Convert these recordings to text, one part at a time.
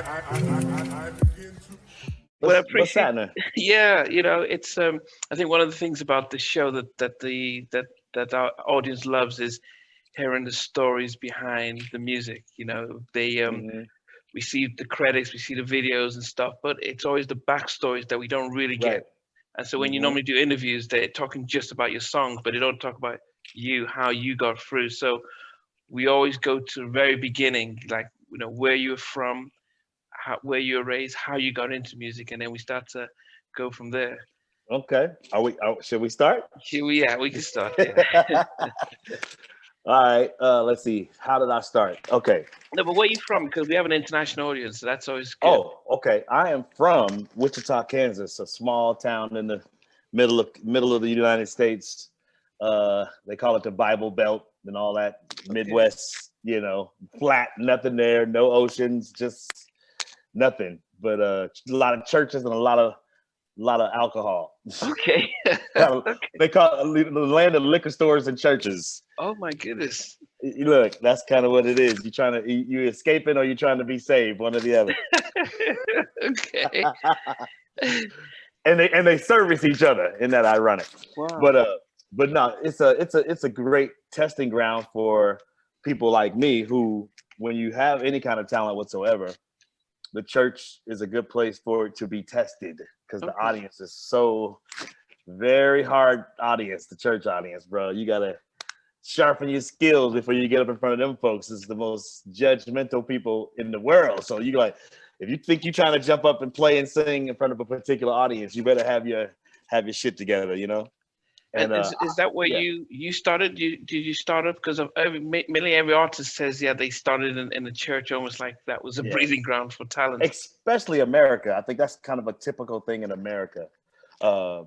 Well, I What's appreciate. happening? Yeah, it's. I think one of the things about the show that our audience loves is hearing the stories behind the music. Hmm. We see the credits, we see the videos and stuff, but it's always the backstories that we don't really get. Right. And so when you Hmm. normally do interviews, they're talking just about your songs, but they don't talk about you, how you got through. So we always go to the very beginning, like where you're from, where you were raised, how you got into music, and then we start to go from there. Okay. Should we start? Yeah, we can start. Yeah. All right. Let's see. How did I start? Okay. No, but where are you from? Because we have an international audience, so that's always good. Oh, okay. I am from Wichita, Kansas, a small town in the middle of the United States. They call it the Bible Belt and all that. Okay. Midwest, flat, nothing there, no oceans, just nothing. But a lot of churches and a lot of alcohol. Okay. Okay. They call it the land of liquor stores and churches. Oh my goodness. Look, that's kind of what it is. You trying to you escaping or you trying to be saved, one or the other. Okay. And they service each other. Isn't that ironic? Wow. But no, it's a great testing ground for people like me who, when you have any kind of talent whatsoever, the church is a good place for it to be tested because the Okay. audience is so very hard audience, the church audience, bro. You gotta sharpen your skills before you get up in front of them folks. It's the most judgmental people in the world. So you like, if you think you're trying to jump up and play and sing in front of a particular audience, you better have your shit together. And And is that where yeah, you started? Did you start off because of mainly every artist says yeah they started in the church almost like that was a yeah, breeding ground for talent. especially America. I think that's kind of a typical thing in America.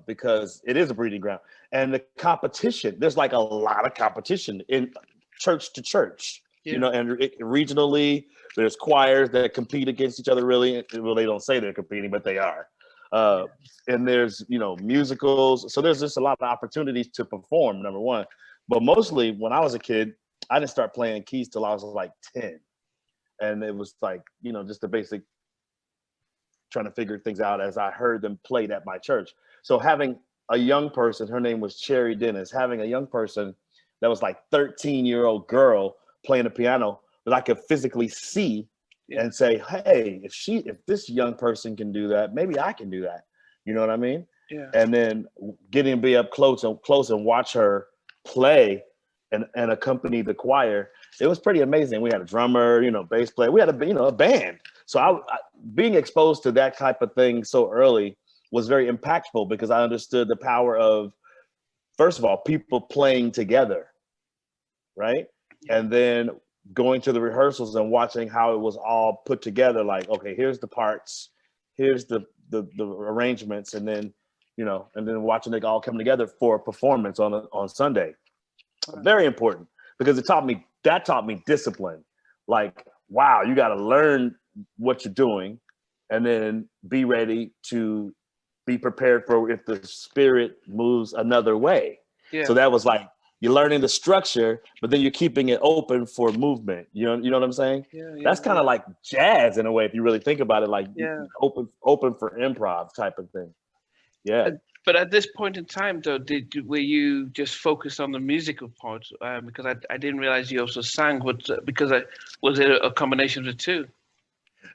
Because it is a breeding ground. And the competition, there's like a lot of competition in church to church, Yeah. and regionally, there's choirs that compete against each other, really. Well, they don't say they're competing, but they are. Uh, Yeah. and there's, musicals. So there's just a lot of opportunities to perform, number one. But mostly when I was a kid, I didn't start playing keys till I was like 10. And it was like, just the basic trying to figure things out as I heard them played at my church. So having a young person, her name was Cherry Dennis, having a young person that was like 13-year-old girl playing the piano that I could physically see Yeah. and say, hey, if this young person can do that, maybe I can do that. You know what I mean? Yeah. And then getting to be up close and watch her play and accompany the choir. It was pretty amazing. We had a drummer, bass player. We had a band. So being exposed to that type of thing so early was very impactful because I understood the power of, first of all, people playing together, right? Yeah. And then going to the rehearsals and watching how it was all put together. Like, okay, here's the parts, here's the arrangements, and then watching it all come together for a performance on Sunday. Wow. Very important because it taught me discipline. Like, wow, you got to learn what you're doing and then be ready to be prepared for if the spirit moves another way. So Yeah. that was like you're learning the structure, but then you're keeping it open for movement. You know what I'm saying? Yeah. That's Yeah. kind Yeah. of like jazz in a way if you really think about it, like Yeah. open for improv type of thing. Yeah. Uh, But at this point in time, though, were you just focused on the musical part? Because I didn't realize you also sang. But because was it a combination of the two?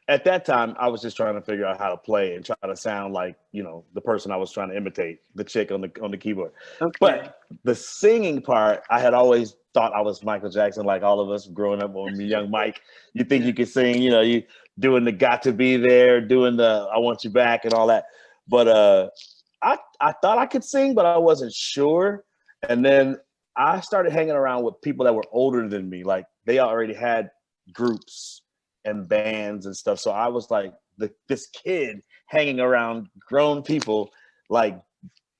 At that time, I was just trying to figure out how to play and try to sound like the person I was trying to imitate, the chick on the keyboard. Okay. But the singing part, I had always thought I was Michael Jackson, like all of us growing up on young Mike. You think Yeah. you could sing, you doing the "Got to Be There," doing the "I Want You Back" and all that. But I thought I could sing, but I wasn't sure. And then I started hanging around with people that were older than me, like they already had groups and bands and stuff. So I was like this kid hanging around grown people, like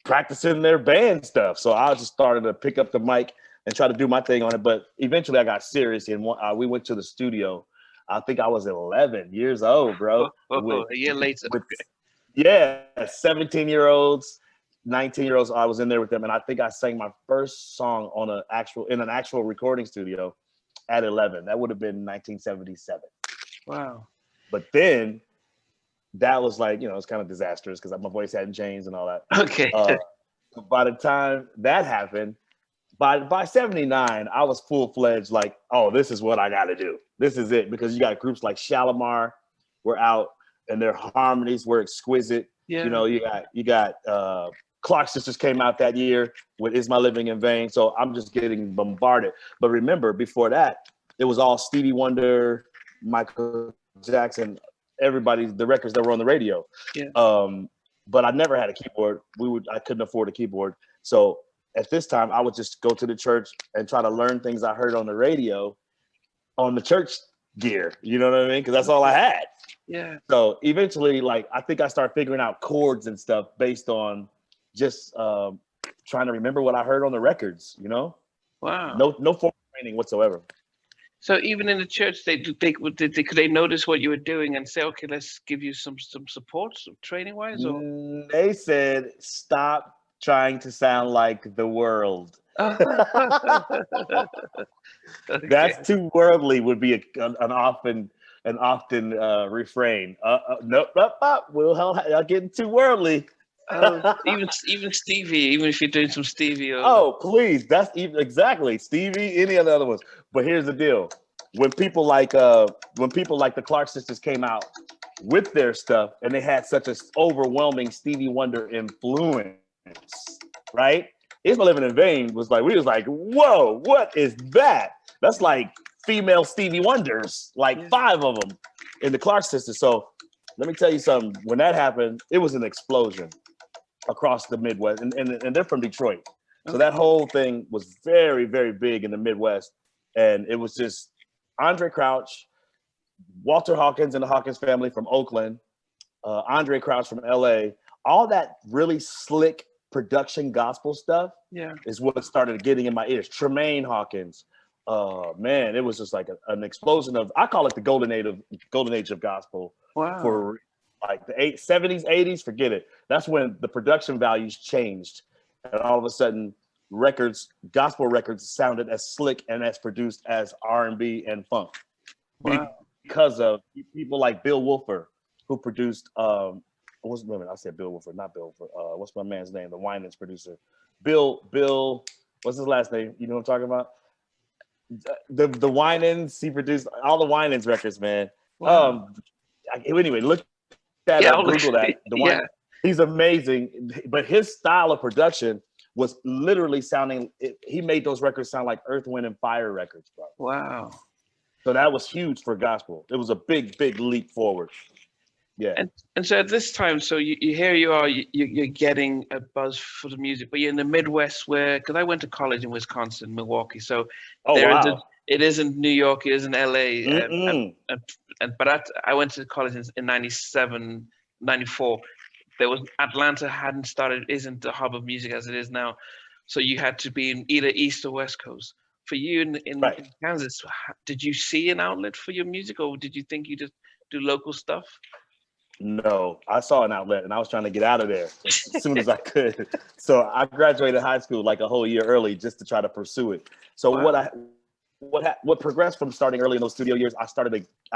practicing their band stuff. So I just started to pick up the mic and try to do my thing on it. But eventually I got serious and we went to the studio. I think I was 11 years old, bro, A year later. with yeah, 17-year-olds, 19-year-olds. I was in there with them, and I think I sang my first song in an actual recording studio at 11. That would have been 1977. Wow. But then that was like, it's kind of disastrous because my voice hadn't changed and all that. Okay. By the time that happened, by 79, I was full-fledged like, oh, this is what I got to do. This is it. Because you got groups like Shalimar were out and their harmonies were exquisite. Yeah. You got Clark Sisters came out that year with Is My Living in Vain. So I'm just getting bombarded. But remember, before that, it was all Stevie Wonder, Michael Jackson, the records that were on the radio. Yeah. But I never had a keyboard. I couldn't afford a keyboard. So at this time, I would just go to the church and try to learn things I heard on the radio on the church gear. You know what I mean? Because that's all I had. Yeah. So eventually, like, I think I started figuring out chords and stuff based on just trying to remember what I heard on the records, Wow. No formal training whatsoever. So even in the church, could they notice what you were doing and say, okay, let's give you some support, training wise? Or They said, stop trying to sound like the world. okay. That's too worldly would be an often refrain. Nope, I'll get too worldly. Even Stevie, even if you're doing some Stevie. Oh, please. That's exactly Stevie, any of the other ones. But here's the deal. When people like the Clark Sisters came out with their stuff and they had such an overwhelming Stevie Wonder influence, right? Is My Living in Vain was like, we was like, whoa, what is that? That's like female Stevie Wonders, like 5 of them in the Clark Sisters. So let me tell you something. When that happened, it was an explosion across the Midwest, and they're from Detroit. So that whole thing was very, very big in the Midwest. And it was just Andre Crouch, Walter Hawkins and the Hawkins family from Oakland, Andre Crouch from LA, all that really slick production gospel stuff is what started getting in my ears. Tremaine Hawkins, man, it was just like an explosion of, I call it the golden age of gospel. Wow. For like the 70s, 80s, forget it. That's when the production values changed. And all of a sudden, gospel records sounded as slick and as produced as R&B and funk. Wow. Because of people like Bill Wolfer, who produced, I said Bill Wolfer, not Bill Wolfer. What's my man's name? The Winans producer. Bill, what's his last name? You know what I'm talking about? The Winans, he produced all the Winans records, man. Wow. Anyway, look that up, Google that. He's amazing, but his style of production was literally he made those records sound like Earth, Wind, and Fire records, bro. Wow. So that was huge for gospel. It was a big, big leap forward. Yeah. And so at this time, so here you are, you're getting a buzz for the music, but you're in the Midwest because I went to college in Wisconsin, Milwaukee. So it isn't New York, it isn't LA. But I went to college in 97, 94. Atlanta isn't the hub of music as it is now. So you had to be in either East or West Coast. For you in Kansas, did you see an outlet for your music, or did you think you just do local stuff? No, I saw an outlet and I was trying to get out of there as soon as I could. So I graduated high school like a whole year early just to try to pursue it. So what progressed from starting early in those studio years, I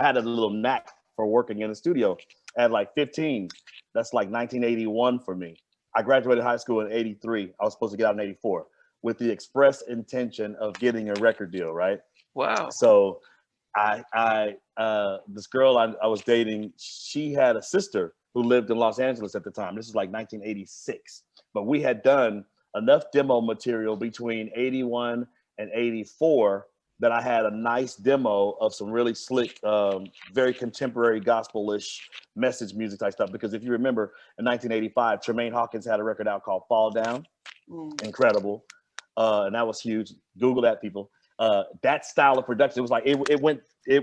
had a little knack for working in the studio at like 15. That's like 1981 for me. I graduated high school in 83. I was supposed to get out in 84 with the express intention of getting a record deal, right? Wow. So this girl I was dating, she had a sister who lived in Los Angeles at the time. This is like 1986. But we had done enough demo material between 81 and 84 that I had a nice demo of some really slick, very contemporary gospel-ish message music type stuff. Because if you remember, in 1985, Tremaine Hawkins had a record out called Fall Down. Incredible. And that was huge. Google that, people. That style of production, it was like, it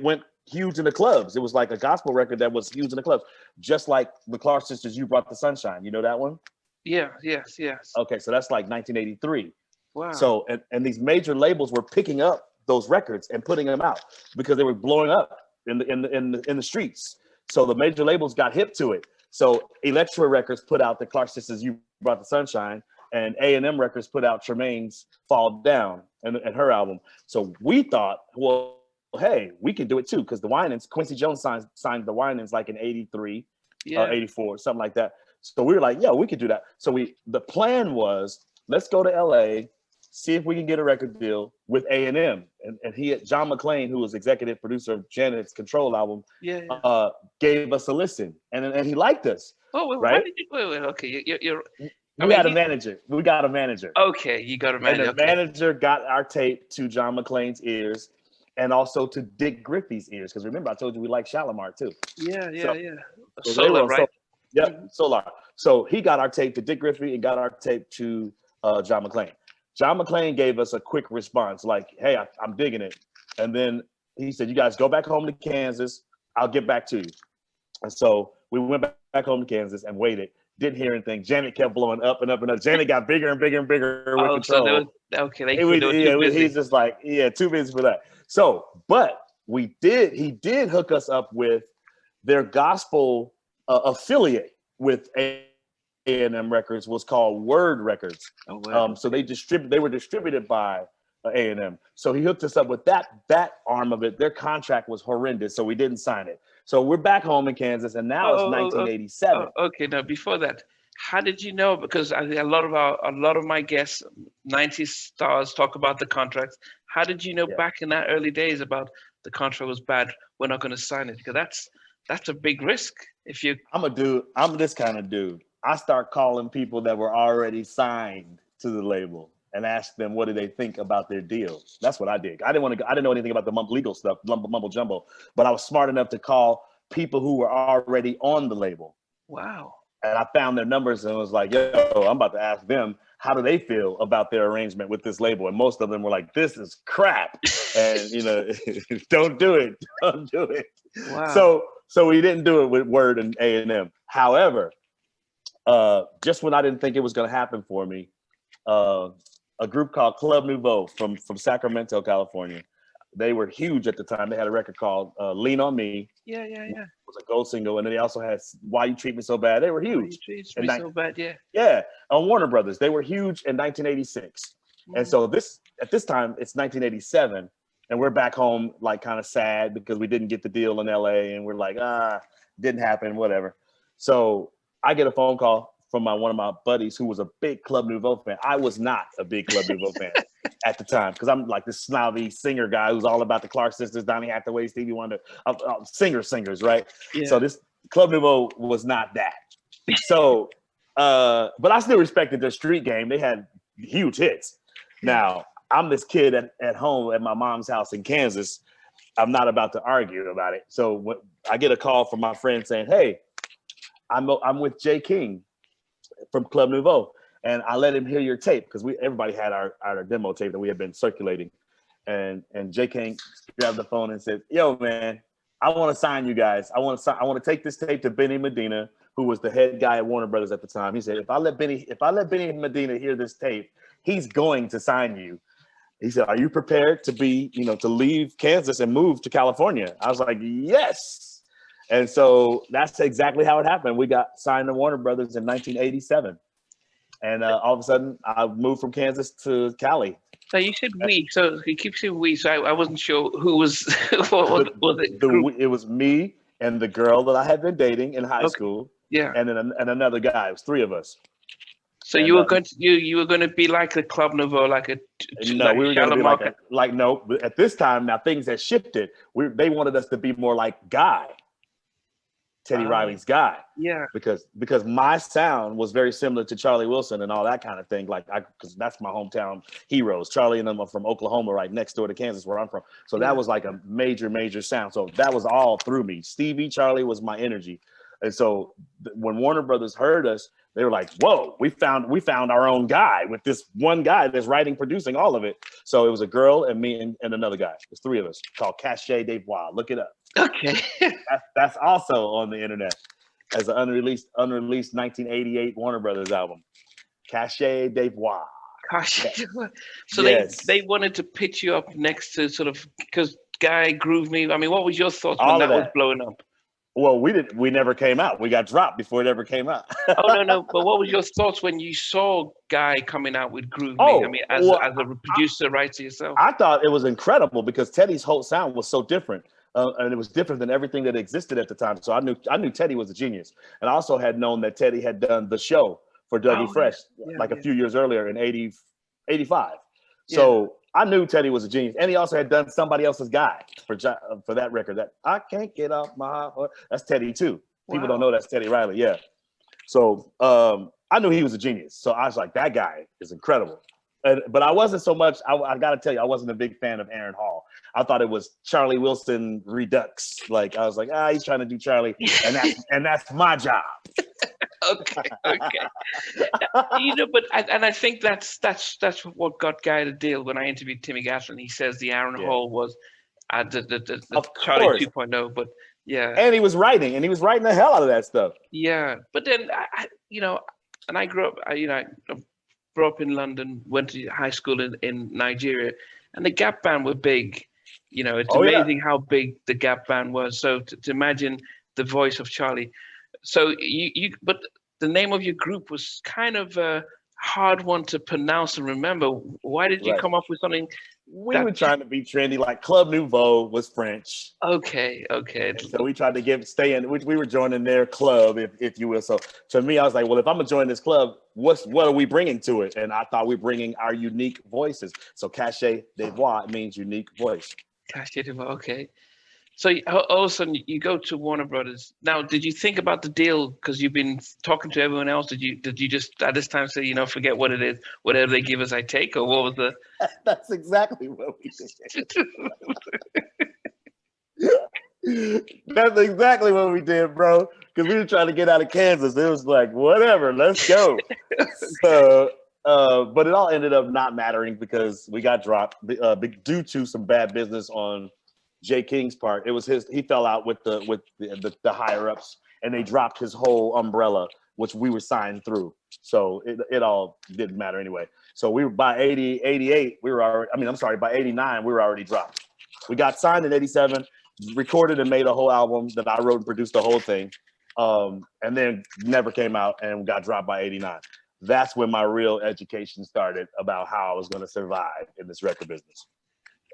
went huge in the clubs. It was like a gospel record that was huge in the clubs. Just like the Clark Sisters, You Brought the Sunshine. You know that one? Yeah, yes. Okay, so that's like 1983. Wow. So, and these major labels were picking up those records and putting them out because they were blowing up in the streets. So the major labels got hip to it. So Elektra Records put out the Clark Sisters, You Brought the Sunshine, and A&M Records put out Tremaine's Fall Down and her album. So we thought, well, hey, we can do it too, because the Winans, Quincy Jones signed the Winans like in 83, 84, something like that. So we were like, yo, we could do that. So the plan was, let's go to LA, see if we can get a record deal with A&M. And John McClain, who was executive producer of Janet's Control album, gave us a listen, and he liked us. Oh, well, right? How did you? Wait, okay, you're we got a manager. We got a manager. Okay, you got a manager. And the manager got our tape to John McClain's ears, and also to Dick Griffey's ears. Because remember, I told you we like Shalimar too. Yeah. So Solar, right? Solar. So he got our tape to Dick Griffey and got our tape to John McClain. John McClain gave us a quick response, like, "Hey, I'm digging it," and then he said, "You guys go back home to Kansas. I'll get back to you." And so we went back home to Kansas and waited. Didn't hear anything. Janet kept blowing up and up and up. Janet got bigger and bigger and bigger with Control. He's just like, too busy for that. So, but he did hook us up with their gospel affiliate with A&M Records, was called Word Records. Oh, wow. So they were distributed by A&M. So he hooked us up with that arm of it. Their contract was horrendous, so we didn't sign it. So we're back home in Kansas, and now it's 1987. Okay, now before that, how did you know? Because a lot of my guests, 90s stars, talk about the contracts. How did you know back in that early days about the contract was bad? We're not going to sign it, because that's a big risk. If you, I'm this kind of dude. I start calling people that were already signed to the label and ask them what do they think about their deal. That's what I did. I didn't know anything about the legal stuff, mumble jumbo, but I was smart enough to call people who were already on the label. Wow. And I found their numbers and was like, yo, I'm about to ask them, how do they feel about their arrangement with this label? And most of them were like, this is crap. And, don't do it. Don't do it. Wow. So we didn't do it with Word and A&M. However, just when I didn't think it was going to happen for me, a group called Club Nouveau from Sacramento, California. They were huge at the time. They had a record called Lean on Me. Yeah. It was a gold single. And then they also had Why You Treat Me So Bad. They were huge. Why You Treat Me So Bad, yeah. Yeah, on Warner Brothers. They were huge in 1986. And so at this time, it's 1987. And we're back home, like, kind of sad because we didn't get the deal in LA. And we're like, didn't happen, whatever. So I get a phone call from one of my buddies who was a big Club Nouveau fan. I was not a big Club Nouveau fan at the time, because I'm like this snobby singer guy who's all about the Clark sisters, Donny Hathaway, Stevie Wonder, singers, right? Yeah. So this Club Nouveau was not that. So, but I still respected their street game. They had huge hits. Now, I'm this kid at home at my mom's house in Kansas. I'm not about to argue about it. So when I get a call from my friend saying, hey, I'm with Jay King from Club Nouveau, and I let him hear your tape, because everybody had our demo tape that we had been circulating, and Jay King grabbed the phone and said, yo man, I want to sign you guys. I want to take this tape to Benny Medina, who was the head guy at Warner Brothers at the time. He said, if I let Benny Medina hear this tape, he's going to sign you. He said, are you prepared to to leave Kansas and move to California? I was like, yes. And so that's exactly how it happened. We got signed to Warner Brothers in 1987. And all of a sudden, I moved from Kansas to Cali. So you said we. So he keeps saying we. So I wasn't sure who was, what was it? It was me and the girl that I had been dating in high school. Yeah. And then another guy. It was three of us. So you were going to be like a Club Nouveau, like a no, we were going to be like no. At this time, now things had shifted. They wanted us to be more like Guy. Teddy Riley's Guy. Yeah. Because my sound was very similar to Charlie Wilson and all that kind of thing. Because that's my hometown heroes. Charlie and them are from Oklahoma, right next door to Kansas, where I'm from. So that was like a major sound. So that was all through me. Stevie, Charlie was my energy. And so when Warner Brothers heard us, they were like, whoa, we found our own guy with this one guy that's writing, producing all of it. So it was a girl and me and another guy. There's three of us, called Cachet Dave Wild. Look it up. Okay. that's also on the internet as an unreleased 1988 Warner Brothers album. Cachet Dave Wild. Cachet. So yes. they wanted to pitch you up next to sort of, because Guy, Groove Me. I mean, what was your thoughts when that was blowing up? Well, we never came out. We got dropped before it ever came out. Oh no. But what was your thoughts when you saw Guy coming out with Groove Me? I Oh, mean, well, as a producer, writer yourself. I thought it was incredible because Teddy's whole sound was so different, and it was different than everything that existed at the time. So I knew Teddy was a genius, and I also had known that Teddy had done the show for Dougie Fresh like a few years earlier in 85. So I knew Teddy was a genius, and he also had done Somebody Else's Guy for that record. That I Can't Get Off My Heart. That's Teddy too. People don't know that's Teddy Riley. Yeah. So I knew he was a genius. So I was like, that guy is incredible. But I wasn't so much. I got to tell you, I wasn't a big fan of Aaron Hall. I thought it was Charlie Wilson Redux. Like I was like, he's trying to do Charlie, and that's my job. Okay. But I think that's what got Guy the deal. When I interviewed Timmy Gatlin, he says the Aaron Hall was the Charlie 2.0. But yeah, and he was writing the hell out of that stuff. Yeah, but then and I grew up. I grew up in London, went to high school in Nigeria, and the Gap Band were big. It's amazing how big the Gap Band was. So to imagine the voice of Charlie. So but the name of your group was kind of a hard one to pronounce and remember. Why did you come up with something? We were trying to be trendy, like Club Nouveau was French. Okay. And so we tried to stay in, we were joining their club, if you will. So to me, I was like, well, if I'm gonna join this club, what are we bringing to it? And I thought we're bringing our unique voices. So Cachet de Voix means unique voice. Cachet de Voix, okay. So all of a sudden you go to Warner Brothers. Now, did you think about the deal because you've been talking to everyone else? Did you just at this time say, forget what it is, whatever they give us, I take, or what was the? That's exactly what we did. That's exactly what we did, bro. Because we were trying to get out of Kansas. It was like, whatever, let's go. So, but it all ended up not mattering because we got dropped due to some bad business on Jay King's part. It was he fell out with the higher ups, and they dropped his whole umbrella, which we were signed through. So it all didn't matter anyway. So we were by 88, we were already, by 89, we were already dropped. We got signed in 87, recorded and made a whole album that I wrote and produced the whole thing. And then never came out and got dropped by 89. That's when my real education started about how I was going to survive in this record business.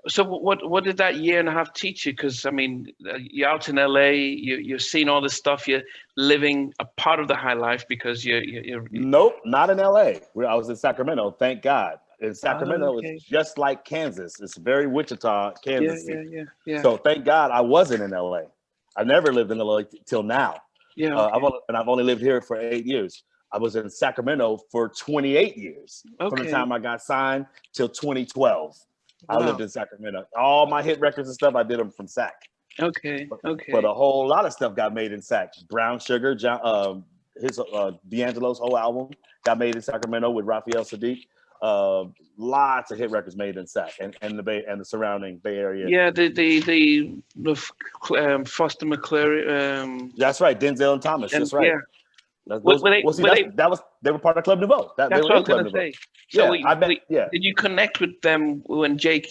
So what did that year and a half teach you? Because you're out in LA, you're seeing all this stuff, you're living a part of the high life because you're Nope, not in LA. I was in Sacramento, thank God. In Sacramento, it's just like Kansas. It's very Wichita, Kansas. Yeah. So thank God I wasn't in LA. I never lived in LA till now. Yeah. Okay. I've only lived here for 8 years. I was in Sacramento for 28 years. From the time I got signed till 2012. Wow. I lived in Sacramento. All my hit records and stuff, I did them from Sac. Okay. But a whole lot of stuff got made in Sac. Brown Sugar, D'Angelo's whole album got made in Sacramento with Raphael Sadiq. Lots of hit records made in Sac and the Bay and the surrounding Bay Area. Yeah, the Foster McClure. That's right, Denzel and Thomas. That's right. Yeah. They were part of Club Nouveau. That's what I was going to say. So did you connect with them when J.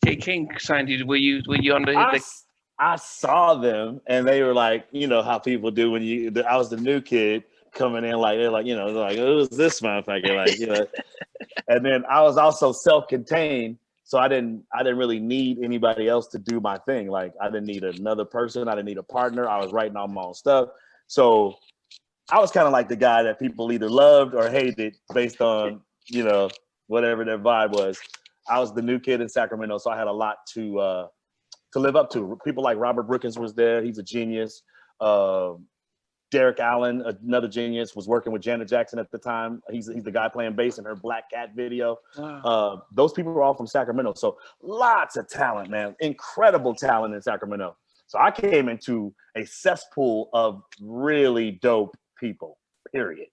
King signed you? Were you under his? I saw them, and they were like, how people do when I was the new kid coming in, like they're like, who's this motherfucker, And then I was also self-contained, so I didn't really need anybody else to do my thing. Like I didn't need another person. I didn't need a partner. I was writing all my own stuff, so I was kind of like the guy that people either loved or hated based on, whatever their vibe was. I was the new kid in Sacramento, so I had a lot to live up to. People like Robert Brookins was there. He's a genius. Derek Allen, another genius, was working with Janet Jackson at the time. He's the guy playing bass in her Black Cat video. Wow. Those people were all from Sacramento. So lots of talent, man. Incredible talent in Sacramento. So I came into a cesspool of really dope people, period.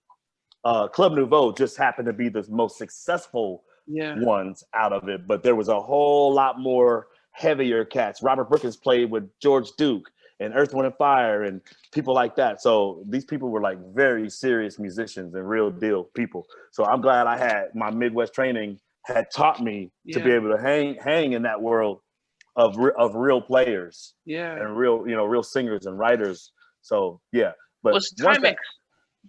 Club Nouveau just happened to be the most successful ones out of it, but there was a whole lot more heavier cats. Robert Brookins played with George Duke and Earth, Wind & Fire and people like that. So these people were like very serious musicians and real deal people. So I'm glad I had my Midwest training had taught me to be able to hang in that world of real players and real singers and writers. So yeah, but Was once that Timex?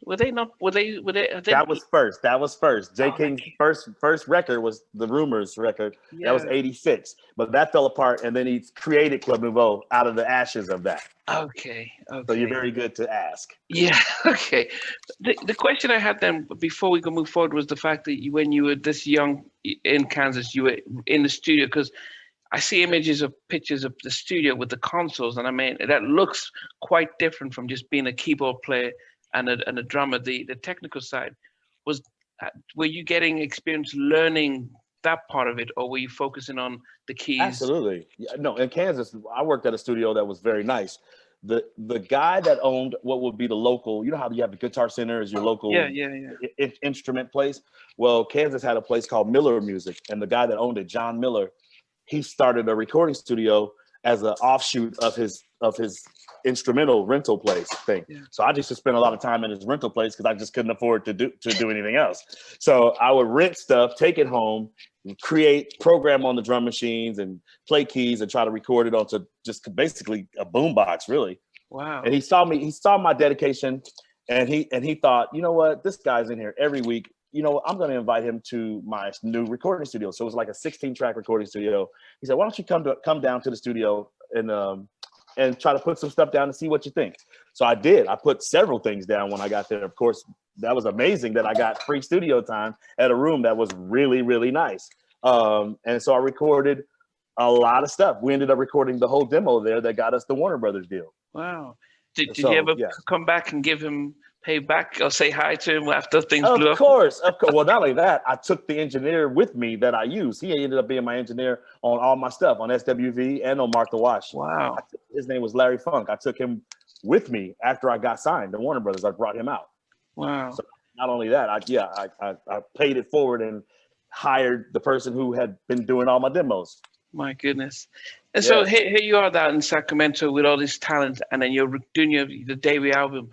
Were they not? Were they? Were they? that was first. That was first. J Oh, King's first record was the Rumors record. That was yeah. '86. But that fell apart, and then he created Club Nouveau out of the ashes of that. Okay. So you're Okay. very good to ask. Yeah. Okay. The question I had then before we could move forward was the fact that you, when you were this young in Kansas, you were in the studio, because I see images of pictures of the studio with the consoles, and I mean that looks quite different from just being a keyboard player and a drummer. The technical side was, were you getting experience learning that part of it, or were you focusing on the keys? Absolutely. Yeah, no, in Kansas, I worked at a studio that was very nice. The guy that owned what would be the local, you know how you have the Guitar Center as your local Yeah. instrument place? Well, Kansas had a place called Miller Music, and the guy that owned it, John Miller, he started a recording studio as an offshoot of his instrumental rental place thing. Yeah. So I used to spend a lot of time in his rental place because I just couldn't afford to do anything else. So I would rent stuff, take it home, create program on the drum machines and play keys and try to record it onto just basically a boombox, really. Wow. And he saw my dedication, and he thought, you know what, this guy's in here every week. You know, I'm going to invite him to my new recording studio. So it was like a 16-track recording studio. He said, why don't you come down to the studio and try to put some stuff down and see what you think. So I did. I put several things down when I got there. Of course, that was amazing that I got free studio time at a room that was really, really nice. And so I recorded a lot of stuff. We ended up recording the whole demo there that got us the Warner Brothers deal. Wow. Did you ever come back and give him pay back or say hi to him after things blew up? Of course. Well, not only that, I took the engineer with me that I used. He ended up being my engineer on all my stuff, on SWV and on Mark the Wash. Wow. His name was Larry Funk. I took him with me after I got signed to Warner Brothers. I brought him out. Wow. So not only that, I paid it forward and hired the person who had been doing all my demos. My goodness. And so here you are down in Sacramento with all this talent, and then you're doing the debut album.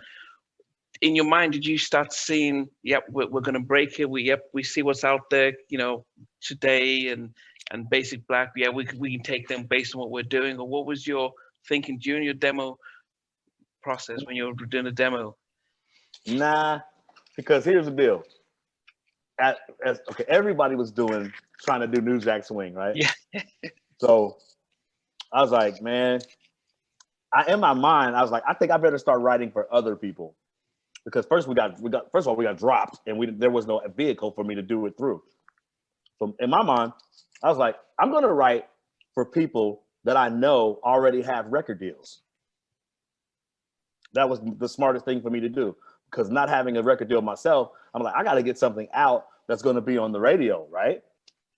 In your mind, did you start seeing, yep, we're going to break it. We see what's out there, you know, today and Basic Black. Yeah, we can take them based on what we're doing. Or what was your thinking during your demo process when you were doing the demo? Nah, because here's the deal. Everybody was trying to do New Jack Swing, right? Yeah. So I was like, man, in my mind, I was like, I think I better start writing for other people. Because first we got dropped, and there was no vehicle for me to do it through. So in my mind, I was like, I'm gonna write for people that I know already have record deals. That was the smartest thing for me to do, because not having a record deal myself, I'm like, I gotta get something out that's gonna be on the radio, right?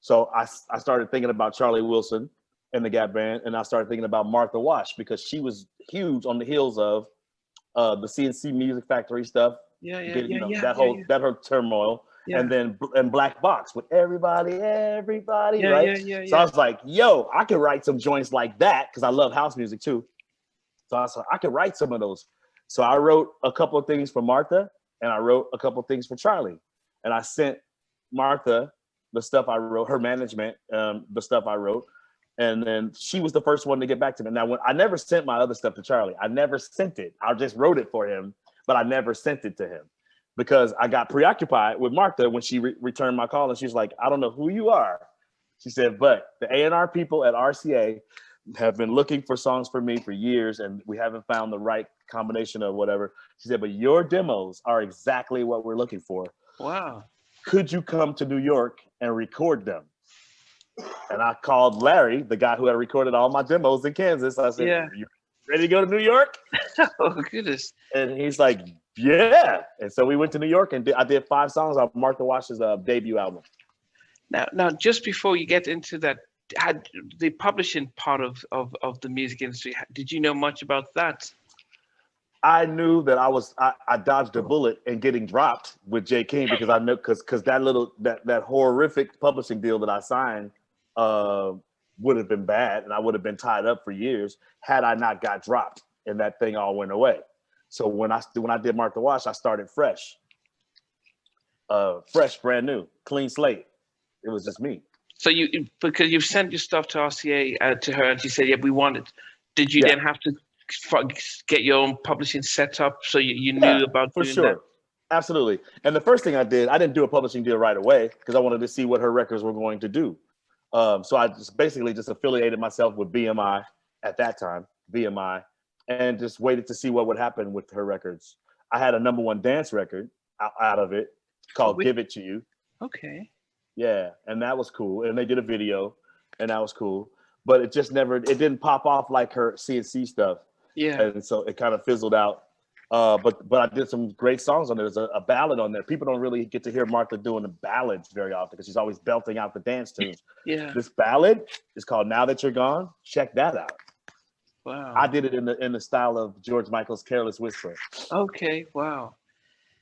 So I started thinking about Charlie Wilson and the Gap Band, and I started thinking about Martha Wash, because she was huge on the heels of the CNC Music Factory stuff. That whole turmoil. Yeah. And Black Box with everybody, right? So I was like, yo, I could write some joints like that, because I love house music too. So I was like, I could write some of those. So I wrote a couple of things for Martha, and I wrote a couple of things for Charlie. And I sent Martha the stuff I wrote, her management, the stuff I wrote. And then she was the first one to get back to me. Now, when I never sent my other stuff to Charlie, I never sent it. I just wrote it for him, but I never sent it to him, because I got preoccupied with Martha when she returned my call, and she was like, I don't know who you are. She said, but the A&R people at RCA have been looking for songs for me for years, and we haven't found the right combination of whatever. She said, but your demos are exactly what we're looking for. Wow. Could you come to New York and record them? And I called Larry, the guy who had recorded all my demos in Kansas. I said, Are you ready to go to New York? Oh, goodness. And he's like, yeah. And so we went to New York, and I did 5 songs on Martha Wash's debut album. Now, just before you get into that, had the publishing part of the music industry, did you know much about that? I knew that I dodged a bullet in getting dropped with J King, because I know because that horrific publishing deal that I signed would have been bad, and I would have been tied up for years had I not got dropped and that thing all went away. So when I did Martha Wash, I started fresh, brand new, clean slate. It was just me. So because you've sent your stuff to RCA to her, and she said, "Yeah, we want it." Did you then have to get your own publishing set up so you knew about for doing sure. that? Absolutely. And the first thing I didn't do a publishing deal right away because I wanted to see what her records were going to do. So I just basically just affiliated myself with BMI at that time, BMI, and just waited to see what would happen with her records. I had a #1 dance record out of it called Give It To You. Okay. Yeah, and that was cool. And they did a video, and that was cool. But it didn't pop off like her CNC stuff. Yeah. And so it kind of fizzled out. But I did some great songs on there. There's a ballad on there. People don't really get to hear Martha doing the ballads very often because she's always belting out the dance tunes. Yeah. This ballad is called Now That You're Gone. Check that out. Wow. I did it in the style of George Michael's Careless Whisper. Okay. Wow.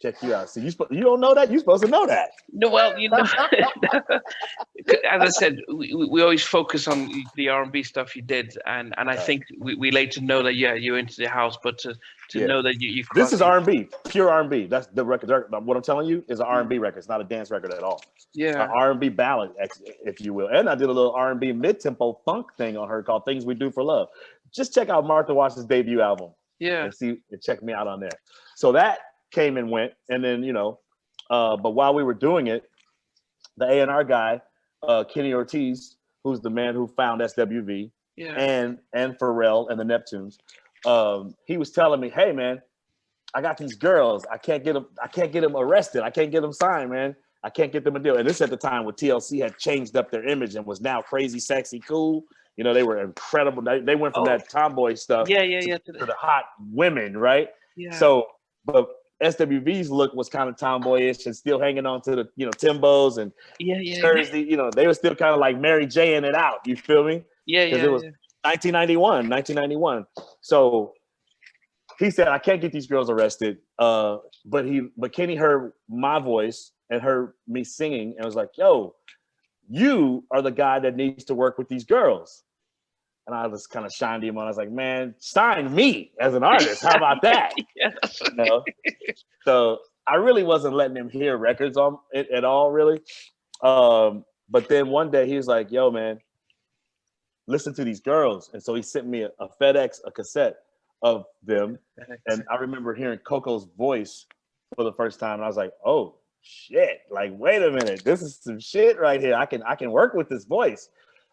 Check you out. So you don't know that? You're supposed to know that. No, well, as I said, we always focus on the R&B stuff you did, and I think we later know that you're into the house, but to know that you this is R&B, pure R&B. That's the record. What I'm telling you is an R&B record. It's not a dance record at all. Yeah, an R&B ballad, if you will. And I did a little R&B mid-tempo funk thing on her called "Things We Do for Love." Just check out Martha Wash's debut album. Yeah, and check me out on there. So that came and went, and then but while we were doing it, the A&R guy, Kenny Ortiz, who's the man who found SWV, and Pharrell and the Neptunes, he was telling me, "Hey man, I got these girls. I can't get them arrested. I can't get them signed, man. I can't get them a deal." And this at the time when TLC had changed up their image and was now crazy, sexy, cool. They were incredible. They went from that tomboy stuff to the hot women, right? Yeah. So, but SWV's look was kind of tomboyish and still hanging on to the Timbos and Jersey. They were still kind of like Mary J-ing it out. You feel me? Because it was 1991. So he said, "I can't get these girls arrested." But Kenny heard my voice and heard me singing and was like, "Yo, you are the guy that needs to work with these girls." And I just kind of shined him on. I was like, "Man, sign me as an artist. How about that?" So I really wasn't letting him hear records on it at all, really. But then one day he was like, "Yo, man, listen to these girls." And so he sent me a FedEx, a cassette of them. And I remember hearing Coco's voice for the first time. And I was like, "Oh shit, like, wait a minute. This is some shit right here. I can work with this voice."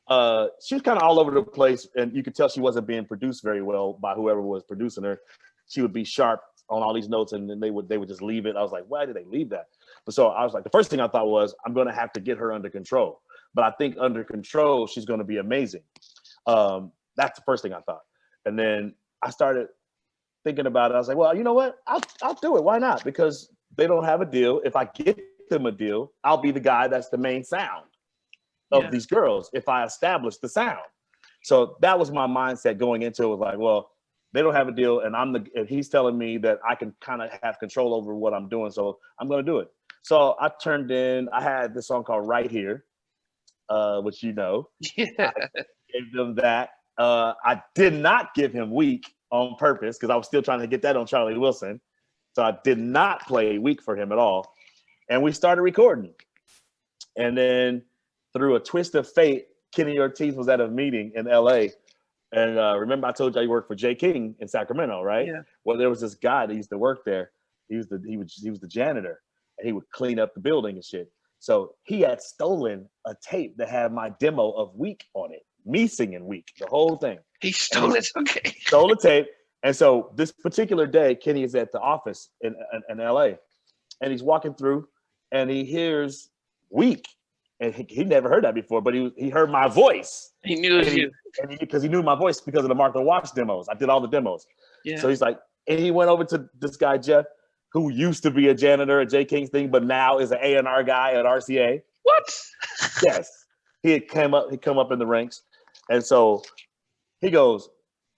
She was kind of all over the place, and you could tell she wasn't being produced very well by whoever was producing her. She would be sharp on all these notes, and then they would just leave it. I was like, why did they leave that? But so I was like, the first thing I thought was, I'm going to have to get her under control. But I think under control, she's going to be amazing. That's the first thing I thought. And then I started thinking about it. I was like, well, you know what? I'll do it. Why not? Because they don't have a deal. If I get them a deal, I'll be the guy that's the main sound of these girls if I establish the sound. So that was my mindset going into it. Was like, well, they don't have a deal, and he's telling me that I can kind of have control over what I'm doing, so I'm going to do it. So I had this song called Right Here, which I gave them that. I did not give him Weak on purpose because I was still trying to get that on Charlie Wilson. So I did not play Weak for him at all. And we started recording. And then through a twist of fate, Kenny Ortiz was at a meeting in LA. And remember I told you I worked for J. King in Sacramento, right? Yeah. Well, there was this guy that used to work there. He was the janitor, and he would clean up the building and shit. So he had stolen a tape that had my demo of Weak on it, me singing Weak, the whole thing. He stole it, okay. Stole the tape. And so this particular day, Kenny is at the office in LA, and he's walking through, and he hears Weak. And he never heard that before, but he heard my voice. He knew it was you. Because he knew my voice because of the Martha Wash demos. I did all the demos. Yeah. So he's like, and he went over to this guy, Jeff, who used to be a janitor at J. King's thing, but now is an A&R guy at RCA. What? Yes. He come up in the ranks. And so he goes,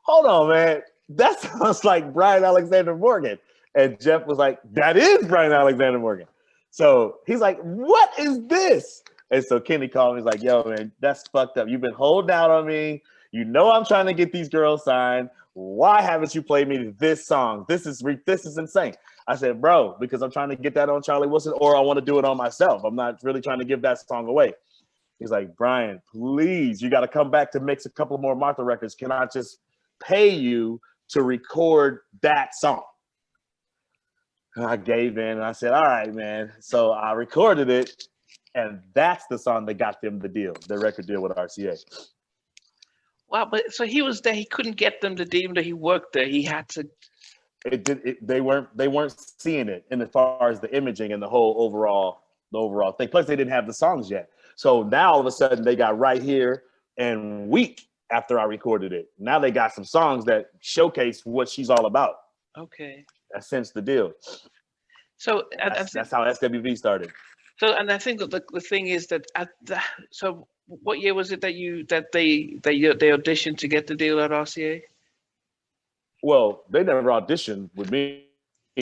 hold on, man. That sounds like Brian Alexander Morgan. And Jeff was like, that is Brian Alexander Morgan. So he's like, what is this? And so Kenny called me. He's like, yo, man, that's fucked up. You've been holding out on me. You know I'm trying to get these girls signed. Why haven't you played me this song? This is insane. I said, bro, because I'm trying to get that on Charlie Wilson, or I want to do it on myself. I'm not really trying to give that song away. He's like, Brian, please, you got to come back to mix a couple more Martha records. Can I just pay you to record that song. I gave in and I said, all right, man. So I recorded it, and that's the song that got them the record deal with RCA. Wow, but so he was there. He couldn't get them to, even though he worked there, he had to. They weren't seeing it in as far as the imaging and the overall thing. Plus, they didn't have the songs yet. So now all of a sudden they got Right Here and Weak after I recorded it. Now they got some songs that showcase what she's all about. Okay. That's since the deal. So that's how SWV started. So, and I think that the thing is that so what year was it that they auditioned to get the deal at RCA? Well, they never auditioned with me.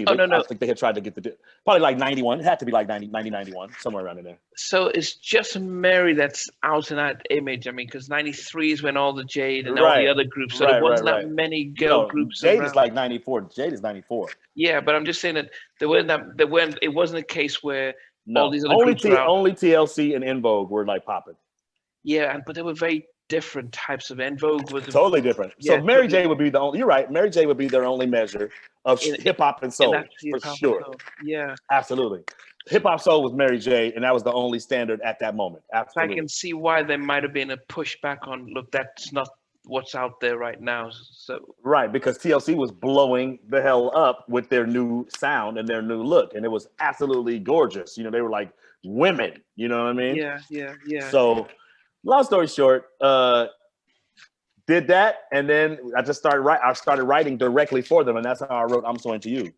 Oh, no. I think they had tried to get the deal. Probably like 91. It had to be like 90, 91, somewhere around in there. So it's just Mary that's out in that image. I mean, because 93 is when all the Jade and all the other groups. So there wasn't that many girl groups. Jade around. Is like 94. Jade is 94. Yeah, but I'm just saying that it wasn't a case where all these other only groups were out. Only TLC and En Vogue were like popping. Yeah, but they were very different types of En Vogue was totally different. So Mary J would be the only. You're right. Mary J would be their only measure of hip hop and soul for sure. Yeah, absolutely. Hip hop soul was Mary J, and that was the only standard at that moment. Absolutely. I can see why there might have been a pushback on. Look, that's not what's out there right now. So right, because TLC was blowing the hell up with their new sound and their new look, and it was absolutely gorgeous. You know, they were like women. You know what I mean? Yeah. So. Long story short, did that, and then I started writing directly for them, and that's how I wrote "I'm So Into You."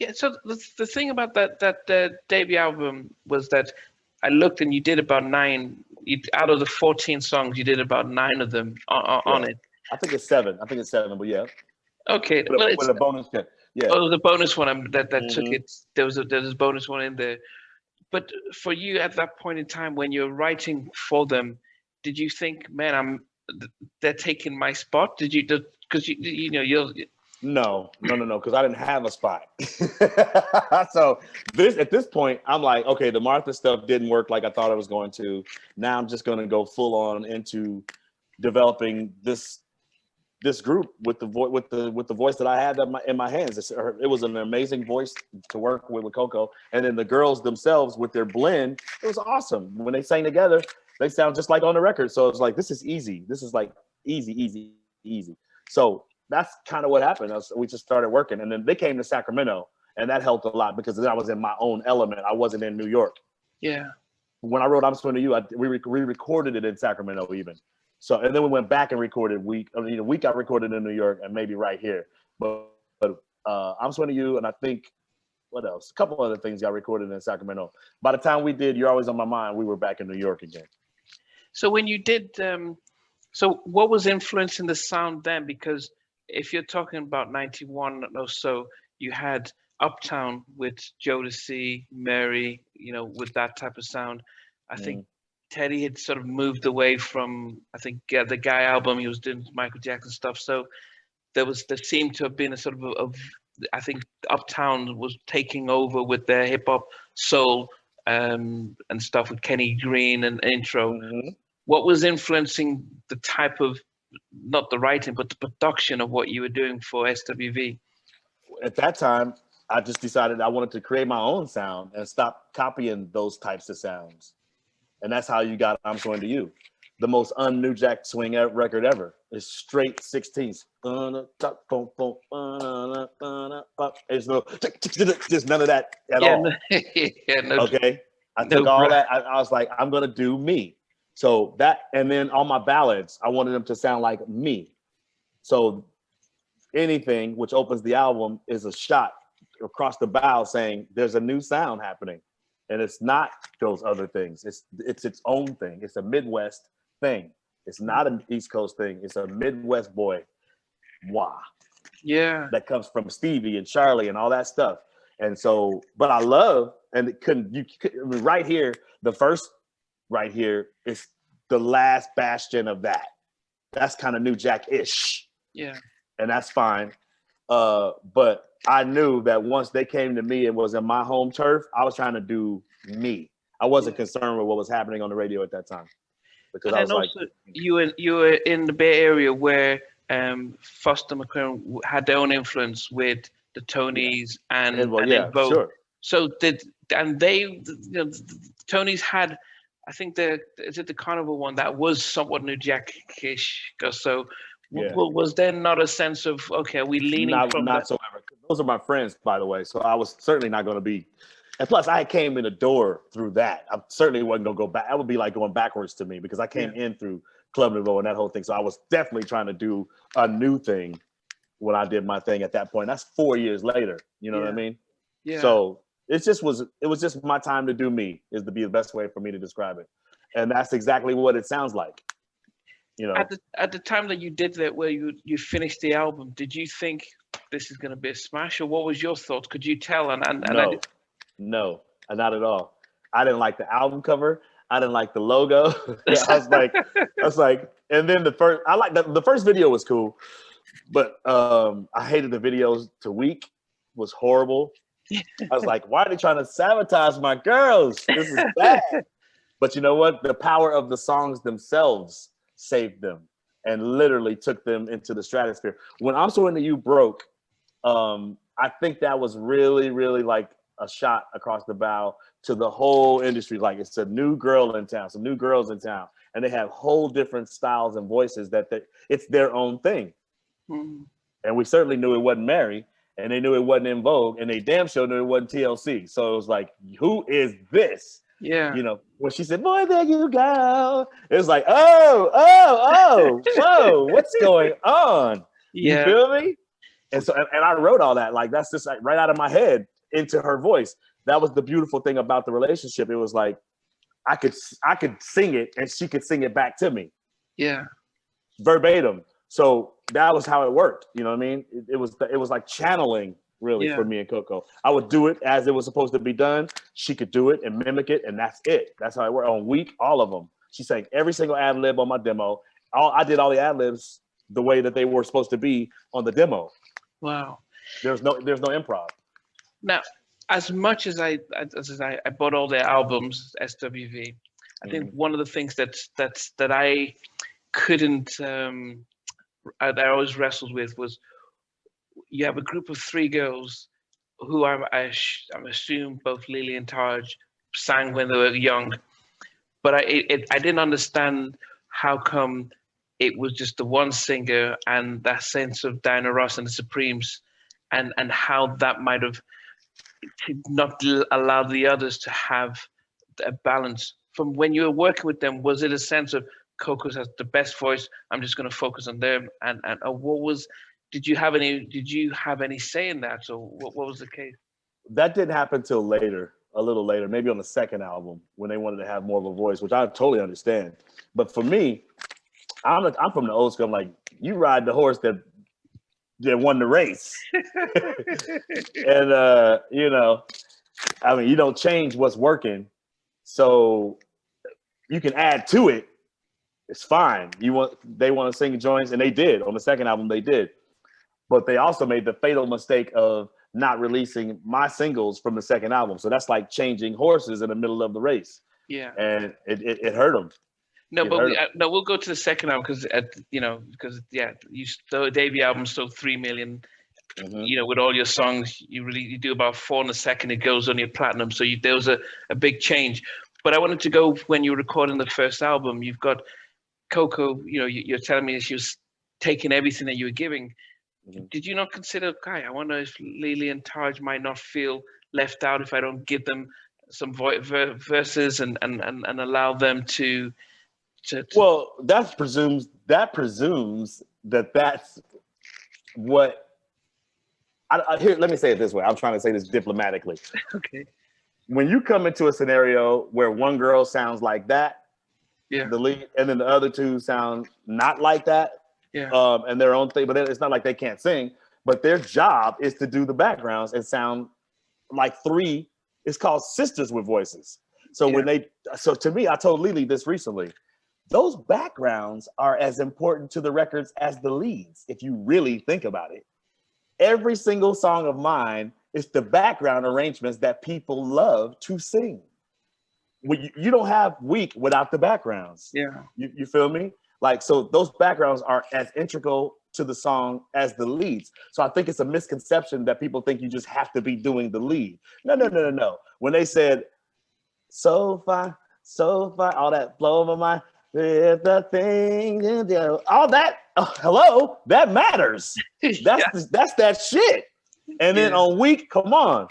Yeah. So the thing about that debut album was that I looked, and you did about 9. Out of the 14 songs, you did about 9 of them on it. I think it's 7. But yeah. Okay. With a bonus cut. Yeah. Oh, the bonus one that took it. There was a bonus one in there. But for you at that point in time when you're writing for them, did you think, man, they're taking my spot? Did you, because you know you're. No, because I didn't have a spot. So at this point, I'm like, okay, the Martha stuff didn't work like I thought it was going to. Now I'm just going to go full on into developing this group with the voice that I had in my hands. It was an amazing voice to work with Coco, and then the girls themselves with their blend, it was awesome. When they sang together, they sound just like on the record. So it's like, this is easy. This is like easy. So that's kind of what happened. We just started working, and then they came to Sacramento, and that helped a lot because then I was in my own element. I wasn't in New York. Yeah. When I wrote "I'm So Into You," we recorded it in Sacramento even. So, and then we went back and recorded Week I recorded in New York and maybe Right Here. But I'm So Into You, and I think, what else? A couple other things got recorded in Sacramento. By the time we did You're Always on My Mind, we were back in New York again. So when you did, so what was influencing the sound then? Because if you're talking about 91 or so, you had Uptown with Jodeci, Mary, with that type of sound. I think Teddy had sort of moved away from, I think, the Guy album. He was doing Michael Jackson stuff. So there seemed to have been a sort of I think Uptown was taking over with their hip hop soul and stuff with Kenny Green and Intro. Mm-hmm. What was influencing the type of, not the writing, but the production of what you were doing for SWV? At that time, I just decided I wanted to create my own sound and stop copying those types of sounds. And that's how you got I'm So Into You. The most un-New Jack Swing record ever. It's straight 16s. There's none of that at all. Okay? I took all that. I was like, I'm going to do me. So that, and then all my ballads, I wanted them to sound like me. So anything which opens the album is a shot across the bow saying there's a new sound happening. And it's not those other things. It's its own thing. It's a Midwest thing. It's not an East Coast thing. It's a Midwest boy. Wow. Yeah. That comes from Stevie and Charlie and all that stuff. And so, but I love, and right here, the first right here is the last bastion of that. That's kind of New Jack-ish. Yeah. And that's fine. But I knew that once they came to me and was in my home turf, I was trying to do me. I wasn't concerned with what was happening on the radio at that time. Because I was like, you were in the Bay Area where Foster McClaren had their own influence with the Tonys and yeah, In Vogue. sure. So they, the Tonys had, I think is it the Carnival one that was somewhat New Jack-ish. So was there not a sense of, okay, are we leaning from that? Not so ever. Those are my friends, by the way. So I was certainly not going to be. And plus, I came in the door through that. I certainly wasn't going to go back. That would be like going backwards to me because I came in through Club Nouveau and that whole thing. So I was definitely trying to do a new thing when I did my thing at that point. That's 4 years later. You know what I mean? Yeah. So it was just my time to do me is to be the best way for me to describe it. And that's exactly what it sounds like. You know, at the time that you did that, where you finished the album, did you think this is going to be a smash, or what was your thoughts? Could you tell? No, not at all. I didn't like the album cover. I didn't like the logo. I was like, and then the first video was cool, but I hated the videos to Week was horrible. I was like, why are they trying to sabotage my girls? This is bad. But you know what? The power of the songs themselves saved them and literally took them into the stratosphere. When I'm So Into You broke, I think that was really, really like a shot across the bow to the whole industry. Like, it's a new girl in town, some new girls in town, and they have whole different styles and voices it's their own thing. Mm. And we certainly knew it wasn't Mary, and they knew it wasn't In Vogue, and they damn sure knew it wasn't TLC. So it was like, who is this? Yeah. You know, when she said, boy, there you go. It was like, whoa, what's going on? Yeah. You feel me? And so, and I wrote all that, like, that's just like right out of my head into her voice. That was the beautiful thing about the relationship. It was like, I could sing it and she could sing it back to me. Yeah. Verbatim. So that was how it worked. You know what I mean? It was like channeling really for me and Coco. I would do it as it was supposed to be done. She could do it and mimic it, and that's it. That's how it worked. On Week, all of them. She sang every single ad lib on my demo. I did all the ad libs the way that they were supposed to be on the demo. Wow. There's no improv. Now, as much as I bought all their albums, SWV, I think one of the things that I couldn't I always wrestled with was, you have a group of 3 girls who I'm assume both Lily and Taj sang when they were young, but I didn't understand how come it was just the one singer and that sense of Diana Ross and the Supremes, and how that might have not allowed the others to have a balance. From when you were working with them, was it a sense of Coco's has the best voice, I'm just going to focus on them, and what was? Did you have any say in that, or what was the case? That didn't happen till later, a little later, maybe on the second album when they wanted to have more of a voice, which I totally understand. But for me, I'm from the old school. I'm like, you ride the horse that won the race, and you know, I mean, you don't change what's working, so you can add to it. It's fine. They want to sing joints, and they did on the second album. They did. But they also made the fatal mistake of not releasing my singles from the second album. So that's like changing horses in the middle of the race. Yeah. And it hurt them. No, we'll go to the second album because the debut album sold 3 million. Mm-hmm. You know, with all your songs, you do about 4 in a second. It goes on your platinum. So there was a big change. But I wanted to go when you were recording the first album. You've got Coco. You know, you're telling me she was taking everything that you were giving. Did you not consider, I wonder if Lily and Taj might not feel left out if I don't give them some verses and allow them to. Well, that presumes that that's what. Here, let me say it this way. I'm trying to say this diplomatically. Okay. When you come into a scenario where one girl sounds like that, the lead, and then the other 2 sound not like that. Yeah. And their own thing, but it's not like they can't sing, but their job is to do the backgrounds and sound like 3. It's called sisters with voices. So so to me, I told Lily this recently, those backgrounds are as important to the records as the leads. If you really think about it, every single song of mine is the background arrangements that people love to sing. You don't have Week without the backgrounds. Yeah. You feel me? Like, so those backgrounds are as integral to the song as the leads. So I think it's a misconception that people think you just have to be doing the lead. No. When they said, so far, all that blow my mind, with the thing, all that, hello, that matters. That's that shit. And then on Weak, come on.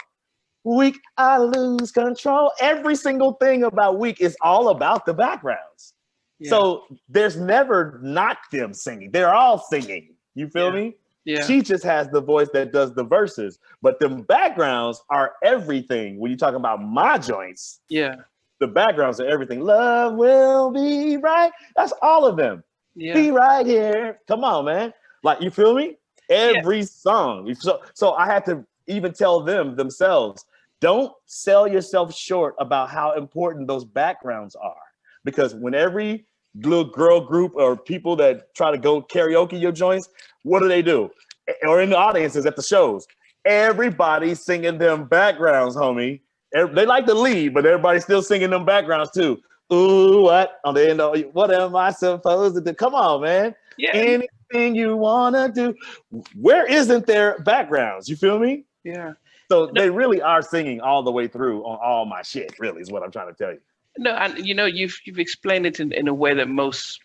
Weak, I lose control. Every single thing about Weak is all about the backgrounds. Yeah. So there's never not them singing. They're all singing. You feel me? Yeah. She just has the voice that does the verses. But the backgrounds are everything. When you're talking about my joints, the backgrounds are everything. Love will be right. That's all of them. Yeah. Be right here. Come on, man. Like, you feel me? Every song. So I had to even tell them themselves, don't sell yourself short about how important those backgrounds are. Because when every little girl group or people that try to go karaoke your joints, what do? Or in the audiences at the shows, everybody's singing them backgrounds, homie. They like the lead, but everybody's still singing them backgrounds too. Ooh, what? On the end of, what am I supposed to do? Come on, man. Yeah. Anything you wanna do. Where isn't there backgrounds? You feel me? Yeah. So they really are singing all the way through on all my shit, really, is what I'm trying to tell you. No, and you've explained it in a way that most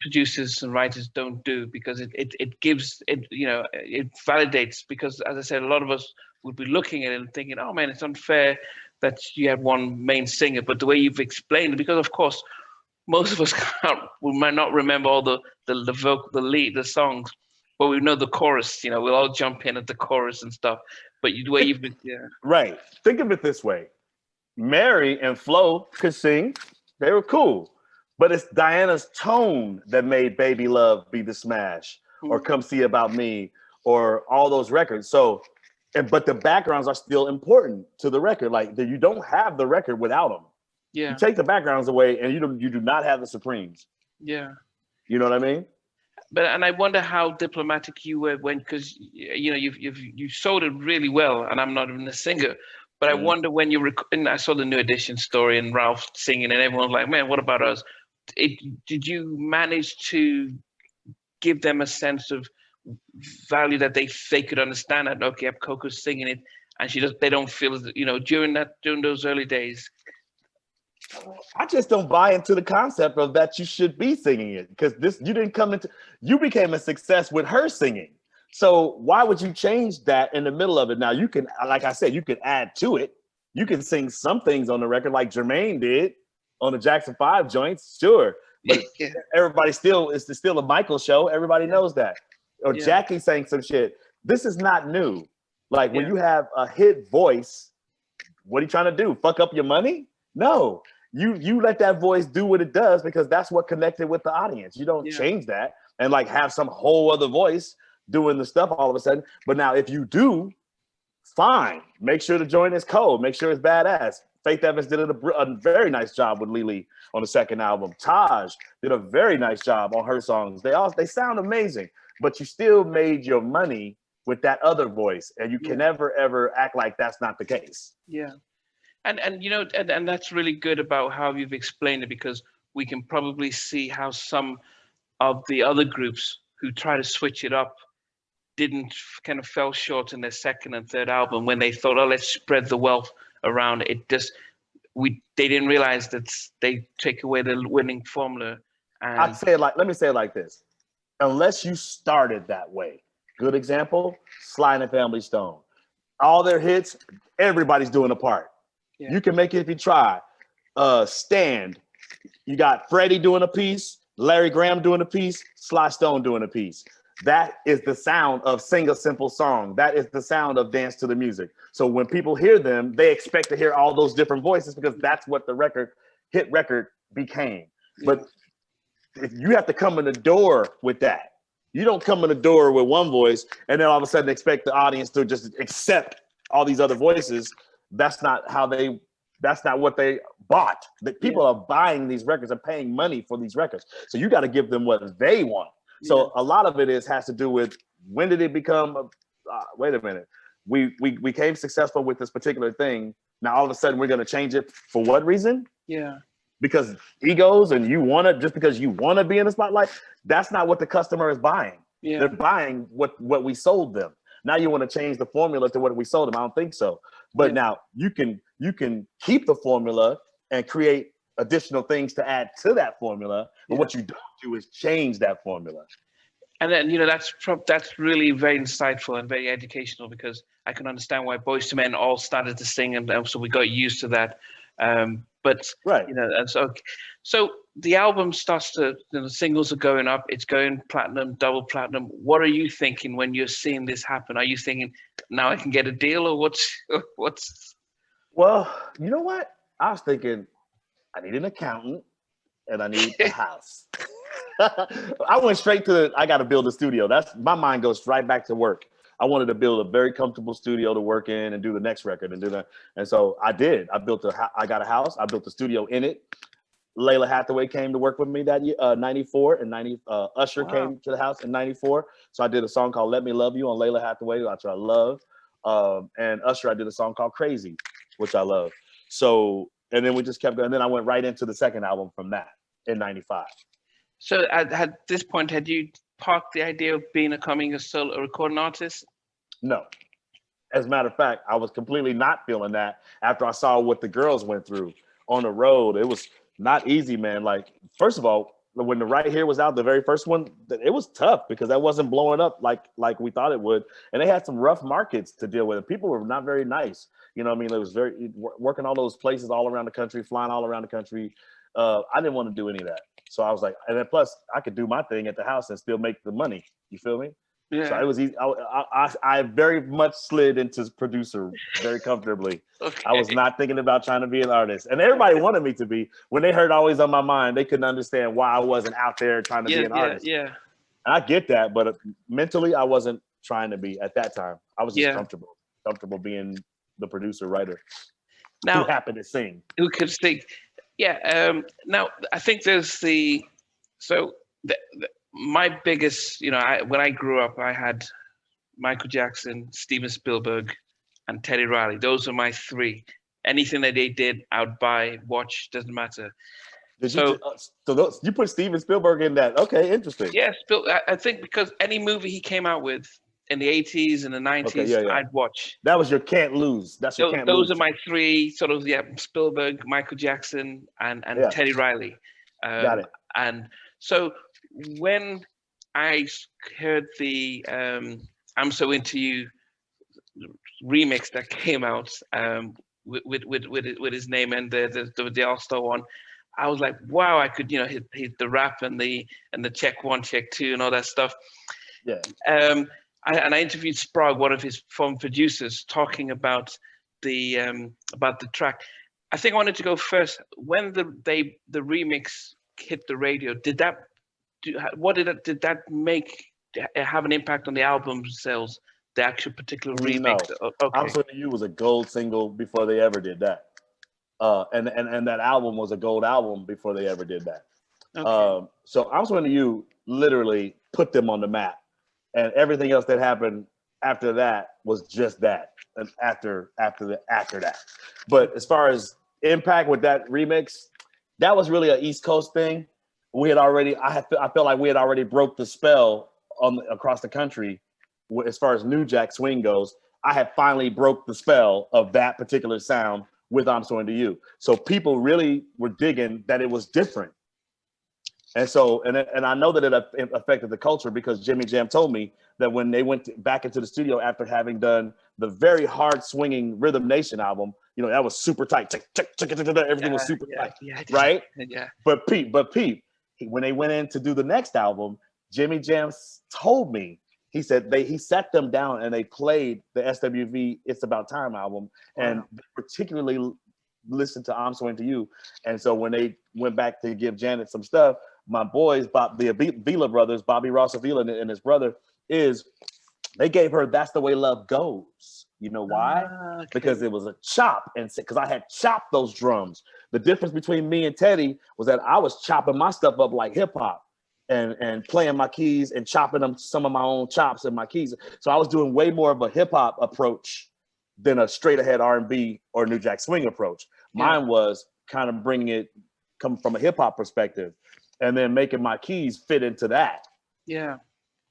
producers and writers don't do, because it gives it, it validates, because as I said, a lot of us would be looking at it and thinking, oh man, it's unfair that you have one main singer. But the way you've explained it, because of course most of us we might not remember all the vocal, the lead, the songs, but we know the chorus. We'll all jump in at the chorus and stuff. But the way you've been, right. Think of it this way: Mary and Flo could sing; they were cool. But it's Diana's tone that made Baby Love be the smash, or Come See About Me, or all those records. So, but the backgrounds are still important to the record. Like, you don't have the record without them. Yeah. You take the backgrounds away, and you do not have the Supremes. Yeah. You know what I mean? And I wonder how diplomatic you were because you sold it really well, and I'm not even a singer. But I wonder when and I saw the New Edition story and Ralph singing, and everyone's like, "Man, what about us?" Did you manage to give them a sense of value that they could understand that? Okay, Coco's singing it, and they don't feel during those early days. I just don't buy into the concept of that you should be singing it, because you became a success with her singing. So why would you change that in the middle of it? Now you can, like I said, you can add to it. You can sing some things on the record like Jermaine did on the Jackson 5 joints, sure. But everybody it's still a Michael show. Everybody knows that. Or Jackie sang some shit. This is not new. Like when you have a hit voice, what are you trying to do? Fuck up your money? No. You let that voice do what it does, because that's what connected with the audience. You don't change that and like have some whole other voice doing the stuff all of a sudden. But now if you do, fine. Make sure the joint is cold. Make sure it's badass. Faith Evans did a very nice job with Lily on the second album. Taj did a very nice job on her songs. They sound amazing, but you still made your money with that other voice, and you can never ever act like that's not the case. Yeah. And that's really good about how you've explained it, because we can probably see how some of the other groups who try to switch it up kind of fell short in their second and third album when they thought, oh, let's spread the wealth around. They didn't realize that they take away the winning formula. And let me say it like this: unless you started that way. Good example: Sly and the Family Stone. All their hits, everybody's doing a part. Yeah. You can make it if you try. Stand. You got Freddie doing a piece, Larry Graham doing a piece, Sly Stone doing a piece. That is the sound of Sing a Simple Song. That is the sound of Dance to the Music. So when people hear them, they expect to hear all those different voices, because that's what the hit record became. Yeah. But if you have to come in the door with that. You don't come in the door with one voice and then all of a sudden expect the audience to just accept all these other voices. That's not what they bought. The people are buying these records and paying money for these records. So you got to give them what they want. So a lot of it has to do with, when did it become, wait a minute, we became successful with this particular thing. Now all of a sudden we're going to change it for what reason? Yeah. Because egos and just because you want to be in the spotlight, that's not what the customer is buying. Yeah. They're buying what we sold them. Now you want to change the formula to what we sold them. I don't think so. But now you can keep the formula and create additional things to add to that formula. But what you don't do is change that formula. And then, that's really very insightful and very educational, because I can understand why Boyz II Men all started to sing, and so we got used to that. But and so the album starts to, the singles are going up, it's going platinum, double platinum. What are you thinking when you're seeing this happen? Are you thinking, now I can get a deal, or what's? Well, you know what? I was thinking, I need an accountant and I need a house. I went straight to I got to build a studio. That's my mind goes right back to work. I wanted to build a very comfortable studio to work in and do the next record and do that. And so I did. I got a house. I built a studio in it. Lalah Hathaway came to work with me that year, 94 and 90. Usher came to the house in 94. So I did a song called "Let Me Love You" on Lalah Hathaway, which I love. And Usher, I did a song called "Crazy," which I love. So, and then we just kept going. And then I went right into the second album from that in 95. So at this point, had you parked the idea of becoming a solo recording artist? No. As a matter of fact, I was completely not feeling that after I saw what the girls went through on the road. It was not easy, man. Like, first of all, when the Right Here was out, the very first one, it was tough because that wasn't blowing up like we thought it would. And they had some rough markets to deal with. People were not very nice. You know what I mean? It was very working all those places all around the country, flying all around the country. I didn't want to do any of that. So I was like, and then plus I could do my thing at the house and still make the money. You feel me? Yeah. So it was easy. I very much slid into producer very comfortably. Okay. I was not thinking about trying to be an artist, and everybody wanted me to be. When they heard Always on My Mind, they couldn't understand why I wasn't out there trying to be an artist. Yeah. And I get that, but mentally, I wasn't trying to be at that time. I was just comfortable being the producer writer who happened to sing. Who could sing? Yeah. Now I think there's my biggest, when I grew up, I had Michael Jackson, Steven Spielberg, and Teddy Riley. Those are my three. Anything that they did, I would buy, watch, doesn't matter. So you put Steven Spielberg in that? Okay, interesting. Yeah, I think because any movie he came out with in the 80s and the 90s, I'd watch. That was your can't lose. Those are my three sort of, Spielberg, Michael Jackson, and Teddy Riley. Got it. And so when I heard the "I'm So Into You" remix that came out with his name and the All-Star one, I was like, wow, I could hit the rap and the check one, check two, and all that stuff. Yeah. I interviewed Sprague, one of his former producers, talking about the track. I think I wanted to go first. When the remix hit the radio, did that have an impact on the album sales? The actual particular remix? No. Okay. I'm So Into You was a gold single before they ever did that, and that album was a gold album before they ever did that. Okay. So I'm So Into You literally put them on the map. And everything else that happened after that was just that, and after that. But as far as impact with that remix, that was really an East Coast thing. I felt like we had already broke the spell across the country as far as New Jack Swing goes. I had finally broke the spell of that particular sound with "I'm So Into You." So people really were digging that it was different. And so, and I know that it affected the culture because Jimmy Jam told me that when they went back into the studio after having done the very hard swinging Rhythm Nation album, that was super tight. Everything was super tight, right? Yeah. But Pete, when they went in to do the next album, Jimmy Jam told me, he said he sat them down and they played the SWV "It's About Time" album, and particularly listened to "I'm So Into You." And so when they went back to give Janet some stuff, my boys, the Avila brothers, Bobby Ross Avila and his brother, they gave her "That's the Way Love Goes." You know why? Okay. Because it was a chop, and because I had chopped those drums. The difference between me and Teddy was that I was chopping my stuff up like hip hop and playing my keys and chopping them some of my own chops and my keys. So I was doing way more of a hip hop approach than a straight ahead R&B or New Jack Swing approach. Mine was kind of come from a hip hop perspective, and then making my keys fit into that. Yeah.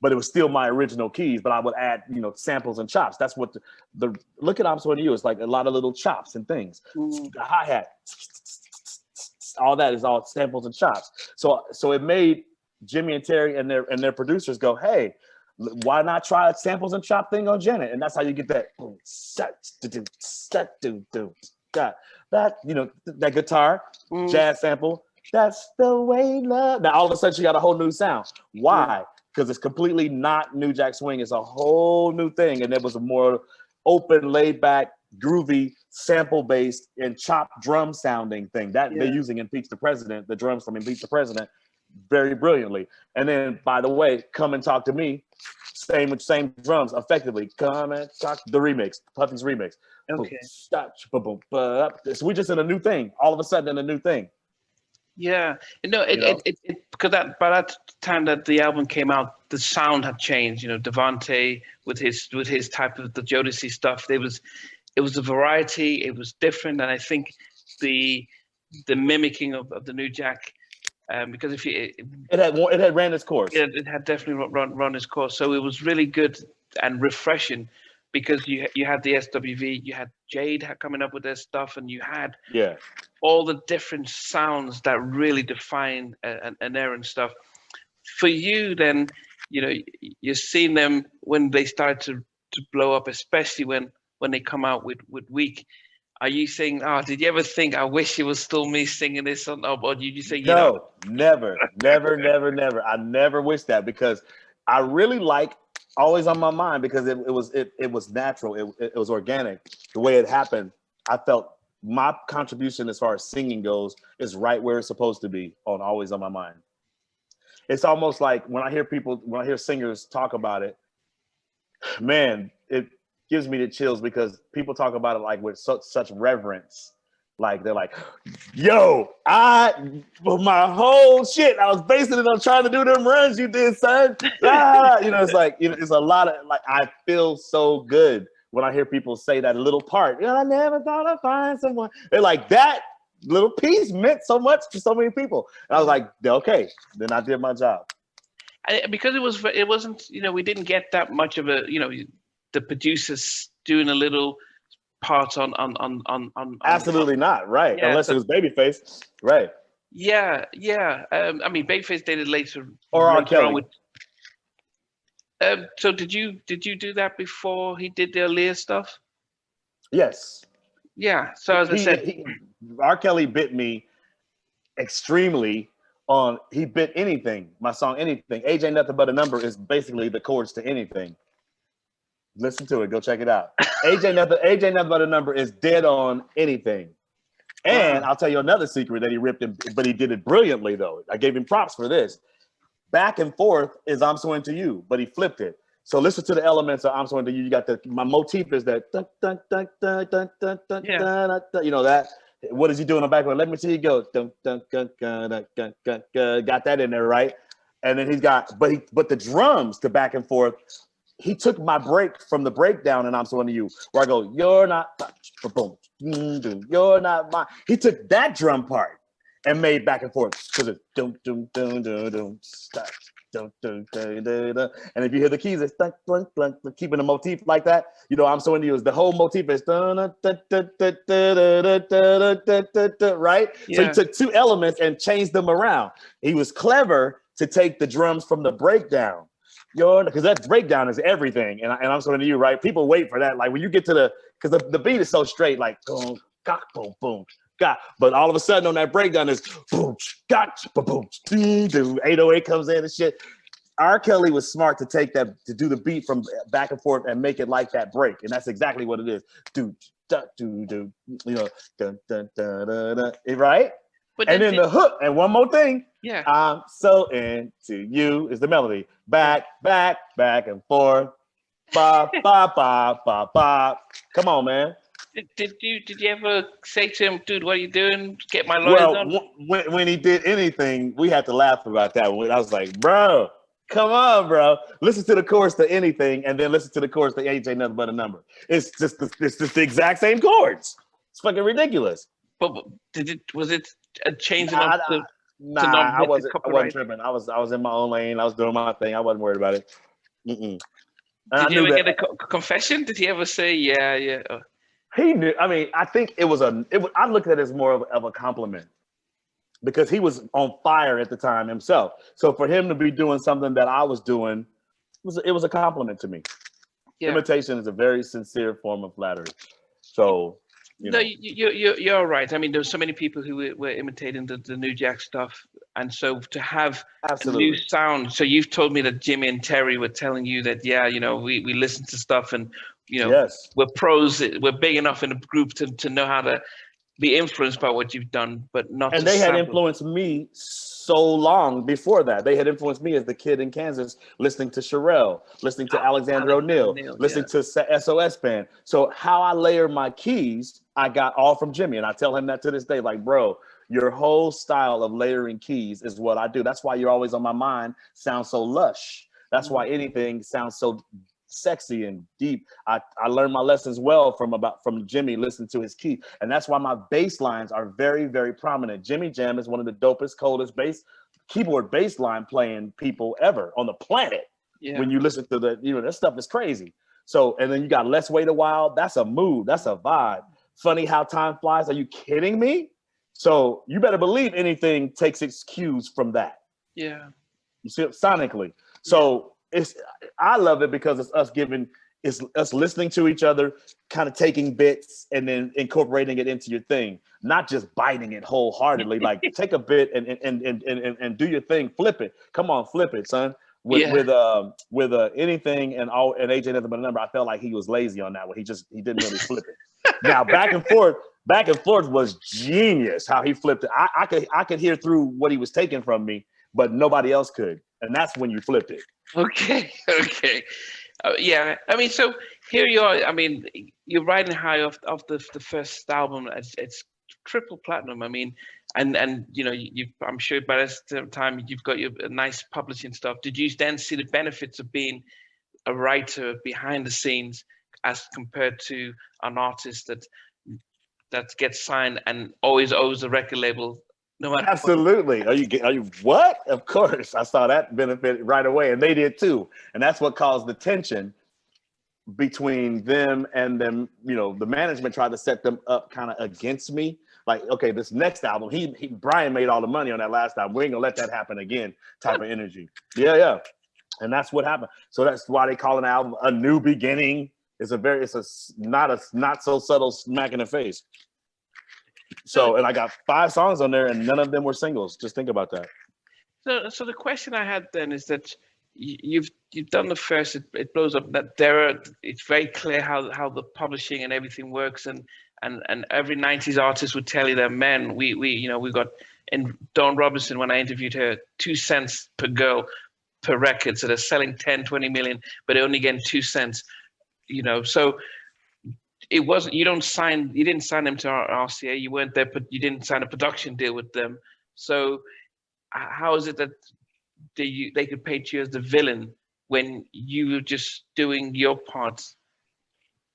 but it was still my original keys, but I would add, you know, samples and chops. That's what the look at I'm So Into You. It's like a lot of little chops and things. The hi-hat, all that is all samples and chops. So it made Jimmy and Terry and their producers go, hey, why not try a samples and chop thing on Janet? And that's how you get that that, you know, that guitar jazz sample. That's the way love. Now all of a sudden she got a whole new sound. Why? Because it's completely not New Jack Swing. It's a whole new thing. And it was a more open, laid back, groovy, sample based and chop drum sounding thing that they're using in Impeach the President, the drums from Impeach the President, very brilliantly. And then, by the way, Come and Talk to Me, same drums, effectively. Come and Talk, the remix, Puffy's remix. Okay. So we just in a new thing. All of a sudden, in a new thing. Yeah, no, because by that time that the album came out, the sound had changed. You know, Devante with his type of the Jodeci stuff. It was a variety. It was different, and I think the mimicking of the New Jack, because if you it had ran its course. Yeah, it had definitely run its course. So it was really good and refreshing. Because you had the SWV, you had Jade coming up with their stuff, and you had all the different sounds that really define an era and stuff. For you, then, you know, you've seen them when they started to blow up, especially when they come out with Weak. Are you saying, did you ever think, I wish it was still me singing this? Or did you say, no, never. I never wish that, because I really like Always on My Mind, because it was natural. It was organic. The way it happened, I felt my contribution as far as singing goes is right where it's supposed to be on Always on My Mind. It's almost like when I hear singers talk about it, man, it gives me the chills, because people talk about it like with such reverence. Like they're like, yo, my whole shit, I was basing it on trying to do them runs you did, son. You know, it's like, you know, it's a lot of, like, I feel so good when I hear people say that little part. You know, I never thought I'd find someone. They're like, that little piece meant so much to so many people. And I was like, okay, then I did my job. Because it wasn't, you know, we didn't get that much of a, you know, the producers doing a little part on absolutely not, right? Yeah, unless it was Babyface, right? Yeah. I mean, Babyface did it later, or R. Kelly. So did you do that before he did the Aaliyah stuff? Yes. Yeah. So as I said, R. Kelly bit me extremely on. He bit anything. My song, Anything. Age Ain't Nothing But a Number is basically the chords to Anything. Listen to it. Go check it out. Age Ain't Nothing But a Number is dead on Anything. And I'll tell you another secret that he ripped him, but he did it brilliantly, though. I gave him props for this. Back and Forth is I'm So Into You, but he flipped it. So listen to the elements of I'm So Into You. You got my motif is that dun, dun, dun, dun, dun, dun, dun, dun, dun, you know that. What is he doing on the back? Let me see you go. Dun, dun, dun, dun, dun, dun, dun, dun. Got that in there, right? And then he's got, but the drums to Back and Forth. He took my break from the breakdown and I'm So Into You, where I go, you're not, boom, you're not mine. He took that drum part and made Back and Forth. Because it's dum dum dum dum dum stop. Dum, dum, dum, dum, dum. And if you hear the keys, it's dun, dun, dun, dun, keeping the motif like that. You know, I'm So Into You is the whole motif is dun, dun, dun, dun, dun, dun, dun, dun, dun, dun, dun, right? Yeah. So he took two elements and changed them around. He was clever to take the drums from the breakdown. Because that breakdown is everything, and I'm So Into You, right? People wait for that. Like when you get to because the beat is so straight, like boom, got, boom, boom, got. But all of a sudden on that breakdown is boom, got, boom, 808 comes in and shit. R. Kelly was smart to take that, to do the beat from Back and Forth and make it like that break, and that's exactly what it is. You know, dun, dun, dun, dun, dun, right? But and then the hook, and one more thing. Yeah. I'm so into you is the melody. Back and forth. Ba, ba, ba, ba, ba. Come on, man. Did you ever say to him, dude, what are you doing? Get my lawyers on? When he did Anything, we had to laugh about that one. I was like, bro, come on, bro. Listen to the chorus to Anything, and then listen to the chorus to Age Ain't Nothing But a Number. It's just the exact same chords. It's fucking ridiculous. But was it a change enough I wasn't tripping. I was in my own lane. I was doing my thing. I wasn't worried about it. Mm-mm. Did you ever get a confession? Did he ever say, yeah? He knew. I mean, I think it was. I looked at it as more of a compliment because he was on fire at the time himself. So for him to be doing something that I was doing, it was a compliment to me. Yeah. Imitation is a very sincere form of flattery. So. You're right. I mean, there's so many people who were imitating the New Jack stuff, and so to have a new sound. So you've told me that Jimmy and Terry were telling you that, we listen to stuff, and we're pros. We're big enough in a group to know how to be influenced by what you've done, but not. And they had influenced me so long before that. They had influenced me as the kid in Kansas, listening to Sherelle, listening to Alexander O'Neal, listening to SOS Band. So how I layer my keys, I got all from Jimmy. And I tell him that to this day, like, bro, your whole style of layering keys is what I do. That's why You're Always on My Mind sounds so lush. That's why anything sounds so sexy and deep. I learned my lessons well from Jimmy, listening to his key. And that's why my bass lines are very, very prominent. Jimmy Jam is one of the dopest, coldest keyboard bass line playing people ever on the planet. Yeah. When you listen to that stuff is crazy. So, and then you got Let's Wait a While. That's a mood. That's a vibe. Funny How Time Flies. Are you kidding me? So you better believe anything takes its cues from that. Yeah. You see it sonically. So I love it because it's us listening to each other, kind of taking bits and then incorporating it into your thing, not just biting it wholeheartedly. Like take a bit and do your thing, flip it. Come on, flip it, son. With anything and AJ Nothing But a Number, I felt like he was lazy on that one. He didn't really flip it. Now back and forth was genius how he flipped it. I could hear through what he was taking from me, but nobody else could, and that's when you flipped it. Okay. Yeah. I mean, so here you are. I mean, you're riding high off the first album. It's triple platinum. I mean, and I'm sure by this time you've got your nice publishing stuff. Did you then see the benefits of being a writer behind the scenes as compared to an artist that gets signed and always owes the record label? No matter Absolutely. What. Are you what? Of course. I saw that benefit right away, and they did too. And that's what caused the tension between them and them. The management tried to set them up kind of against me. Like, okay, this next album, Brian made all the money on that last album. We ain't gonna let that happen again. Type of energy. Yeah. And that's what happened. So that's why they call an album A New Beginning. It's not so subtle smack in the face. So, and I got 5 songs on there, and none of them were singles. Just think about that. So the question I had then is that you've done the first. It blows up. That it's very clear how the publishing and everything works, and every '90s artist would tell you that, man, we got, and Dawn Robinson, when I interviewed her, 2 cents per girl per record, so they're selling 10, 20 million, but they're only getting 2 cents. So. It wasn't. You didn't sign them to RCA. You weren't there, but you didn't sign a production deal with them. So, how is it that they could paint you as the villain when you were just doing your parts?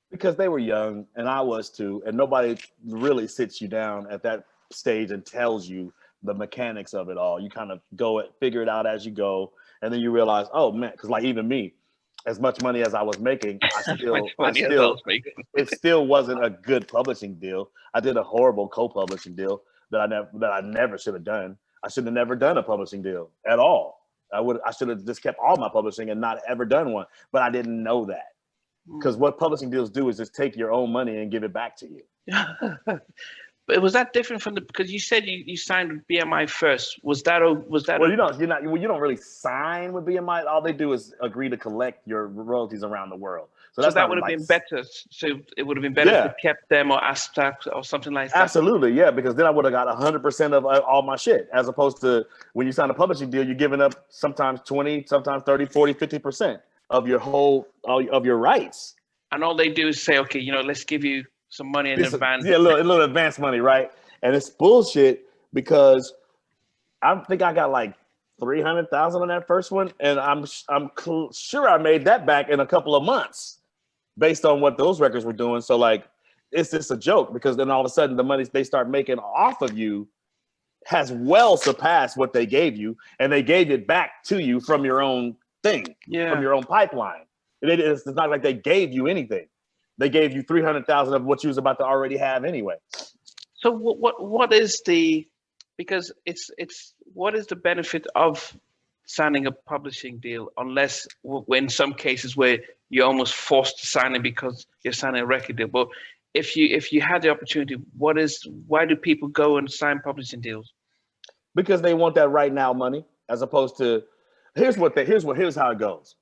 Because they were young, and I was too, and nobody really sits you down at that stage and tells you the mechanics of it all. You kind of figure it out as you go, and then you realize, oh man, because like even me. As much money as I was making, it still wasn't a good publishing deal. I did a horrible co-publishing deal that I never should have done. I should have never done a publishing deal at all. I should have just kept all my publishing and not ever done one. But I didn't know that, because what publishing deals do is just take your own money and give it back to you. But was that different because you said you signed with BMI first? Was that? Well, you don't really sign with BMI. All they do is agree to collect your royalties around the world. So that would have been better. So it would have been better if you kept them or ASPAC or something like that. Absolutely, yeah. Because then I would have got 100% of all my shit, as opposed to when you sign a publishing deal, you're giving up sometimes 20, sometimes 30, 40, 50% of your rights. And all they do is say, okay, let's give you some money in advance. Yeah, a little advance money, right? And it's bullshit because I think I got like 300,000 on that first one, and I'm sure I made that back in a couple of months, based on what those records were doing. So like, it's just a joke, because then all of a sudden the money they start making off of you has well surpassed what they gave you, and they gave it back to you from your own thing from your own pipeline. It's not like they gave you anything. They gave you 300,000 of what you was about to already have anyway. So what is the, because what is the benefit of signing a publishing deal, unless in some cases where you're almost forced to sign it because you're signing a record deal? But if you had the opportunity, why do people go and sign publishing deals? Because they want that right now money, as opposed to here's how it goes.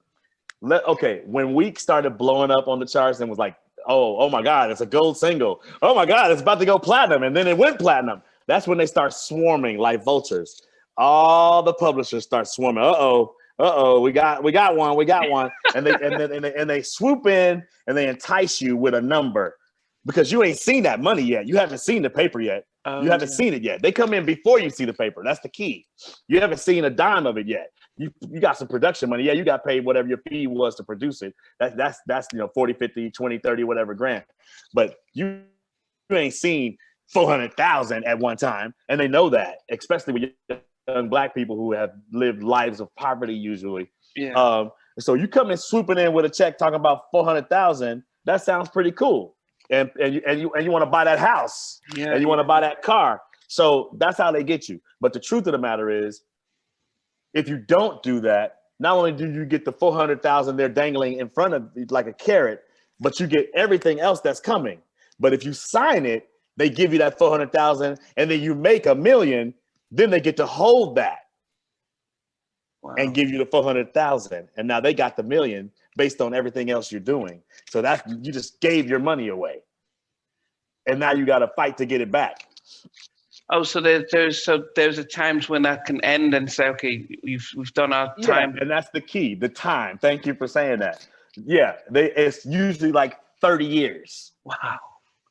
When Week started blowing up on the charts and was like, oh my God, it's a gold single. Oh my God, it's about to go platinum, and then it went platinum. That's when they start swarming like vultures. All the publishers start swarming. We got one, and they swoop in and they entice you with a number because you ain't seen that money yet. You haven't seen the paper yet. You haven't seen it yet. They come in before you see the paper. That's the key. You haven't seen a dime of it yet. You got some production money. Yeah, you got paid whatever your fee was to produce it. That's 40, 50, 20, 30, whatever grand. But you ain't seen 400,000 at one time. And they know that, especially with young Black people who have lived lives of poverty usually. Yeah. So you come in swooping in with a check talking about 400,000. That sounds pretty cool. And you want to buy that house, and you want to buy that car. So that's how they get you. But the truth of the matter is, if you don't do that, not only do you get the 400,000 they're dangling in front of you like a carrot, but you get everything else that's coming. But if you sign it, they give you that 400,000, and then you make $1 million. Then they get to hold that and give you the 400,000, and now they got the $1 million based on everything else you're doing. So that you just gave your money away, and now you got to fight to get it back. Oh, so there's a times when that can end and say, okay, we've done our time. Yeah, and that's the key, the time. Thank you for saying that. Yeah, it's usually like 30 years. Wow.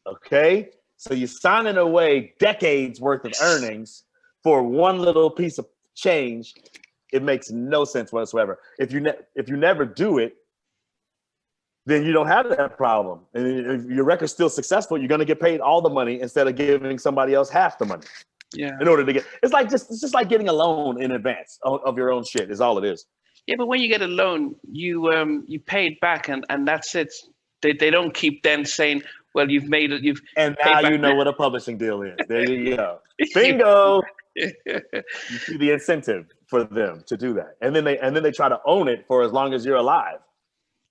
Okay, so you're signing away decades worth of earnings for one little piece of change. It makes no sense whatsoever. If you never do it, then you don't have that problem. And if your record's still successful, you're going to get paid all the money instead of giving somebody else half the money. Yeah. In order to get, it's just like getting a loan in advance of your own shit is all it is. Yeah, but when you get a loan, you pay it back, and that's it. They don't keep then saying, well, you've made it. And now you know what a publishing deal is. There you go. Bingo. You see the incentive for them to do that, and then they try to own it for as long as you're alive.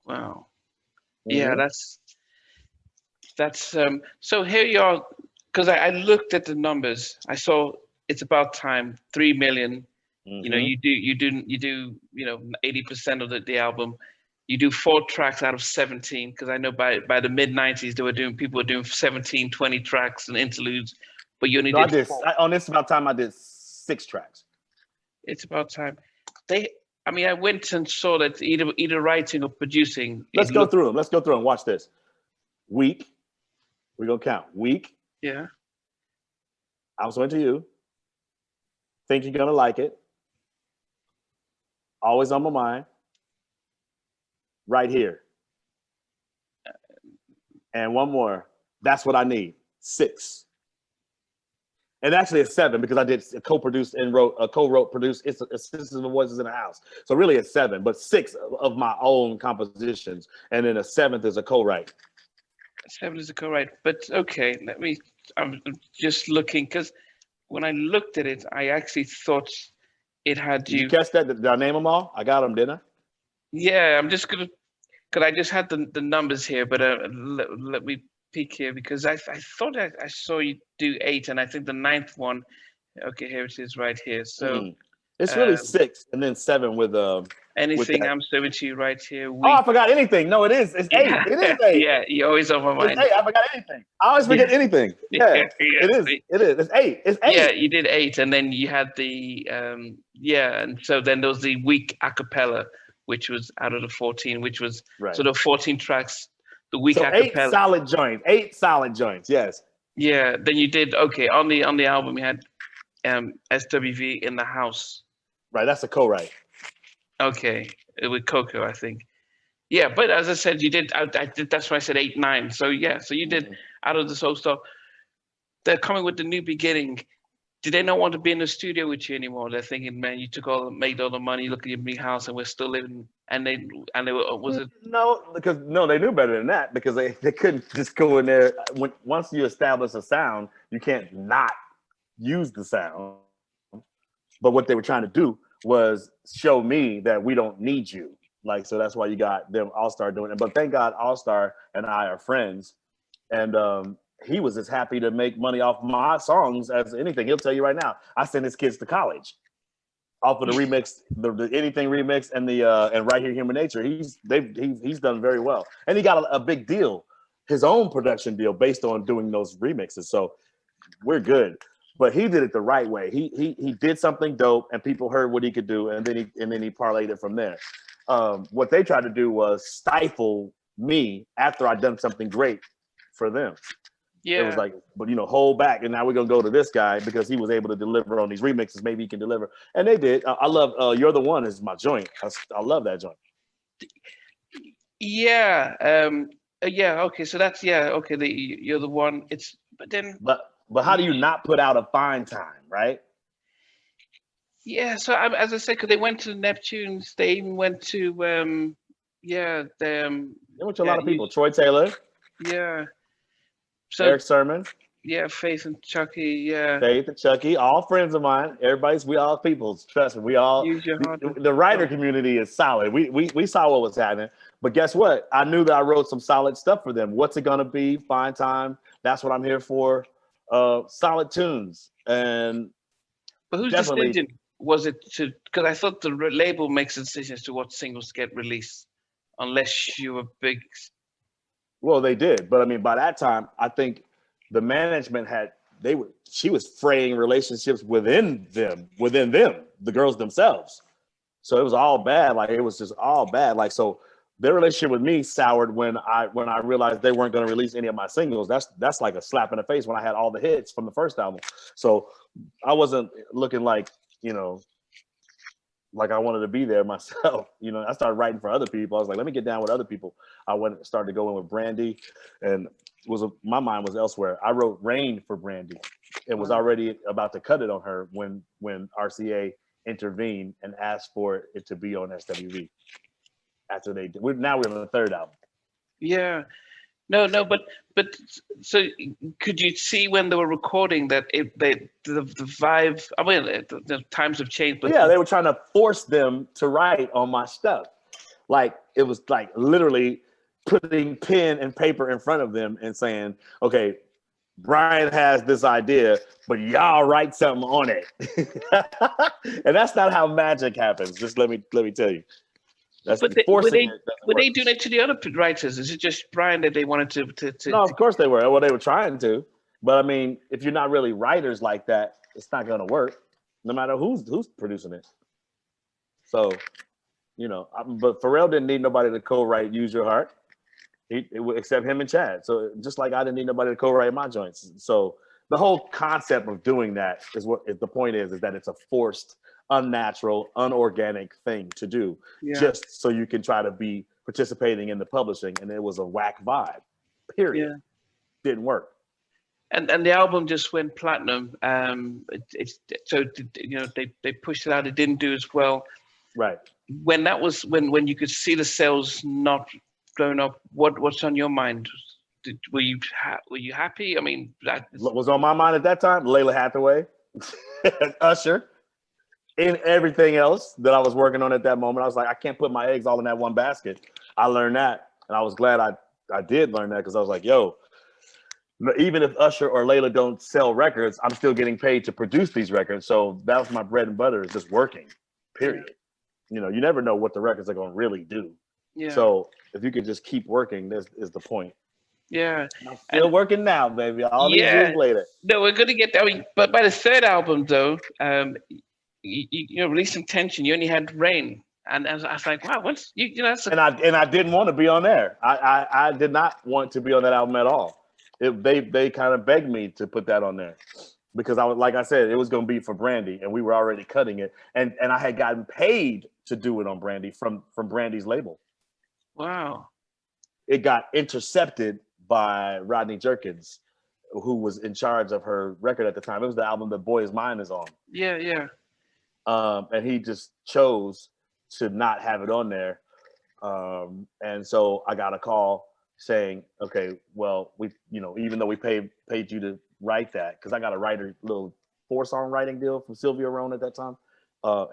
Wow. Mm-hmm. Yeah, that's so here you are, because I looked at the numbers. I saw It's About Time, 3 million. Mm-hmm. You do 80% of the album. You do 4 tracks out of 17, because I know by the mid 90s people were doing 17, 20 tracks and interludes, but you only did 4. On It's About Time I did 6 tracks. It's About Time. I went and saw that either writing or producing. Let's go through them. Watch this. Week. We're going to count. Week. Yeah. I'm so into you. Think you're going to like it. Always on my mind. Right here. And one more. That's What I Need. 6. And actually it's 7, because I did co-produced and co-wrote, produced It's Sisters and Voices in the House. So really it's 7, but 6 of my own compositions. And then a 7th is a co-write. 7 is a co-write. But okay, I'm just looking, because when I looked at it, I actually thought it had Did you catch that? Did I name them all? I got them, didn't I? Yeah, I'm just going to, because I just had the numbers here, but let me peek here, because I thought I saw you do 8, and I think the 9th one. Okay, here it is, right here. So it's really 6, and then 7 with Anything. I'm serving to you right here. Oh, I forgot anything. No, it is. It's 8. It is 8. Yeah, you're always on my mind. It's 8. I forgot anything. I always forget anything. Yeah, it is. It is. It's 8. It's 8. Yeah, you did 8, and then you had the and so then there was the week a cappella, which was out of the 14, which was sort of 14 tracks. The week a cappella. 8 solid joints. 8 solid joints. Yes. Yeah. Then you did on the album you had SWV in the House. Right. That's a co-write. Okay, with Coco, I think. Yeah, but as I said, you did. I did. That's why I said 8, 9. So yeah, so you did Out of the Soul stuff. They're coming with the New Beginning. Did they not want to be in the studio with you anymore? They're thinking, man, you made all the money, look at your big house, and we're still living. And they were, was it? No, because they knew better than that because they couldn't just go in there. Once you establish a sound, you can't not use the sound. But what they were trying to do was show me that we don't need you. Like, so that's why you got them All-Star doing it. But thank God All-Star and I are friends. And he was as happy to make money off my songs as anything. He'll tell you right now, I send his kids to college off of the remix, the Anything remix and the and Right Here Human Nature. He's done very well. And he got a big deal, his own production deal based on doing those remixes. So we're good. But he did it the right way. He did something dope, and people heard what he could do, and then he parlayed it from there. What they tried to do was stifle me after I'd done something great for them. Yeah. It was like, but hold back, and now we're gonna go to this guy because he was able to deliver on these remixes. Maybe he can deliver, and they did. I love "You're the One" is my joint. I love that joint. Yeah. Yeah. Okay. So that's okay. You're the one. But how do you not put out a Fine Time, right? Yeah, so as I said, because they went to the Neptunes, they even went to they went to a lot of people. Troy Taylor. Yeah. So Eric Sermon. Yeah, Faith and Chucky. Yeah. Faith and Chucky, all friends of mine. We all peoples. Trust me, we all. The writer community is solid. We saw what was happening, but guess what? I knew that I wrote some solid stuff for them. What's it gonna be? Fine Time. That's what I'm here for. Solid tunes. And but whose decision was it to? Because I thought the label makes a decision as to what singles get released, unless you were big. Well, they did, but I mean, by that time, I think the management she was fraying relationships within them, the girls themselves. So it was all bad. Like, it was just all bad. Like, so their relationship with me soured when I realized they weren't going to release any of my singles. That's like a slap in the face when I had all the hits from the first album. So I wasn't looking like, like I wanted to be there myself. I started writing for other people. I was like, let me get down with other people. I started to go in with Brandy, and my mind was elsewhere. I wrote Rain for Brandy and was already about to cut it on her when RCA intervened and asked for it to be on SWV. After they did, now we're on the third album. Yeah. No, but so could you see when they were recording that the vibe? I mean, the times have changed. But yeah, they were trying to force them to write on my stuff. Like, it was like literally putting pen and paper in front of them and saying, "Okay, Brian has this idea, but y'all write something on it." And that's not how magic happens. Just let me tell you. Were they doing it to the other writers? Is it just Brian that they wanted to? No, of course they were. Well, they were trying to, but I mean, if you're not really writers like that, it's not going to work, no matter who's producing it. So, but Pharrell didn't need nobody to co-write "Use Your Heart," except him and Chad. So just like I didn't need nobody to co-write my joints. So the whole concept of doing that is the point is that it's a forced, unnatural, unorganic thing to do, just so you can try to be participating in the publishing, and it was a whack vibe. Period. Didn't work. And the album just went platinum. They pushed it out. It didn't do as well. Right. When you could see the sales not going up, what's on your mind? Were you happy? I mean, what was on my mind at that time? Lalah Hathaway, Usher. In everything else that I was working on at that moment, I was like, I can't put my eggs all in that one basket. I learned that, and I was glad I did learn that, because I was like, yo, even if Usher or Lalah don't sell records, I'm still getting paid to produce these records. So that was my bread and butter, is just working, period. You never know what the records are going to really do. Yeah. So if you could just keep working, this is the point. Yeah. I'm still working now, baby, all these years later. No, we're going to get there. I mean, but by the third album, though, you released some tension. You only had Rain, and I was like, wow, what's and I didn't want to be on there. I did not want to be on that album at all. They kind of begged me to put that on there, because I was, like I said, it was going to be for Brandy, and we were already cutting it, and I had gotten paid to do it on Brandy from Brandy's label. Wow. It got intercepted by Rodney Jerkins, who was in charge of her record at the time. It was the album that Boy Is Mine is on. Yeah, yeah. And he just chose to not have it on there. And so I got a call saying, okay, well, we, you know, even though we paid you to write that, because I got a little 4-song writing deal from Sylvia Rohn at that time,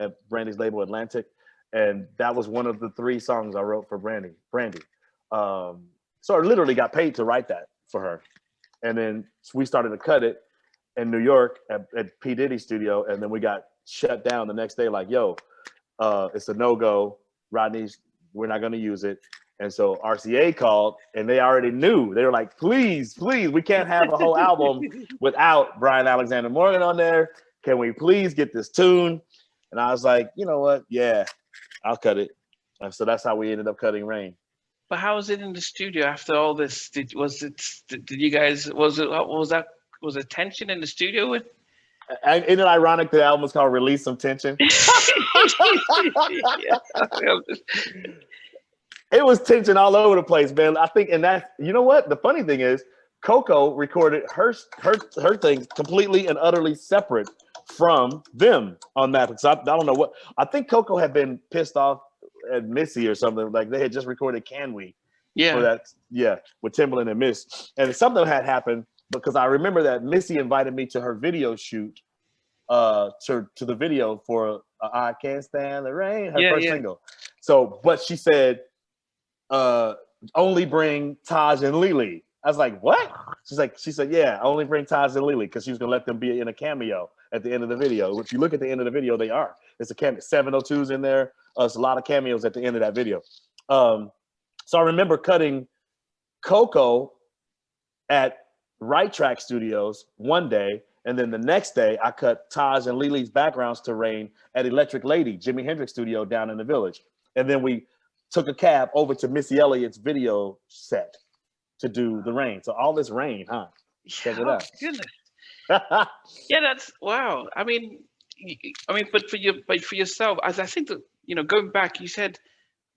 at Brandy's label Atlantic. And that was one of the 3 songs I wrote for Brandy. So I literally got paid to write that for her. And then we started to cut it in New York at P. Diddy's studio. And then we got shut down the next day, like, yo, it's a no-go. Rodney's, we're not going to use it. And so RCA called, and they already knew. They were like, please, we can't have a whole album without Brian Alexander Morgan on there. Can we please get this tune? And I was like, you know what? Yeah, I'll cut it. And so that's how we ended up cutting Rain. But how was it in the studio after all this? Was it tension in the studio with? Isn't it ironic the album is called Release Some Tension? It was tension all over the place, man. I think, and that, you know what? The funny thing is, Coco recorded her thing completely and utterly separate from them on that. So I don't know what. I think Coco had been pissed off at Missy or something. Like they had just recorded "Can We?" For that, with Timbaland and Miss, and something had happened because I remember that Missy invited me to her video shoot, to the video for "I Can't Stand the Rain," her first single. So, but she said, only bring Taj and Lily. I was like, what? She said, yeah, only bring Taj and Lily because she was gonna let them be in a cameo at the end of the video. If you look at the end of the video, they are. There's a cameo, 702's in there. There's a lot of cameos at the end of that video. So I remember cutting Coco at Right Track Studios one day, and then the next day I cut Taj and Lily's backgrounds to Rain at Electric Lady, Jimi Hendrix studio down in the Village. And then we took a cab over to Missy Elliott's video set to do the Rain. So all this Rain, huh? Check it out. Goodness. Yeah, that's wow. I mean, but for yourself, as I think that, you know, going back, you said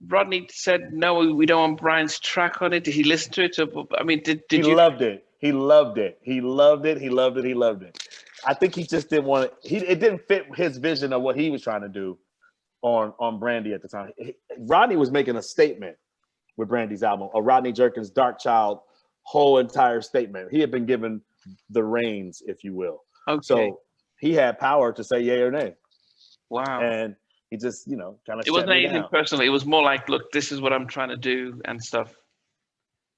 Rodney said no, we don't want Brian's track on it. Did he listen to it? I mean, did you? He loved it. He loved it. He loved it. He loved it. He loved it. I think he just didn't want it. It didn't fit his vision of what he was trying to do on Brandy at the time. Rodney was making a statement with Brandy's album, a Rodney Jerkins Dark Child whole entire statement. He had been given the reins, if you will. Okay. So he had power to say yay or nay. Wow. And he just, you know, kind of. It wasn't anything personal. It was more like, look, this is what I'm trying to do and stuff.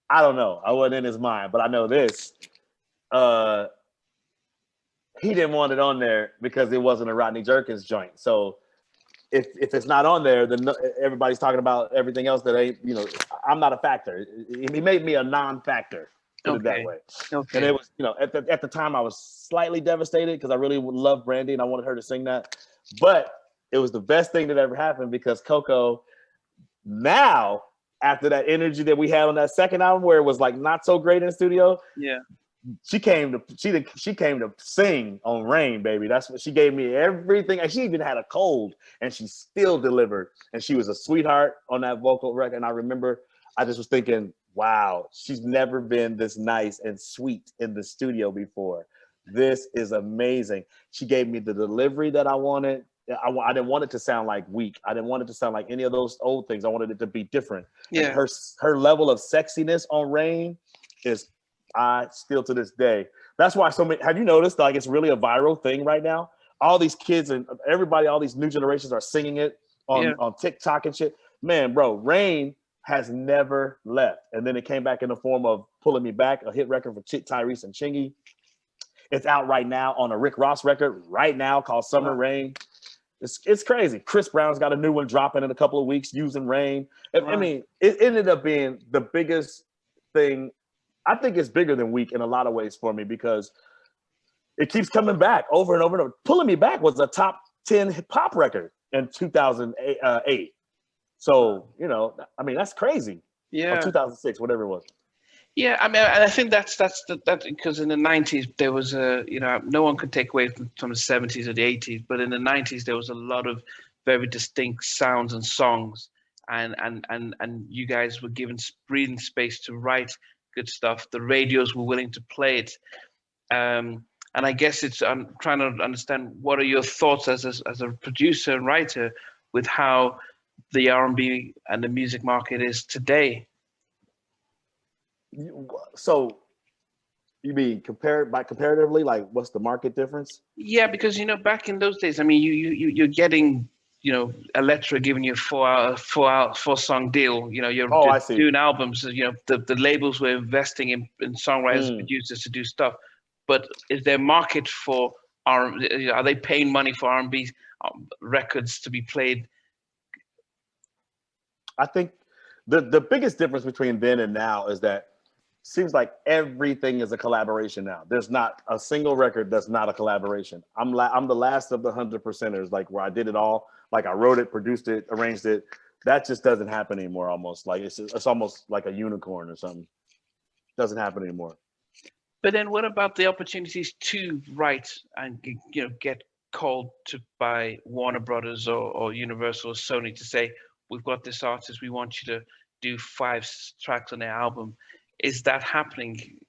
I don't know. I wasn't in his mind, but I know this. He didn't want it on there because it wasn't a Rodney Jerkins joint. So if it's not on there, then everybody's talking about everything else that ain't, you know, I'm not a factor. He made me a non-factor, put it that way. Okay. And it was, you know, at the time I was slightly devastated because I really loved Brandy and I wanted her to sing that. But it was the best thing that ever happened because Coco, now, after that energy that we had on that second album where it was like not so great in the studio, she came to sing on Rain, baby. That's what she gave me, everything. And she even had a cold and she still delivered. And she was a sweetheart on that vocal record. And I remember I just was thinking, wow, she's never been this nice and sweet in the studio before. This is amazing. She gave me the delivery that I wanted. I didn't want it to sound like weak. I didn't want it to sound like any of those old things. I wanted it to be different. Yeah. And her level of sexiness on Rain is, I still to this day. That's why so many. Have you noticed like it's really a viral thing right now? All these kids and everybody, all these new generations are singing it on TikTok and shit. Man, bro, Rain has never left. And then it came back in the form of Pulling Me Back, a hit record for Tyrese and Chingy. It's out right now on a Rick Ross record right now called Summer Rain. It's crazy. Chris Brown's got a new one dropping in a couple of weeks using Rain. I mean, it ended up being the biggest thing. I think it's bigger than Weak in a lot of ways for me because it keeps coming back over and over and over. Pulling Me Back was a top 10 hip hop record in 2008. So, you know, I mean, that's crazy. Yeah. Or 2006, whatever it was. Yeah, I mean, I think that's because in the 90s there was no one could take away from the 70s or the 80s, but in the 90s there was a lot of very distinct sounds and songs, and you guys were given breathing space to write good stuff. The radios were willing to play it, And I guess I'm trying to understand what are your thoughts as a producer and writer with how the R&B and the music market is today. So you mean comparatively, like what's the market difference? Yeah, because back in those days, I mean, you're getting Elektra giving you a 4-song deal. You're Oh, I see. doing albums. The labels were investing in songwriters, producers to do stuff. But is there a market for R? Are they paying money for R&B records to be played? I think the biggest difference between then and now is that seems like everything is a collaboration now. There's not a single record that's not a collaboration. I'm the last of the 100%ers, like where I did it all. Like I wrote it, produced it, arranged it. That just doesn't happen anymore. Almost like it's almost like a unicorn or something. Doesn't happen anymore. But then, what about the opportunities to write and get called to by Warner Brothers or Universal or Sony to say, we've got this artist, we want you to do 5 tracks on their album? Is that happening?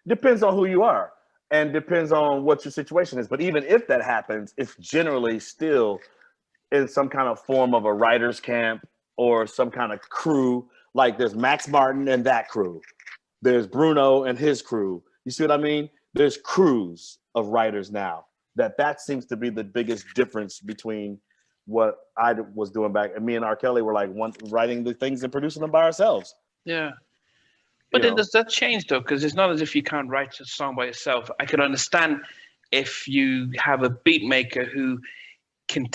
Depends on who you are and depends on what your situation is. But even if that happens, it's generally still in some kind of form of a writer's camp or some kind of crew. Like there's Max Martin and that crew. There's Bruno and his crew. You see what I mean? There's crews of writers now. That seems to be the biggest difference between what I was doing back. And me and R. Kelly were like writing the things and producing them by ourselves. Yeah. But then does that change though? Because it's not as if you can't write a song by yourself. I can understand if you have a beat maker who can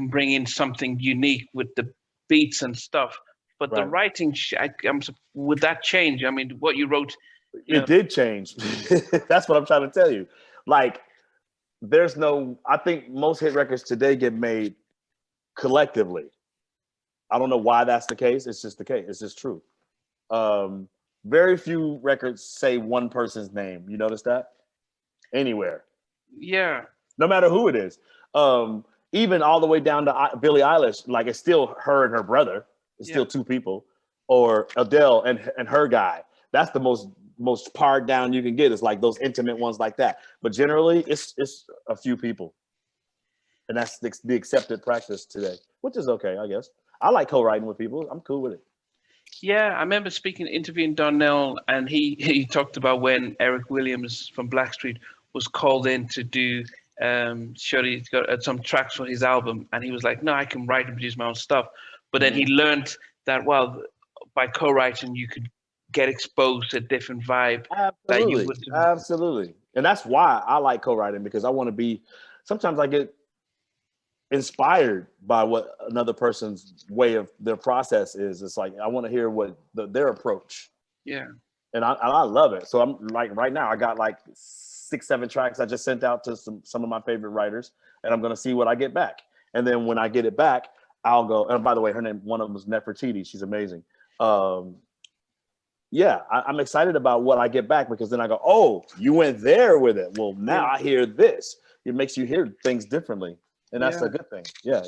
bring in something unique with the beats and stuff. But the writing, would that change? I mean, what you wrote. It did change. That's what I'm trying to tell you. Like, I think most hit records today get made collectively. I don't know why that's the case. It's just the case. It's just true. Very few records say one person's name. You notice that? Anywhere. Yeah. No matter who it is. Even all the way down to Billie Eilish, like it's still her and her brother. It's still 2 people. Or Adele and her guy. That's the most pared down you can get. It's like those intimate ones like that. But generally, it's a few people. And that's the accepted practice today, which is okay, I guess. I like co-writing with people. I'm cool with it. Yeah, I remember interviewing Donnell, and he talked about when Eric Williams from Blackstreet was called in to do he's got some tracks for his album, and he was like, no, I can write and produce my own stuff. But then he learned that, well, by co-writing, you could get exposed to a different vibe. Absolutely. And that's why I like co-writing, because I want to be, sometimes I get inspired by what another person's way of their process is. It's like I want to hear what their approach. Yeah. And I love it. So I'm like right now I got like 6-7 tracks I just sent out to some of my favorite writers, and I'm gonna see what I get back. And then when I get it back, I'll go. And by the way, one of them is Nefertiti. She's amazing. Yeah, I'm excited about what I get back, because then I go, oh, you went there with it. Well, now I hear this. It makes you hear things differently. And that's a good thing. Yeah.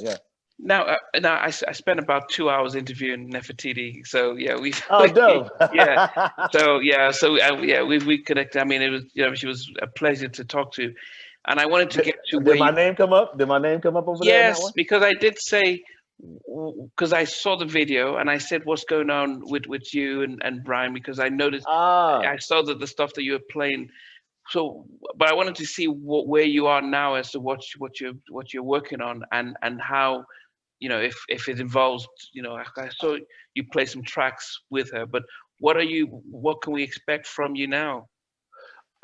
Now I spent about 2 hours interviewing Nefertiti. So we. Oh, dope. We connected. I mean, it was she was a pleasure to talk to, and I wanted to get to. Did my name come up? Did my name come up over there? Yes, because I did say, because I saw the video and I said, what's going on with you and Brian? Because I noticed I saw that the stuff that you were playing. So, but I wanted to see where you are now as to what you're working on, and how, if it involves, I saw you play some tracks with her, but what can we expect from you now?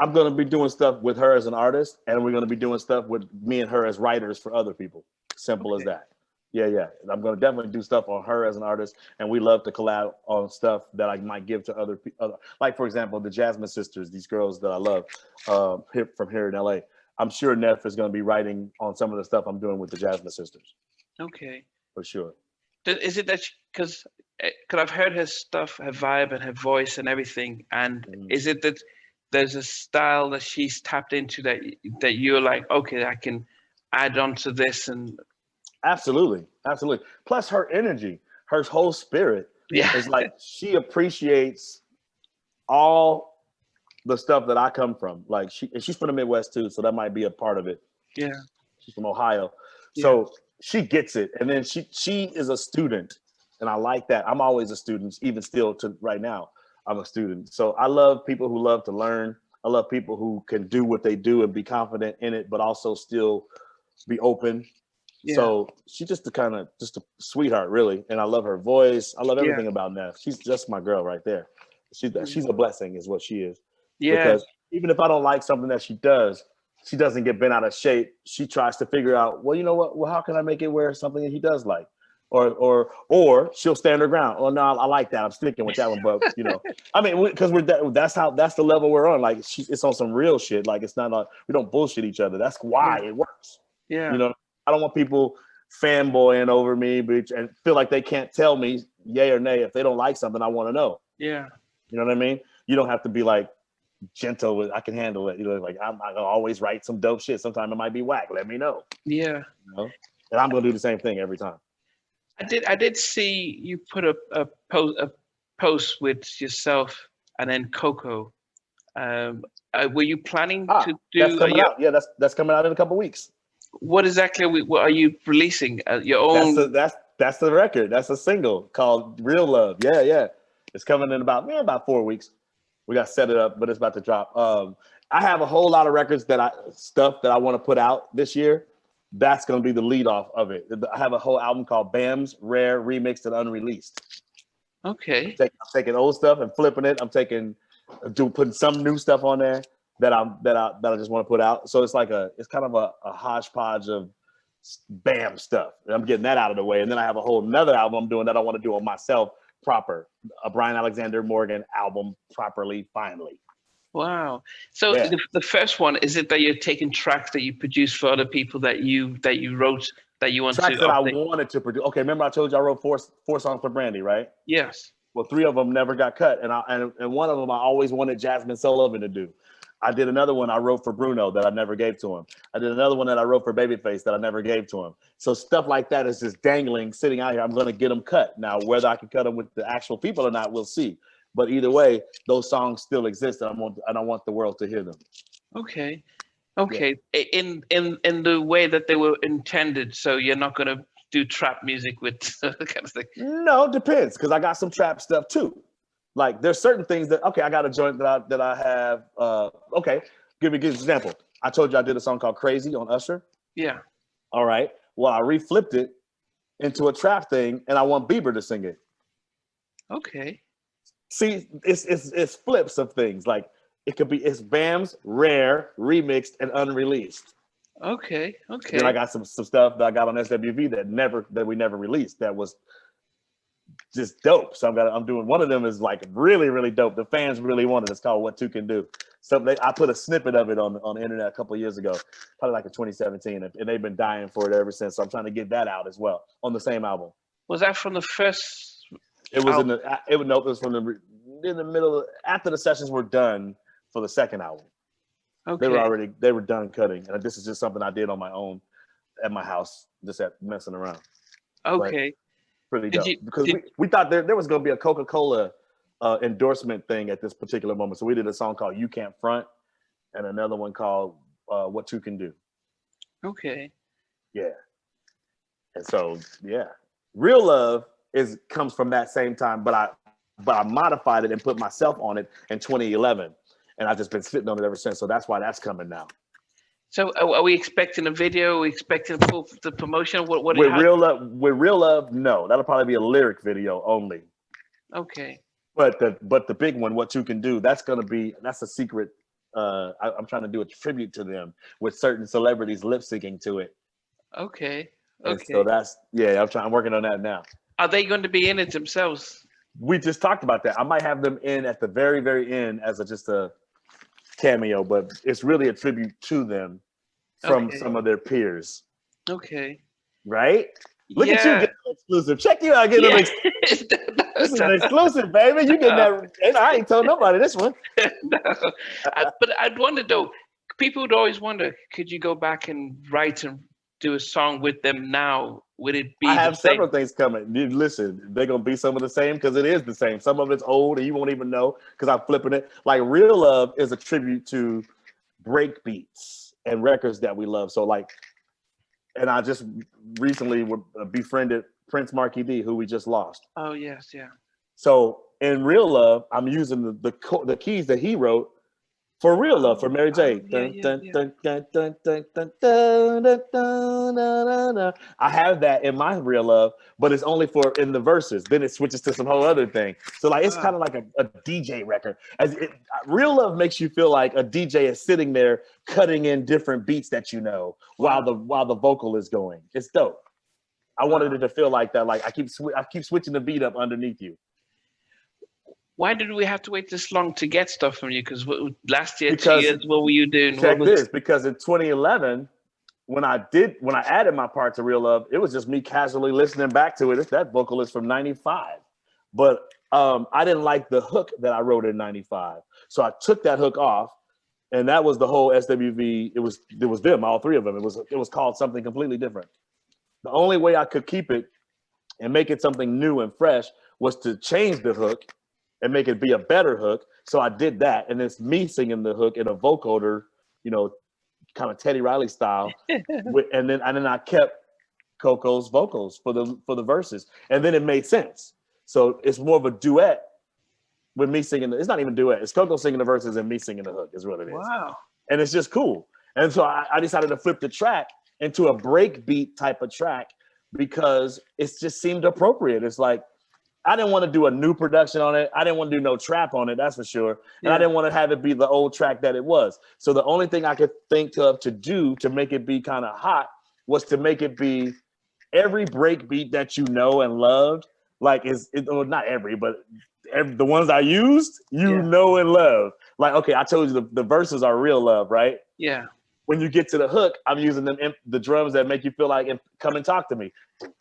I'm going to be doing stuff with her as an artist, and we're going to be doing stuff with me and her as writers for other people. Simple as that. Yeah. I'm going to definitely do stuff on her as an artist, and we love to collab on stuff that I might give to other people. Like, for example, the Jasmine Sisters, these girls that I love from here in LA. I'm sure Neff is going to be writing on some of the stuff I'm doing with the Jasmine Sisters. Okay. For sure. Is it that because I've heard her stuff, her vibe and her voice and everything, and is it that there's a style that she's tapped into that you're like, okay, I can add on to this? And Absolutely. Plus her energy, her whole spirit is like she appreciates all the stuff that I come from. Like she's from the Midwest too, so that might be a part of it. Yeah. She's from Ohio. So she gets it. And then she is a student. And I like that. I'm always a student, even still to right now. I'm a student. So I love people who love to learn. I love people who can do what they do and be confident in it, but also still be open. Yeah. So she's just a sweetheart, really. And I love her voice. I love everything about Neff. She's just my girl right there. She's a blessing is what she is. Yeah. Because even if I don't like something that she does, she doesn't get bent out of shape. She tries to figure out, well, you know what? Well, how can I make it where something that he does like? Or she'll stand her ground. Oh no, I like that. I'm sticking with that one. But you know, I mean, because that's the level we're on. Like it's on some real shit. Like it's not like we don't bullshit each other. That's why it works. Yeah. You know, I don't want people fanboying over me, and feel like they can't tell me yay or nay if they don't like something. I want to know. Yeah. You know what I mean? You don't have to be like gentle with. I can handle it. You know, like I'm gonna always write some dope shit. Sometimes it might be whack. Let me know. Yeah. You know? And I'm gonna do the same thing every time. I did see you put a post with yourself and then Coco. Were you planning to do? That's coming out. Yeah, that's coming out in a couple weeks. What exactly? What are you releasing? Your own? That's the record. That's a single called "Real Love." Yeah. It's coming in about 4 weeks. We got to set it up, but it's about to drop. I have a whole lot of records that I want to put out this year. That's going to be the lead off of it. I have a whole album called Bam's Rare, Remixed, and Unreleased. Okay. I'm taking old stuff and flipping it. I'm putting some new stuff on there that I just want to put out. So it's kind of a hodgepodge of Bam stuff. And I'm getting that out of the way. And then I have a whole nother album I'm doing that I want to do on myself proper. A Brian Alexander Morgan album properly, finally. Wow. So the first one, is it that you're taking tracks that you produced for other people that you wrote that you want tracks that I wanted to produce? Okay, remember I told you I wrote four songs for Brandy, right? Yes. Well, 3 of them never got cut, and one of them I always wanted Jasmine Sullivan to do. I did another one I wrote for Bruno that I never gave to him. I did another one that I wrote for Babyface that I never gave to him. So stuff like that is just dangling, sitting out here. I'm going to get them cut. Now, whether I can cut them with the actual people or not, we'll see. But either way, those songs still exist, and I want the world to hear them. Okay. Yeah. In the way that they were intended, so you're not going to do trap music with that kind of thing. No, it depends, because I got some trap stuff too. Like there's certain things that I got a joint that I have. Okay, give me an example. I told you I did a song called "Crazy" on Usher. Yeah. All right. Well, I reflipped it into a trap thing, and I want Bieber to sing it. Okay. See, it's flips of things. Like it's Bam's Rare, Remixed, and Unreleased. Okay. Then I got some stuff that I got on SWV that we never released. That was just dope. So I'm doing one of them is like really, really dope. The fans really want it. It's called "What Two Can Do." So I put a snippet of it on the internet a couple of years ago, probably like in 2017, and they've been dying for it ever since. So I'm trying to get that out as well on the same album. Was that from the first? It was it was from in the middle after the sessions were done for the second album. Okay. They were done cutting, and this is just something I did on my own at my house, just messing around. Okay. But pretty dope. Because we thought there was going to be a Coca-Cola endorsement thing at this particular moment, so we did a song called "You Can't Front" and another one called "What Two Can Do." Okay. Yeah. And so "Real Love" comes from that same time, but I modified it and put myself on it in 2011, and I've just been sitting on it ever since. So that's why that's coming now. So are we expecting a video? Are we expecting the promotion? What with Real Love, no. That'll probably be a lyric video only. Okay. But the big one, "What You Can Do," that's a secret. I'm trying to do a tribute to them with certain celebrities lip syncing to it. Okay. And so I'm working on that now. Are they going to be in it themselves? We just talked about that. I might have them in at the very, very end as just a cameo, but it's really a tribute to them from some of their peers. Okay. Right? Look at you getting exclusive. Check you out getting this is an exclusive, baby. You getting that? And I ain't told nobody this one. No. But I'd wonder though. People would always wonder: could you go back and write and do a song with them now, would it be I have the same? several things coming. Listen, they're gonna be some of the same because it is the same. Some of it's old and you won't even know because I'm flipping it. Like Real Love is a tribute to break beats and records that we love. So like, and I just recently befriended Prince Marky D, who we just lost. Oh yes, yeah. So in Real Love, I'm using the keys that he wrote for Real Love for Mary J. I have that in my Real Love, but it's only for in the verses. Then it switches to some whole other thing. So like it's kind of like a DJ record. Real Love makes you feel like a DJ is sitting there cutting in different beats that you know while the vocal is going. It's dope. I wanted it to feel like that. Like I keep switching the beat up underneath you. Why did we have to wait this long to get stuff from you? Because last year, 2 years, what were you doing? Check this, because in 2011, when I added my part to Real Love, it was just me casually listening back to it. That vocal is from 95. But I didn't like the hook that I wrote in 95. So I took that hook off, and that was the whole SWV. It was them, all three of them. It was called something completely different. The only way I could keep it and make it something new and fresh was to change the hook and make it be a better hook. So I did that. And it's me singing the hook in a vocoder, kind of Teddy Riley style. and then I kept Coco's vocals for the verses. And then it made sense. So it's more of a duet with me singing. It's not even duet. It's Coco singing the verses and me singing the hook is what it is. Wow. And it's just cool. And so I decided to flip the track into a breakbeat type of track because it just seemed appropriate. It's like, I didn't want to do a new production on it. I didn't want to do no trap on it, that's for sure. And I didn't want to have it be the old track that it was. So the only thing I could think of to do to make it be kind of hot was to make it be every break beat that you know and loved. Like not every, but the ones I used, know and love. Like, okay, I told you the verses are Real Love, right? Yeah. When you get to the hook, I'm using the drums that make you feel like come and talk to me. You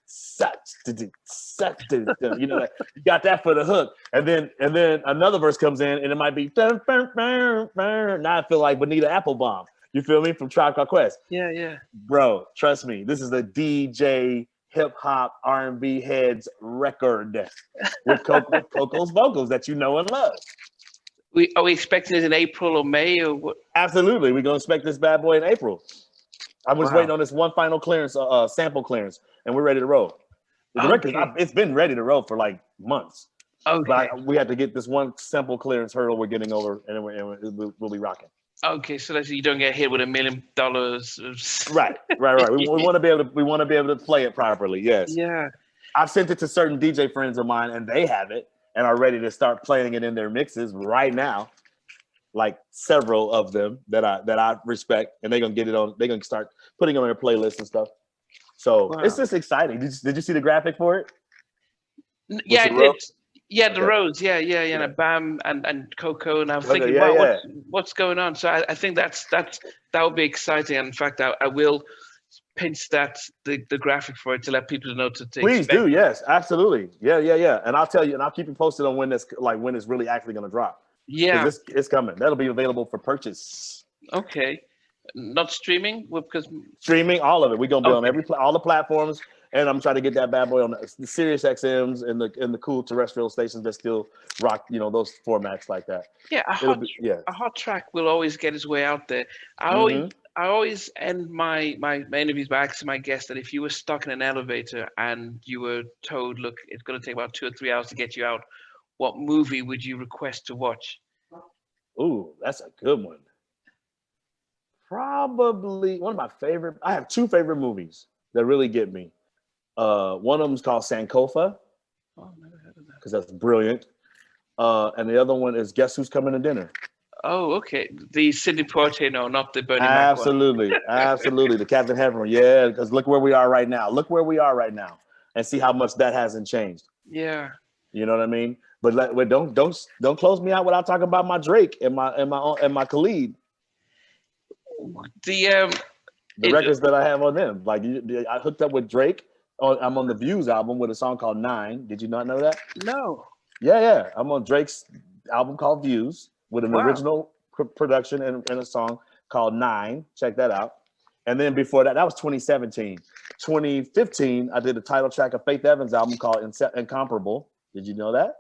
got that for the hook, and then another verse comes in, and it might be now I feel like Bonita Applebum. You feel me from Tribe Called Quest? Yeah. Bro, trust me, this is the DJ hip hop R&B heads record with Coco's vocals that you know and love. Are we expecting it in April or May or what? Absolutely, we're gonna expect this bad boy in April. I was waiting on this one final clearance, sample clearance, and we're ready to roll. The record, it's been ready to roll for like months. Okay. But we had to get this one sample clearance hurdle we're getting over, and we'll be rocking. Okay, so that you don't get hit with $1 million. Right. We want to be able to play it properly. Yes. Yeah. I've sent it to certain DJ friends of mine, and they have it and are ready to start playing it in their mixes right now. Like several of them that I respect, and they're gonna get it on. They're gonna start putting it on their playlists and stuff. So It's just exciting. Did you see the graphic for it? Yeah, I did. Yeah, the roads. Yeah. And Bam and Coco, and I'm thinking, what's going on? So I think that would be exciting. And in fact, I will pinch the graphic for it to let people know to take. Please do. Yes, absolutely. Yeah. And I'll tell you, and I'll keep you posted on when it's really actually gonna drop. Yeah, it's coming. That'll be available for purchase. Okay, not streaming because streaming all of it. We're gonna be on all the platforms, and I'm trying to get that bad boy on the Sirius XMs and the cool terrestrial stations that still rock, those formats like that. Yeah, a hot track will always get its way out there. I always end my interviews by asking my guests that if you were stuck in an elevator and you were told, look, it's going to take about 2 or 3 hours to get you out, what movie would you request to watch? Ooh, that's a good one. Probably one of my favorite. I have 2 favorite movies that really get me. One of them is called Sankofa. Oh, never heard of that. Because that's brilliant. And the other one is Guess Who's Coming to Dinner. Oh, okay. The Sidney Poitier, no, not the Bernie Mac one. Absolutely. The Captain Heffron. Yeah, because look where we are right now. And see how much that hasn't changed. Yeah. You know what I mean? But don't close me out without talking about my Drake and my Khalid. The records that I have on them, like I hooked up with Drake. I'm on the Views album with a song called 9. Did you not know that? No. Yeah. I'm on Drake's album called Views with an original production and a song called 9. Check that out. And then before that, that was 2017. 2015, I did the title track of Faith Evans' album called Incomparable. Did you know that?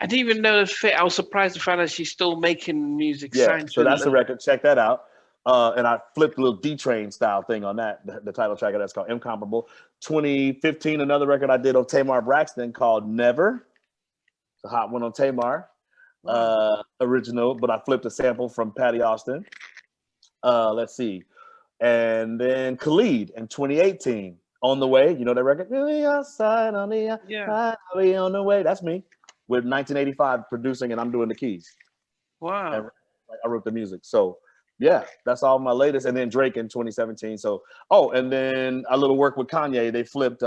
I didn't even know I was surprised to find out she's still making music. Yeah, so that's the record. Check that out. And I flipped a little D-Train style thing on that, the title track of that's called Incomparable. 2015, another record I did on Tamar Braxton called Never. It's a hot one on Tamar. Wow. Original, but I flipped a sample from Patty Austin. Let's see. And then Khalid in 2018, On the Way. You know that record? Outside on the outside, I'll be on the way. That's me with 1985 producing, and I'm doing the keys. Wow. And I wrote the music. So yeah, that's all my latest. And then Drake in 2017. So, and then a little work with Kanye. They flipped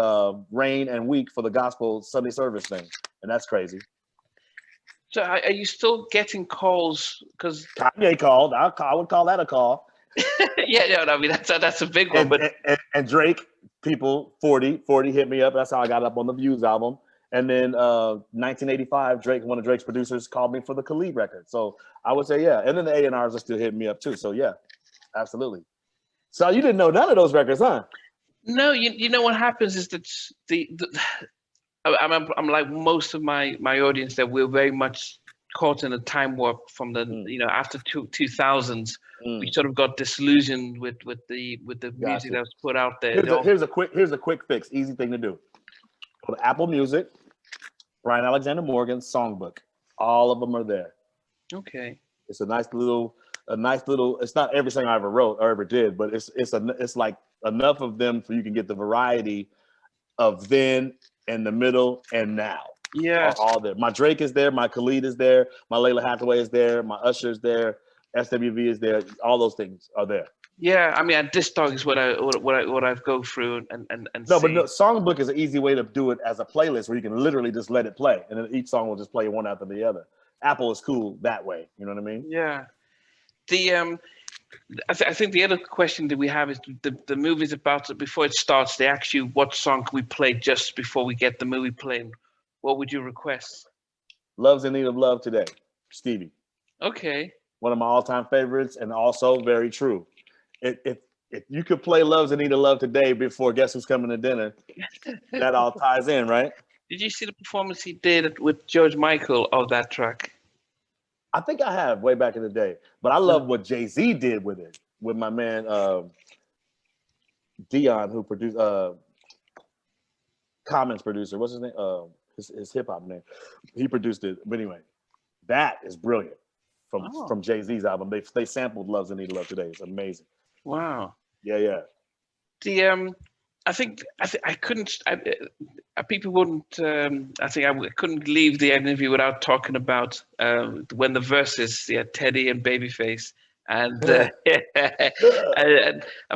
Rain and Week for the gospel Sunday service thing. And that's crazy. So are you still getting calls? Because Kanye called. I would call that a call. Yeah, I mean that's a big one. And Drake, people 40 hit me up. That's how I got up on the Views album. And then 1985, Drake, one of Drake's producers, called me for the Khalid record. So I would say yeah. And then the A&Rs are still hitting me up too. So yeah, absolutely. So you didn't know none of those records, huh? No, you know what happens is that I'm like most of my audience, that we're very much caught in a time warp from the after 2000s. We sort of got disillusioned with the music that was put out there. Here's a quick fix, easy thing to do. Go to Apple Music, Brian Alexander Morgan's Songbook. All of them are there. Okay. It's a nice little. It's not everything I ever wrote or ever did, but it's like enough of them so you can get the variety of then and the middle and now. Yeah. All there. My Drake is there. My Khalid is there. My Lalah Hathaway is there. My Usher is there. SWV is there. All those things are there. Yeah, I mean, this dog is what I go through and no, see. But no, Songbook is an easy way to do it as a playlist where you can literally just let it play, and then each song will just play one after the other. Apple is cool that way. You know what I mean? Yeah. I think the other question that we have is the movie's about to, before it starts, they ask you what song can we play just before we get the movie playing. What would you request? Love's in Need of Love Today, Stevie. Okay. One of my all-time favorites, and also very true. If you could play Love's in Need of Love Today before Guess Who's Coming to Dinner, that all ties in, right? Did you see the performance he did with George Michael of that track? I think I have way back in the day, but I love what Jay-Z did with it, with my man Dion, who produced Common's producer. What's his name? His hip hop name. He produced it. But anyway, that is brilliant from Jay-Z's album. They sampled Love's in Need of Love Today. It's amazing. Wow. Yeah. I think I couldn't. People wouldn't. I think I couldn't leave the interview without talking about when the verses, Teddy and Babyface, and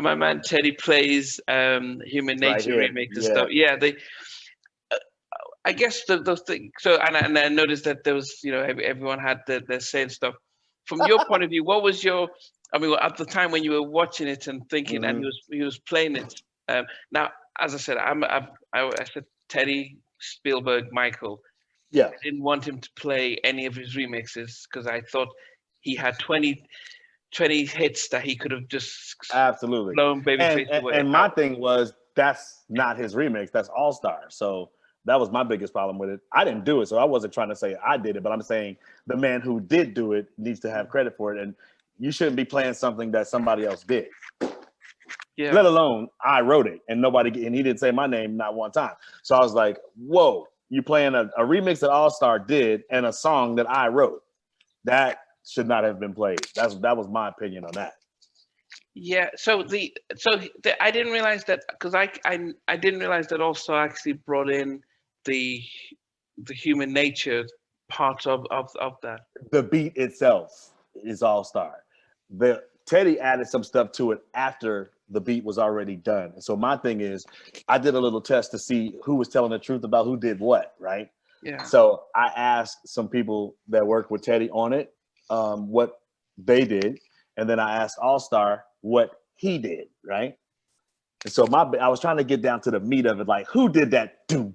my man Teddy plays Human Nature remix and stuff. Yeah, they. I guess those things. So and I noticed that there was everyone had their saying stuff. From your point of view, what was your? I mean, at the time when you were watching it and thinking, and he was playing it. Now, as I said, I said Teddy, Spielberg, Michael. Yeah. I didn't want him to play any of his remixes because I thought he had 20 hits that he could have just absolutely blown Babyface away. And my thing was, that's not his remix. That's All Star. So that was my biggest problem with it. I didn't do it, so I wasn't trying to say I did it, but I'm saying the man who did do it needs to have credit for it. And you shouldn't be playing something that somebody else did. Yeah. Let alone I wrote it and he didn't say my name not one time. So I was like, whoa, you playing a remix that All Star did and a song that I wrote. That should not have been played. That was my opinion on that. Yeah. So I didn't realize that, because I didn't realize that All Star actually brought in the Human Nature part of that. The beat itself is All Star. Teddy added some stuff to it after the beat was already done. And so my thing is, I did a little test to see who was telling the truth about who did what, right? Yeah. So I asked some people that worked with Teddy on it what they did, and then I asked All Star what he did, right? And so I was trying to get down to the meat of it, like who did that? The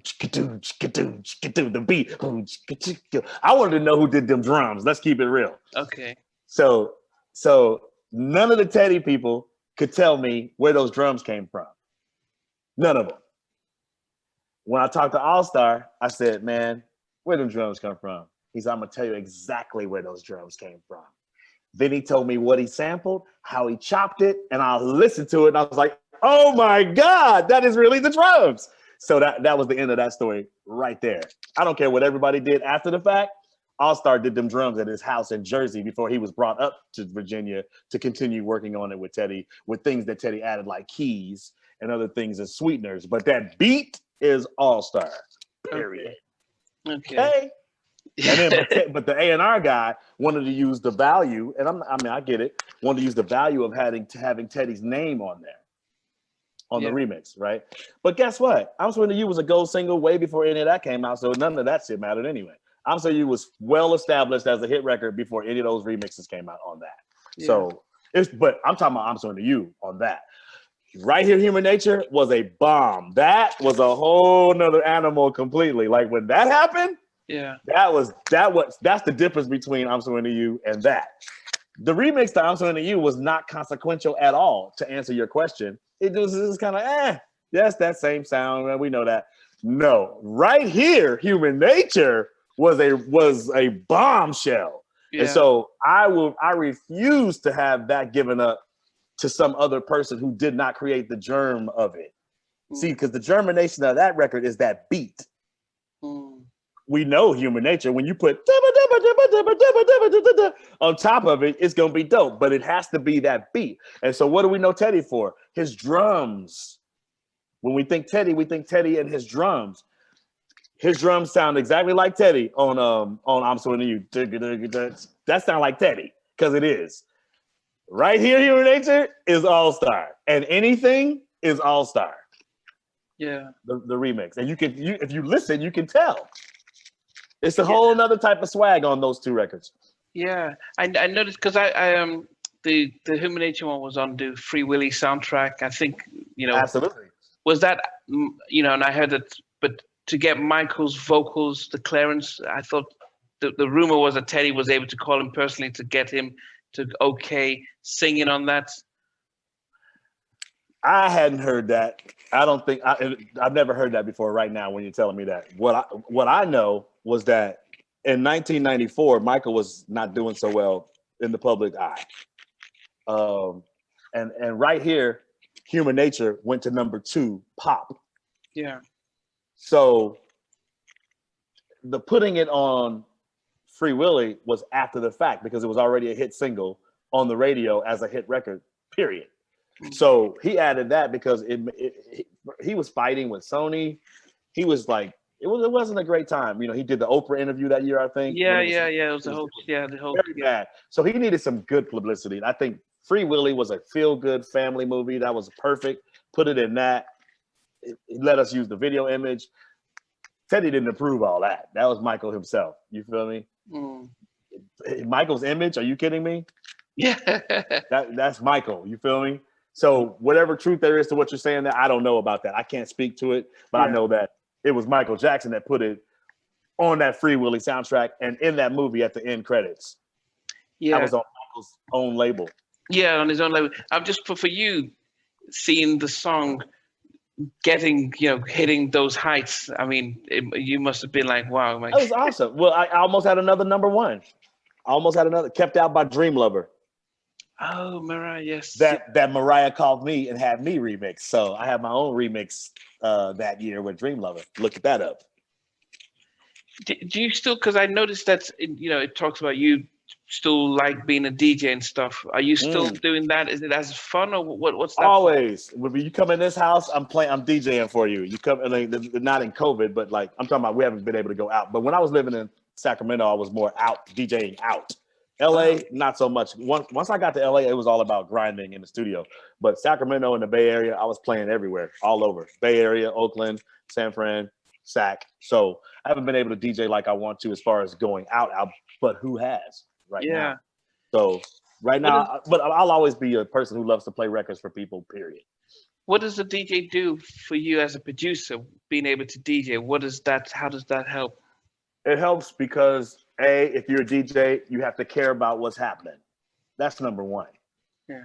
beat. I wanted to know who did them drums. Let's keep it real. Okay. So none of the Teddy people could tell me where those drums came from. None of them. When I talked to All Star, I said, man, where them drums come from? He said, I'm gonna tell you exactly where those drums came from. Then he told me what he sampled, how he chopped it, and I listened to it, and I was like, oh my God, that is really the drums. So that was the end of that story right there. I don't care what everybody did after the fact. All-Star did them drums at his house in Jersey before he was brought up to Virginia to continue working on it with Teddy, with things that Teddy added like keys and other things as sweeteners. But that beat is All-Star, period. Okay. And then, but the A&R guy wanted to use the value, and I get it, wanted to use the value of having Teddy's name on there. On the remix, right? But guess what? I'm Swing to You was a gold single way before any of that came out, so none of that shit mattered anyway. I'm Swing to You was well established as a hit record before any of those remixes came out on that. Yeah. So but I'm talking about I'm Swing to You on that. Right Here, Human Nature was a bomb. That was a whole nother animal completely. Like when that happened, that's the difference between I'm Swing to You and that. The remix to I'm Swing to You was not consequential at all, to answer your question. It was kind of, yes, that same sound. We know that. No, Right Here, Human Nature was a bombshell. Yeah. And so I refuse to have that given up to some other person who did not create the germ of it. See, because the germination of that record is that beat. We know Human Nature. When you put on top of it, it's gonna be dope, but it has to be that beat. And so what do we know Teddy for? His drums. When we think Teddy and his drums. His drums sound exactly like Teddy on I'm Swing to You. That sound like Teddy, because it is. Right Here, Human Nature is All-Star. And Anything is All-Star. Yeah. The remix. And if you listen, you can tell. It's a whole another type of swag on those two records. Yeah, I noticed because I the Human Nature one was on the Free Willy soundtrack. I think absolutely was that and I heard that. But to get Michael's vocals, the clearance, I thought the rumor was that Teddy was able to call him personally to get him to singing on that. I hadn't heard that. I don't think I've never heard that before. Right now, when you're telling me that, what I know was that in 1994, Michael was not doing so well in the public eye, and Right Here, Human Nature went to number 2 pop. Yeah. So the putting it on Free Willy was after the fact because it was already a hit single on the radio as a hit record. Period. So he added that because he was fighting with Sony. He was like, it wasn't a great time. He did the Oprah interview that year, I think. It was the whole very bad. So he needed some good publicity. And I think Free Willy was a feel-good family movie. That was perfect. Put it in that. It let us use the video image. Teddy didn't approve all that. That was Michael himself. You feel me? Michael's image? Are you kidding me? Yeah. That's Michael. You feel me? So whatever truth there is to what you're saying, that I don't know about that. I can't speak to it, but I know that it was Michael Jackson that put it on that Free Willy soundtrack and in that movie at the end credits. Yeah, that was on Michael's own label. Yeah, on his own label. I'm just for you seeing the song getting hitting those heights. I mean, you must have been like, wow. That was awesome. Well, I almost had another number 1. I almost had another Kept Out by Dream Lover. Oh, Mariah, yes. That Mariah called me and had me remix. So I have my own remix that year with Dream Lover. Look that up. Do you still? Because I noticed that it talks about you still like being a DJ and stuff. Are you still doing that? Is it as fun or what's that? Always. When you come in this house, I'm DJing for you. You come, not in COVID, but like I'm talking about, we haven't been able to go out. But when I was living in Sacramento, I was more out DJing out. LA, not so much. Once I got to LA, it was all about grinding in the studio. But Sacramento and the Bay Area, I was playing everywhere, all over. Bay Area, Oakland, San Fran, Sac. So I haven't been able to DJ like I want to as far as going out, but who has now? So right now, but I'll always be a person who loves to play records for people, period. What does the DJ do for you as a producer, being able to DJ? How does that help? It helps because if you're a DJ, you have to care about what's happening. That's number 1.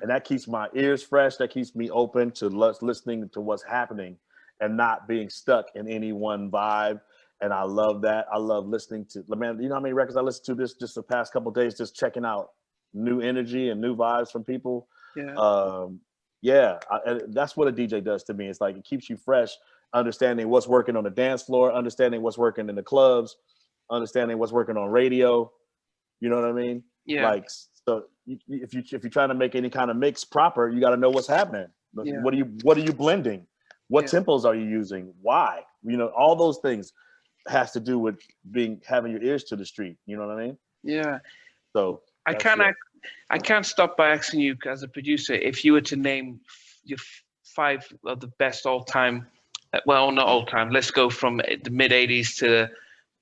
And that keeps my ears fresh. That keeps me open to listening to what's happening and not being stuck in any one vibe. And I love that. I love listening to, man, you know how many records I listened to this just the past couple of days, just checking out new energy and new vibes from people. That's what a DJ does to me. It's like it keeps you fresh, understanding what's working on the dance floor, understanding what's working in the clubs, understanding what's working on radio. You know what I mean? Yeah. Like, so if you're trying to make any kind of mix proper, you got to know what's happening. Yeah. What are you blending? What tempos are you using? Why? You know, all those things has to do with having your ears to the street. You know what I mean? Yeah. So I can't stop by asking you as a producer if you were to name your 5 of the best all time. Well, not all time. Let's go from the mid '80s to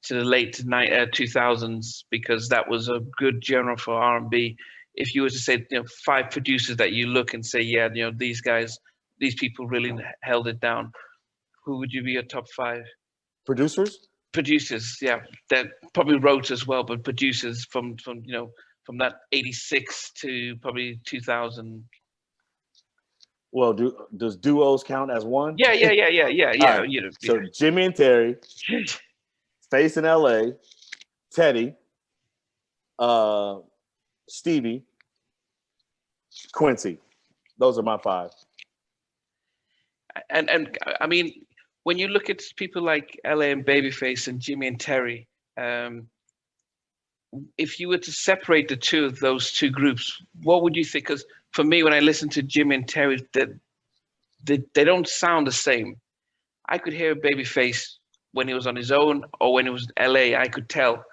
the late 2000s, because that was a good genre for R&B. If you were to say, 5 producers that you look and say, yeah, these guys, these people really held it down, who would you be your top 5? Producers, yeah, that probably wrote as well, but producers from that 86 to probably 2000. Well, does duos count as one? Yeah. Right. So Jimmy and Terry, Face in LA, Teddy, Stevie, Quincy. Those are my 5. And I mean, when you look at people like LA and Babyface and Jimmy and Terry, if you were to separate the two of those two groups, what would you think? Because for me, when I listen to Jimmy and Terry, they don't sound the same. I could hear Babyface when he was on his own or when it was LA, I could tell.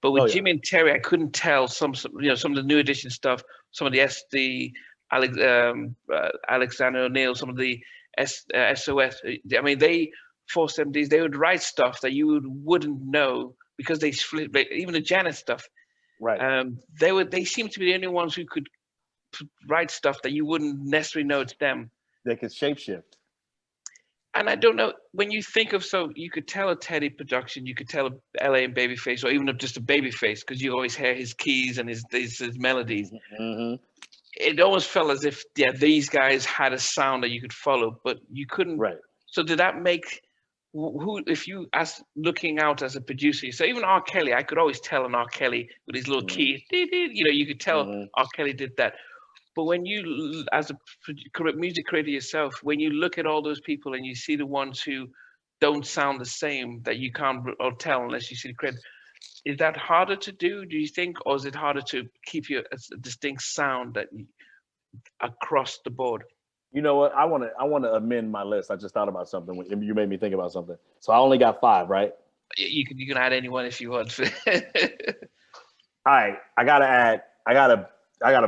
But with Jimmy and Terry, I couldn't tell some of the New Edition stuff, some of the Alexander O'Neal, some of the SOS. I mean, they 470s, they would write stuff that you wouldn't know because they split. Even the Janet stuff, right? They seem to be the only ones who could write stuff that you wouldn't necessarily know it's them. They could shapeshift. And I don't know, when you think of, so you could tell a Teddy production, you could tell a LA and Babyface, or even just a Babyface, because you always hear his keys and his melodies. Mm-hmm. It almost felt as if, these guys had a sound that you could follow, but you couldn't. Right. So did that make, if you, as looking out as a producer, so even R. Kelly, I could always tell an R. Kelly with his little key, you could tell R. Kelly did that. But when you, as a music creator yourself, when you look at all those people and you see the ones who don't sound the same, that you can't tell unless you see the credit, is that harder to do you think, or is it harder to keep a distinct sound that across the board? You know what? I want to amend my list. I just thought about something. You made me think about something. So I only got 5, right? You can add anyone if you want. All right, I gotta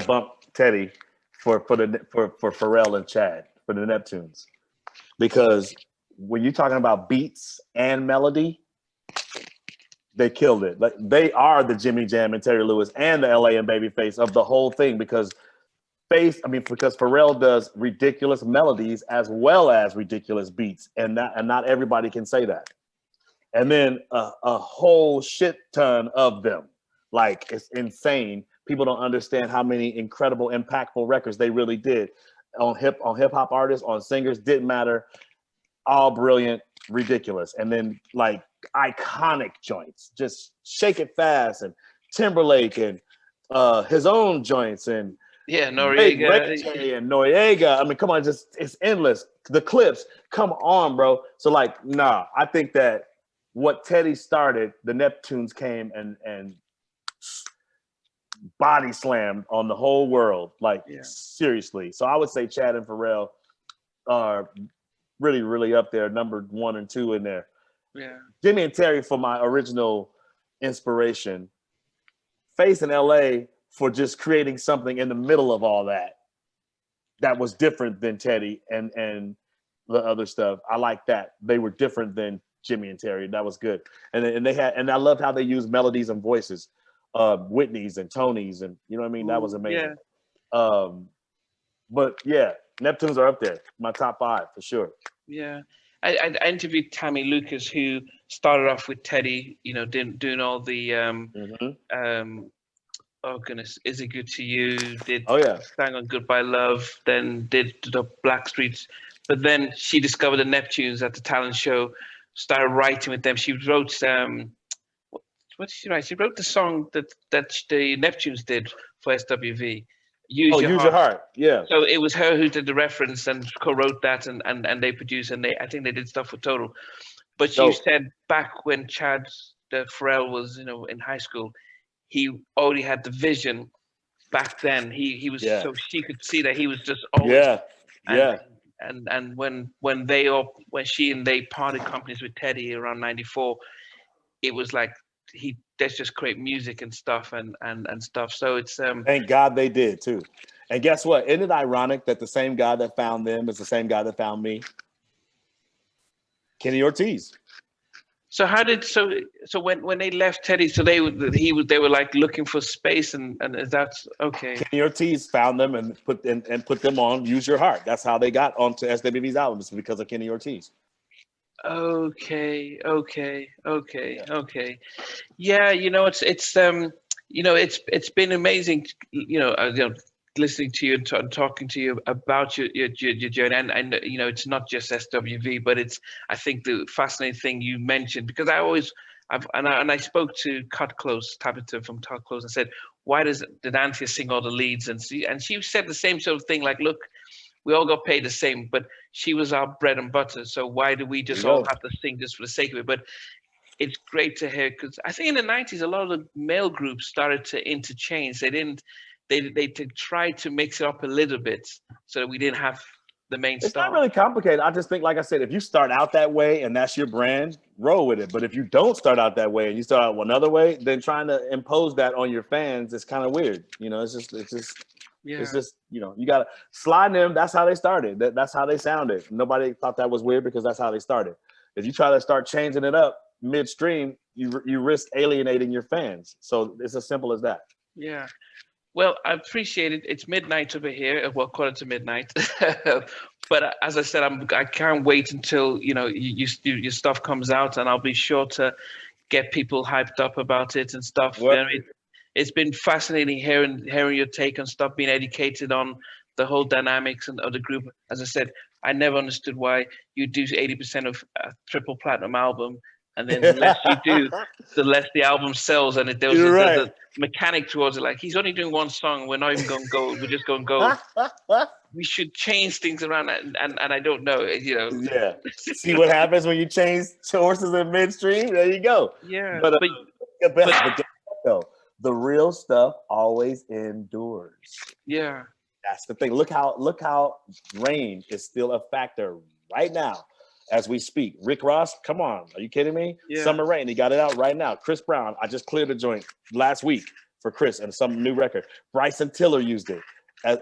bump Teddy for Pharrell and Chad for the Neptunes, because when you're talking about beats and melody, they killed it. Like, they are the Jimmy Jam and Terry Lewis and the LA and Babyface of the whole thing, because Pharrell does ridiculous melodies as well as ridiculous beats, and not everybody can say that. And then a whole shit ton of them. Like, it's insane. People don't understand how many incredible, impactful records they really did on hip hop artists, on singers. Didn't matter. All brilliant, ridiculous. And then like iconic joints, just Shake It Fast and Timberlake and his own joints and Noriega and Noriega. I mean, come on, it's endless. The Clips, come on, bro. So like, nah, I think that what Teddy started, the Neptunes came and body slammed on the whole world, like seriously. So I would say Chad and Pharrell are really, really up there, number 1 and 2 in there. Yeah. Jimmy and Terry for my original inspiration. Face in LA for just creating something in the middle of all that was different than Teddy and the other stuff. I like that. They were different than Jimmy and Terry. That was good. And I loved how they used melodies and voices. Whitney's and Tony's, and you know what I mean? That was amazing. Yeah. But yeah, Neptunes are up there. My top 5 for sure. Yeah. I interviewed Tammy Lucas, who started off with Teddy, doing all the oh goodness, Is It Good to You? Did Oh yeah. sang on Goodbye Love, then did the Black Streets. But then she discovered the Neptunes at the talent show, started writing with them. She wrote what did she write? She wrote the song that the Neptunes did for SWV, Use Oh, Your Use Your Heart. Heart. Yeah. So it was her who did the reference and co-wrote that, and they produced, and I think they did stuff for Total. But she Dope. said back when Chad the Pharrell was in high school, he already had the vision back then. He was Yeah. so she could see that he was just always Yeah. and Yeah. and when she and they parted companies with Teddy around '94, it was like let's just create music and stuff and stuff. So it's Thank God they did too. And guess what? Isn't it ironic that the same God that found them is the same God that found me? Kenny Ortiz. so how did so when they left Teddy, so they were like looking for space and that's okay. Kenny Ortiz found them and put them on Use Your Heart. That's how they got onto SWV's albums, because of Kenny Ortiz. Okay. Yeah, it's been amazing, listening to you and talking to you about your journey, and it's not just SWV, but it's I think the fascinating thing you mentioned, because I spoke to Cut Close Tabitha from Cut Close and said, why did Anthea sing all the leads, and she said the same sort of thing, like, look, we all got paid the same, but she was our bread and butter, so why do we just all have to sing just for the sake of it? But it's great to hear, because I think in the '90s a lot of the male groups started to interchange. They tried to mix it up a little bit so that we didn't have the main It's star. not really complicated. I just think, like I said, if you start out that way and that's your brand, roll with it. But if you don't start out that way and you start out another way, then trying to impose that on your fans is kind of weird. It's just you gotta slide them. That's how they started. That's how they sounded. Nobody thought that was weird because that's how they started. If you try to start changing it up midstream, you risk alienating your fans. So it's as simple as that. Yeah. Well, I appreciate it. It's midnight over here. Well, quarter to midnight. But as I said, I can't wait until your stuff comes out, and I'll be sure to get people hyped up about it and stuff. It's been fascinating hearing your take on stuff, being educated on the whole dynamics of the group. As I said, I never understood why you do 80% of a triple platinum album, and then the less you do, the less the album sells. And there's a mechanic towards it, like, he's only doing one song, we're not even going to go, we're just going to go. We should change things around, and I don't know, Yeah. See what happens when you change horses in midstream? There you go. Yeah. But the real stuff always endures. Yeah. That's the thing. Look how rain is still a factor right now as we speak. Rick Ross, come on, are you kidding me? Yeah. Summer Rain, he got it out right now. Chris Brown, I just cleared a joint last week for Chris and some new record. Bryson Tiller used it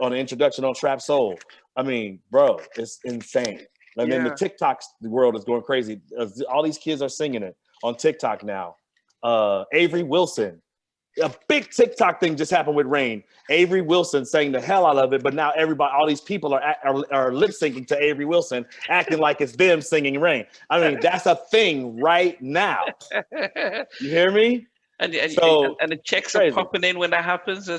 on the introduction on Trap Soul. I mean, bro, it's insane. And then the TikTok world is going crazy. All these kids are singing it on TikTok now. Avery Wilson, a big TikTok thing just happened with Rain. Avery Wilson sang the hell out of it, but now all these people are lip syncing to Avery Wilson, acting like it's them singing Rain. I mean, that's a thing right now. You hear me? And the checks are popping in when that happens.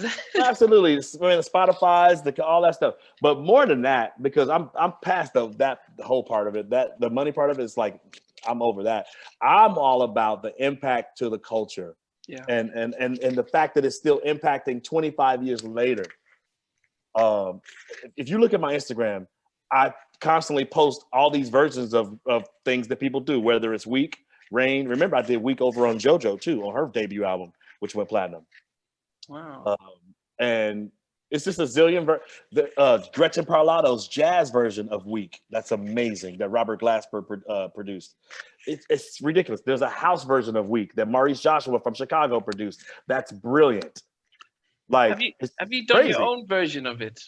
Absolutely, the Spotify's, all that stuff. But more than that, because I'm past the whole part of it. That the money part of it is like, I'm over that. I'm all about the impact to the culture. Yeah. And the fact that it's still impacting 25 years later. If you look at my Instagram, I constantly post all these versions of things that people do, whether it's Week, Rain. Remember, I did Week over on JoJo too, on her debut album, which went platinum. Wow. And it's just a zillion. Gretchen Parlato's jazz version of Week. That's amazing. That Robert Glasper produced. It's ridiculous. There's a house version of Week that Maurice Joshua from Chicago produced. That's brilliant. Like, have you done your own version of it?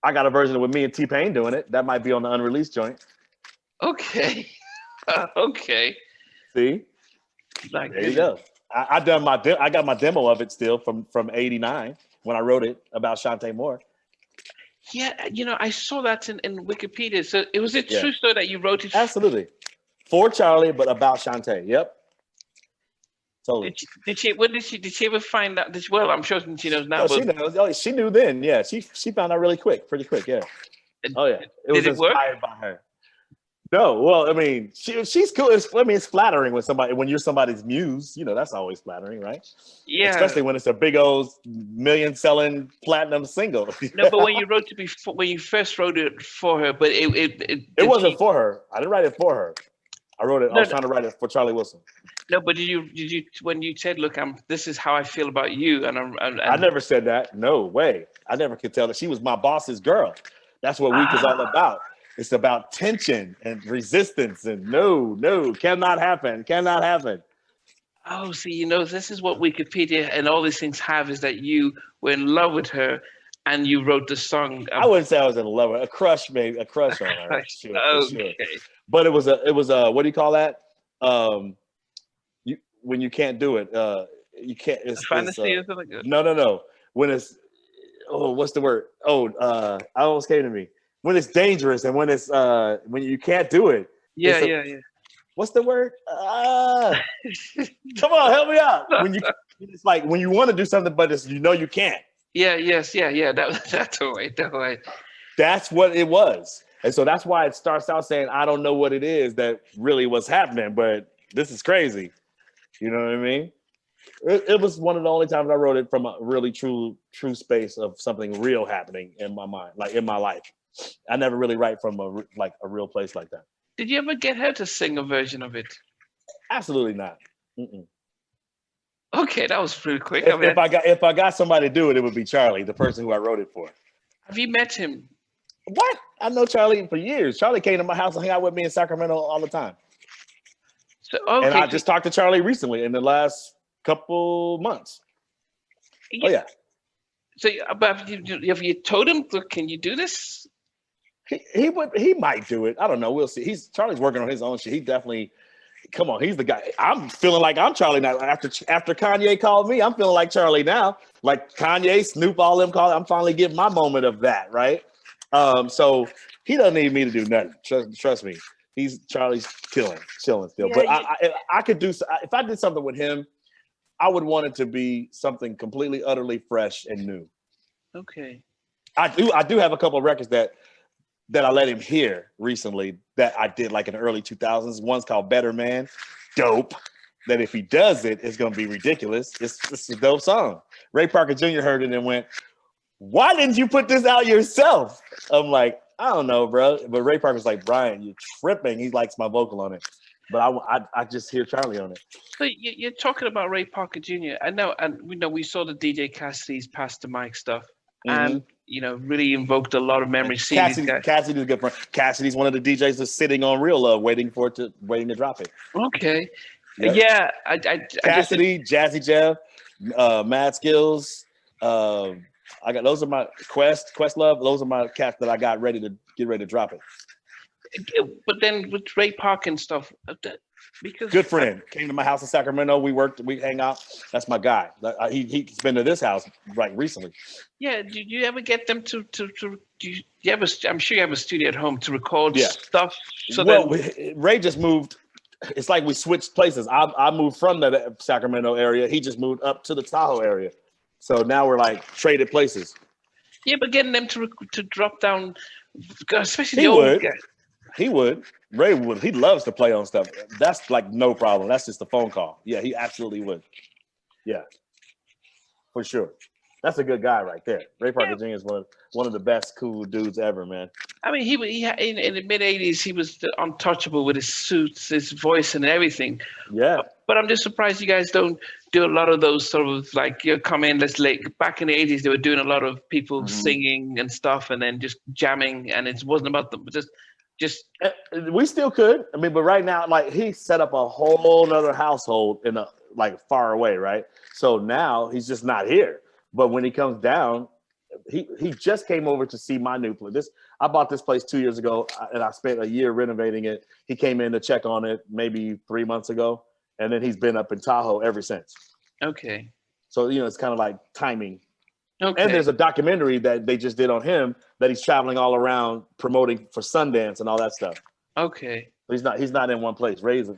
I got a version with me and T-Pain doing it. That might be on the unreleased joint. Okay. Okay. See? Like, there you go. I got my demo of it still from '89 when I wrote it about Chanté Moore. Yeah, I saw that in Wikipedia. So it was a true story that you wrote it. Absolutely. For Charlie, but about Chanté. Yep. Totally. Did she ever find out? Well, I'm sure she knows now. Oh, but she knows. Oh, she knew then. Yeah, she found out pretty quick. Yeah. Oh yeah, it was inspired by her. No, well, I mean, she's cool. It's flattering when you're somebody's muse. You know, that's always flattering, right? Yeah. Especially when it's a big old million-selling platinum single. No, but when you first wrote it for her, but it wasn't for her. I didn't write it for her. I wrote it. I was trying to write it for Charlie Wilson. No, but did you when you said, "Look, this is how I feel about you," and I never said that. No way. I never could tell that she was my boss's girl. That's what Week is all about. It's about tension and resistance, and no, cannot happen. Oh, see, this is what Wikipedia and all these things have, is that you were in love with her and you wrote the song. I wouldn't say I was in love with her. A crush, maybe. A crush on her. Sure, okay. Sure. But it was a what do you call that? When you can't do it, you can't. It's fantasy or something. No. When it's what's the word? I almost came to me. When it's dangerous and when it's when you can't do it. Yeah. What's the word? Come on, help me out. It's like when you want to do something, but you can't. Yeah. That's the way. That's what it was, and so that's why it starts out saying, "I don't know what it is that really was happening, but this is crazy." You know what I mean? It was one of the only times I wrote it from a really true space of something real happening in my mind, like in my life. I never really write from a real place like that. Did you ever get her to sing a version of it? Absolutely not. Mm-mm. Okay, that was pretty quick. If I got somebody to do it, it would be Charlie, the person who I wrote it for. Have you met him? What? I know Charlie for years. Charlie came to my house and hung out with me in Sacramento all the time. So, okay, and I just talked to Charlie recently in the last couple months. Yeah. Oh yeah. So, but have you told him, look, can you do this? He might do it. I don't know. We'll see. Charlie's working on his own shit. He definitely, come on. He's the guy. I'm feeling like I'm Charlie now. After Kanye called me, I'm feeling like Charlie now. Like Kanye, Snoop, all them called. I'm finally getting my moment of that, right? So he doesn't need me to do nothing. Trust me. Charlie's chilling still. Yeah, but I could do, if I did something with him, I would want it to be something completely, utterly fresh and new. Okay. I do have a couple of records that I let him hear recently that I did like in the early 2000s. One's called Better Man. Dope. That if he does it, it's going to be ridiculous. It's a dope song. Ray Parker Jr. heard it and went, "Why didn't you put this out yourself?" I'm like, I don't know, bro. But Ray Parker's like, "Brian, you're tripping." He likes my vocal on it. But I just hear Charlie on it. So you're talking about Ray Parker Jr. I know, and we saw the DJ Cassidy's Pass the Mic stuff. And really invoked a lot of memories. Cassidy's a good friend. Cassidy's one of the DJs that's sitting on Real Love, waiting to drop it. Okay. Yep. Yeah. Cassidy, Jazzy Jeff, Mad Skills. I got those are my Questlove. Those are my cats that I got ready to drop it. But then with Ray Parker and stuff, because good friend came to my house in Sacramento. We hang out. That's my guy. He's been to this house recently. Yeah. Did you ever get them to I'm sure you have a studio at home to record stuff. Ray just moved. It's like we switched places. I moved from the Sacramento area. He just moved up to the Tahoe area. So now we're like traded places. Yeah, but getting them to drop down, especially the old guy. He would. Ray would. He loves to play on stuff. That's like no problem. That's just a phone call. Yeah, he absolutely would. Yeah, for sure. That's a good guy right there. Ray Parker Jr. is one of the best cool dudes ever, man. I mean, he in the mid '80s, he was untouchable with his suits, his voice, and everything. Yeah. But I'm just surprised you guys don't do a lot of those sort of like come in. Let's back in the '80s, they were doing a lot of people singing and stuff, and then just jamming, and it wasn't about them. Just we still could. I mean, but right now, like he set up a whole nother household in a far away, right? So now he's just not here. But when he comes down, he just came over to see my new place. I bought this place 2 years ago, and I spent a year renovating it. He came in to check on it maybe 3 months ago, and then he's been up in Tahoe ever since. Okay. So it's kind of like timing. Okay. And there's a documentary that they just did on him that he's traveling all around promoting for Sundance and all that stuff. Okay. He's not in one place. Ray's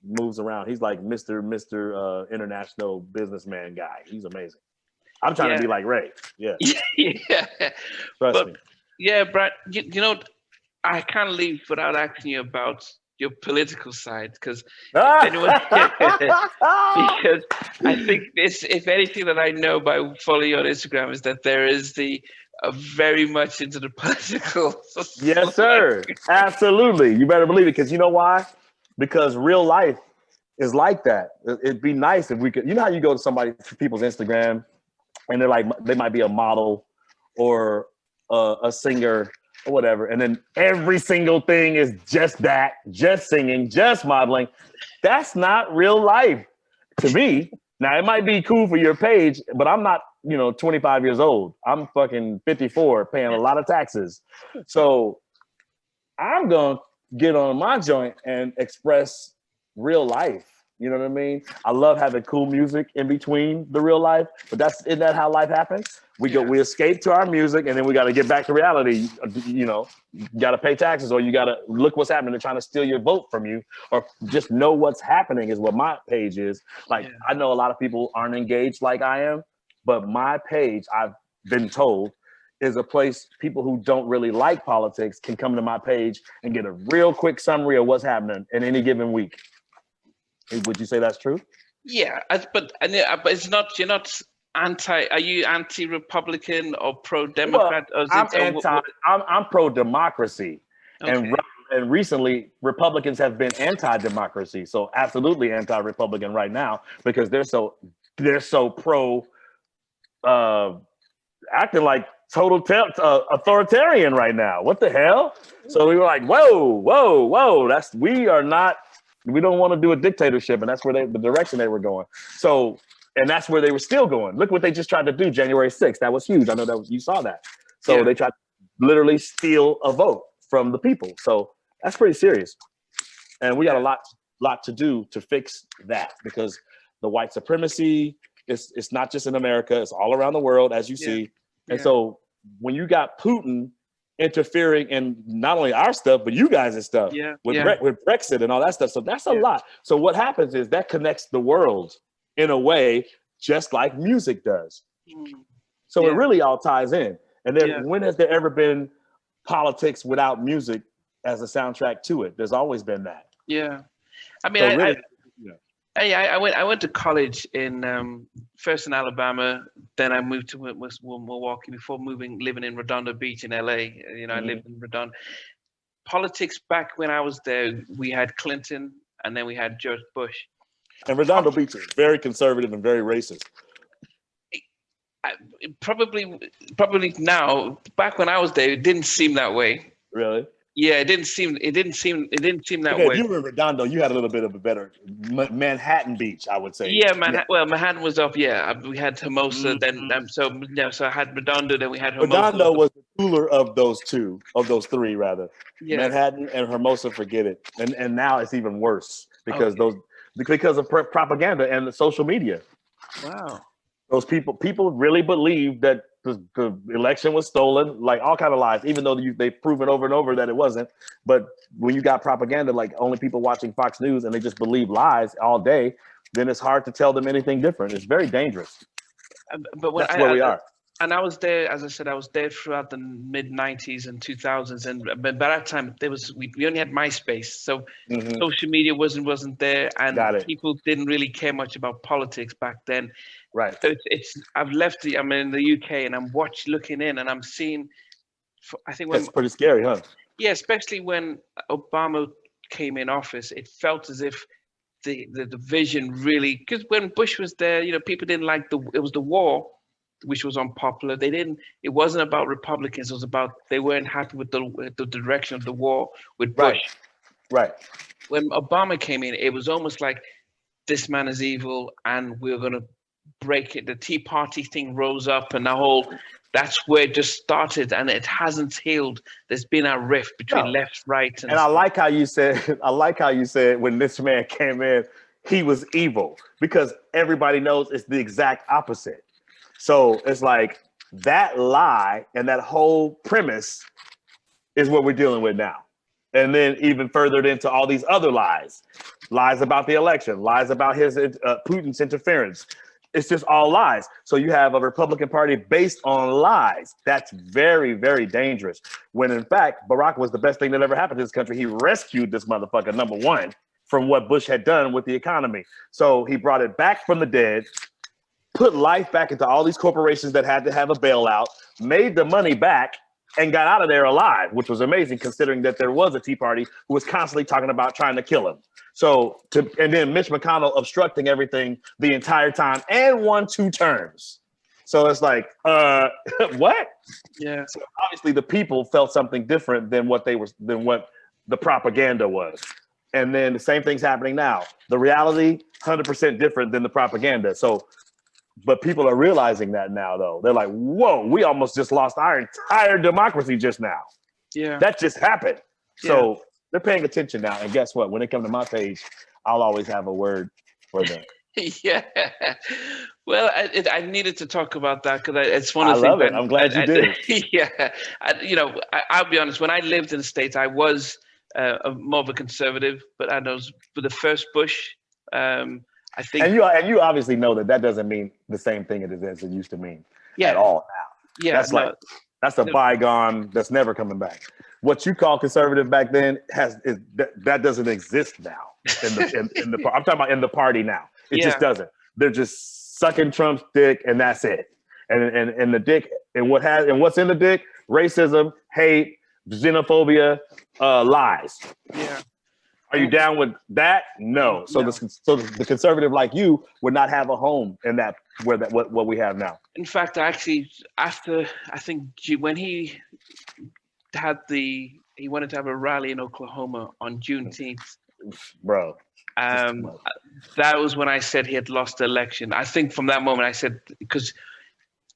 moves around. He's like Mr. International businessman guy. He's amazing. I'm trying to be like Ray. Yeah. Yeah. Trust me. Yeah, Brad, you know, I can't leave without asking you about your political side because because I think this, if anything that I know by following you on Instagram is that there is very much into the political. Yes, sir. Absolutely. You better believe it, because you know why? Because real life is like that. It'd be nice if we could. You know how you go to people's Instagram and they're like, they might be a model or a singer or whatever, and then every single thing is just that, just singing, just modeling. That's not real life to me. Now, it might be cool for your page, but I'm not, 25 years old. I'm fucking 54, paying a lot of taxes. So I'm going to get on my joint and express real life. You know what I mean? I love having cool music in between the real life, but isn't that how life happens? We escape to our music, and then we got to get back to reality. You got to pay taxes, or you got to look what's happening. They're trying to steal your vote from you, or just know what's happening is what my page is. Like, I know a lot of people aren't engaged like I am, but my page, I've been told, is a place people who don't really like politics can come to my page and get a real quick summary of what's happening in any given week. Would you say that's true? Yeah, but it's not. You're not anti. Are you anti-Republican or pro-Democrat? Well, I'm pro-democracy, okay. and recently Republicans have been anti-democracy. So absolutely anti-Republican right now, because they're so pro, acting like total authoritarian right now. What the hell? So we were like, whoa. We don't want to do a dictatorship, and that's where the direction they were going. So, and that's where they were still going. Look what they just tried to do January 6th. That was huge. I know that you saw that. So they tried to literally steal a vote from the people. So that's pretty serious. And we got a lot to do to fix that, because the white supremacy it's not just in America, it's all around the world, as you see. And so when you got Putin interfering in not only our stuff, but you guys' stuff with Brexit and all that stuff. So that's a lot. So what happens is that connects the world in a way, just like music does. So it really all ties in. And then when has there ever been politics without music as a soundtrack to it? There's always been that. Yeah. I mean, so I went to college in first in Alabama, then I moved to Milwaukee before living in Redondo Beach in LA. I lived in Redondo. Politics back when I was there, we had Clinton and then we had George Bush. And Redondo Beach is very conservative and very racist. Probably now. Back when I was there, it didn't seem that way. Really? Yeah, it didn't seem that way. If you were in Redondo, you had a little bit of a better Manhattan Beach, I would say. Yeah, Manhattan was up. Yeah, we had Hermosa, then so I had Redondo, then we had Hermosa. Redondo was the cooler of those three rather. Yeah. Manhattan and Hermosa, forget it. And now it's even worse because of propaganda and the social media. Wow. Those people really believe that the election was stolen, like all kind of lies, even though they've proven over and over that it wasn't. But when you got propaganda, like only people watching Fox News and they just believe lies all day, then it's hard to tell them anything different. It's very dangerous. But that's where we are. And I was there, as I said, I was there throughout the mid 90s and 2000s. And by that time, we only had MySpace. So social media wasn't there. And people didn't really care much about politics back then. Right. So I'm in the UK and I'm looking in and I'm seeing, I think that's pretty scary, huh? Yeah, especially when Obama came in office, it felt as if the vision really, because when Bush was there, people didn't like it was the war, which was unpopular. It wasn't about Republicans. It was about, they weren't happy with the direction of the war with Bush. Right. When Obama came in, it was almost like, this man is evil and we're going to break it. The Tea Party thing rose up and that's where it just started and it hasn't healed. There's been a rift between left, right. And I like how you said when this man came in, he was evil, because everybody knows it's the exact opposite. So it's like that lie and that whole premise is what we're dealing with now. and then even furthered into all these other lies about the election, lies about his Putin's interference. It's just all lies. So you have a Republican Party based on lies. That's very, very dangerous. When in fact, Barack was the best thing that ever happened to this country. He rescued this motherfucker, number one, from what Bush had done with the economy. So he brought it back from the dead, put life back into all these corporations that had to have a bailout, made the money back, and got out of there alive, which was amazing considering that there was a Tea Party who was constantly talking about trying to kill him. And then Mitch McConnell obstructing everything the entire time and won 2 terms. So it's like, what? Yeah. So obviously the people felt something different than what the propaganda was. And then the same thing's happening now. The reality, 100% different than the propaganda. So, but people are realizing that now, though. They're like, whoa, we almost just lost our entire democracy just now. Yeah. That just happened. Yeah. So they're paying attention now. And guess what? When they come to my page, I'll always have a word for them. Yeah. Well, I needed to talk about that because it's one of I the things. love it. I'm glad you did. Yeah. I'll be honest. When I lived in the States, I was more of a conservative, but I know for the first Bush, I think, and you obviously know that doesn't mean the same thing as it used to mean at all now. Yeah, that's a bygone that's never coming back. What you call conservative back then that doesn't exist now in the I'm talking about in the party now. It just doesn't. They're just sucking Trump's dick and that's it. And the dick and what's in the dick? Racism, hate, xenophobia, lies. Yeah. Are you down with that? No. So the conservative like you would not have a home in that what we have now. In fact, actually, after I think when he wanted to have a rally in Oklahoma on Juneteenth, bro. That was when I said he had lost the election. I think from that moment I said, because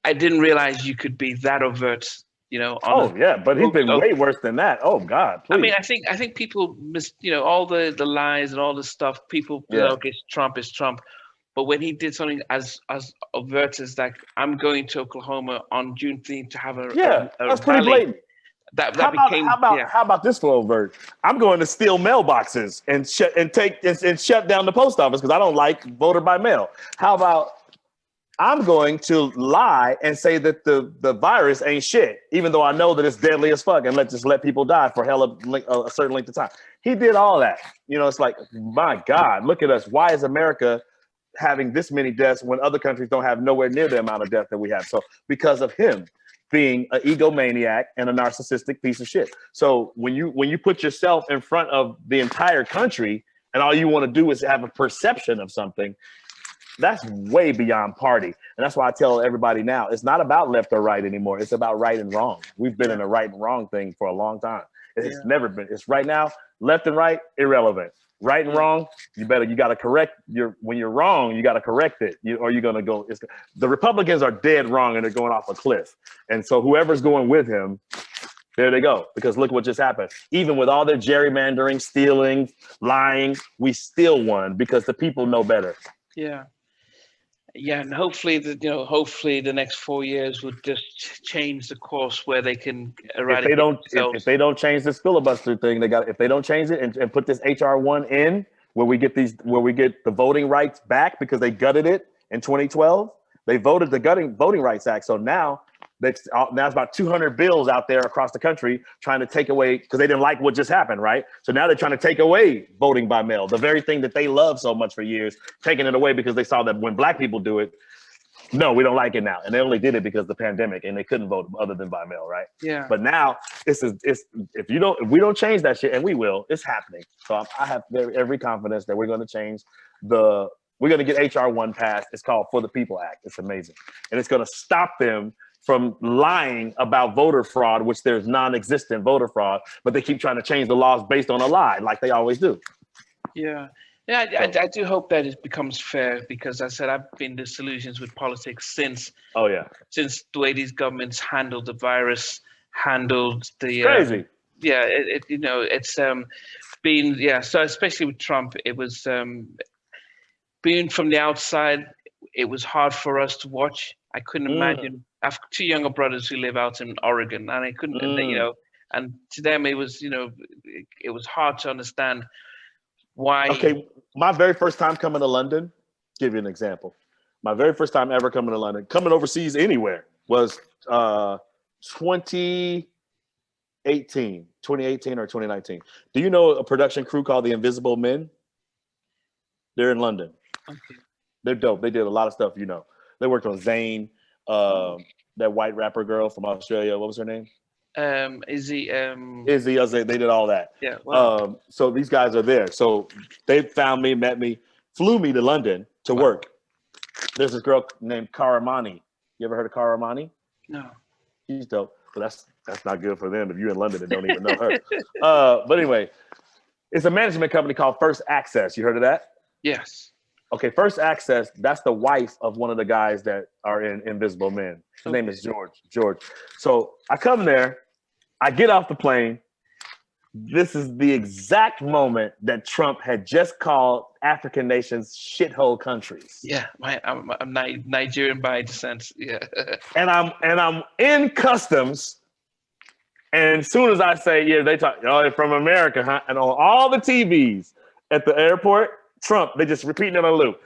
I didn't realize you could be that overt. But he's been way worse than that. Oh God, please. I mean, I think people miss, all the lies and all the stuff. People, okay, Trump is Trump, but when he did something as overt as that, I'm going to Oklahoma on Juneteenth to have a that's pretty blatant. How about this for overt? I'm going to steal mailboxes and shut down the post office because I don't like voter by mail. How about I'm going to lie and say that the virus ain't shit, even though I know that it's deadly as fuck, and let people die for a certain length of time. He did all that. It's like, my God, look at us. Why is America having this many deaths when other countries don't have nowhere near the amount of death that we have? So because of him being an egomaniac and a narcissistic piece of shit. So when you put yourself in front of the entire country and all you want to do is have a perception of something, that's way beyond party. And that's why I tell everybody now, it's not about left or right anymore. It's about right and wrong. We've been in a right and wrong thing for a long time. It's never been. It's right now, left and right, irrelevant. Right and wrong, you got to correct when you're wrong, you got to correct it. Or you're going to go, the Republicans are dead wrong and they're going off a cliff. And so whoever's going with him, there they go. Because look what just happened. Even with all their gerrymandering, stealing, lying, we still won because the people know better. Yeah. Yeah, and hopefully the next 4 years would just change the course where they can eradicate themselves. If they don't change this filibuster thing, if they don't change it and put this HR1 in where we get the voting rights back because they gutted it in 2012. They voted the Voting Rights Act. So now it's about 200 bills out there across the country trying to take away, because they didn't like what just happened, right? So now they're trying to take away voting by mail, the very thing that they loved so much for years, taking it away because they saw that when Black people do it, no, we don't like it now. And they only did it because of the pandemic and they couldn't vote other than by mail, right? Yeah. But now if we don't change that shit, and we will, it's happening. So I have every confidence that we're going to change we're going to get HR1 passed. It's called For the People Act. It's amazing. And it's going to stop them from lying about voter fraud, which there's non-existent voter fraud, but they keep trying to change the laws based on a lie, like they always do. Yeah. Yeah, I do hope that it becomes fair, because I said I've been disillusioned with politics since the way these governments handled the virus, handled the crazy. It's been so especially with Trump, it was being from the outside, it was hard for us to watch. I couldn't imagine. I have two younger brothers who live out in Oregon, and I couldn't, and to them it was, it was hard to understand why. Okay, my very first time coming to London, give you an example. My very first time ever coming to London, coming overseas anywhere, was 2018 or 2019. Do you know a production crew called the Invisible Men? They're in London. Okay. They're dope. They did a lot of stuff, They worked on Zayn, that white rapper girl from Australia. What was her name? Izzy. Izzy, they did all that. Yeah. Wow. So these guys are there. So they found me, met me, flew me to London to work. There's this girl named Karamani. You ever heard of Karamani? No. She's dope. But that's not good for them if you're in London and don't even know her. But anyway, it's a management company called First Access. You heard of that? Yes. Okay, First Access, that's the wife of one of the guys that are in Invisible Men. His name is George. So I come there, I get off the plane. This is the exact moment that Trump had just called African nations shithole countries. Yeah, I'm Nigerian by descent. Yeah. And I'm in customs, and as soon as I say, yeah, they talk, they're from America, huh? And on all the TVs at the airport, Trump, they just repeating it on a loop.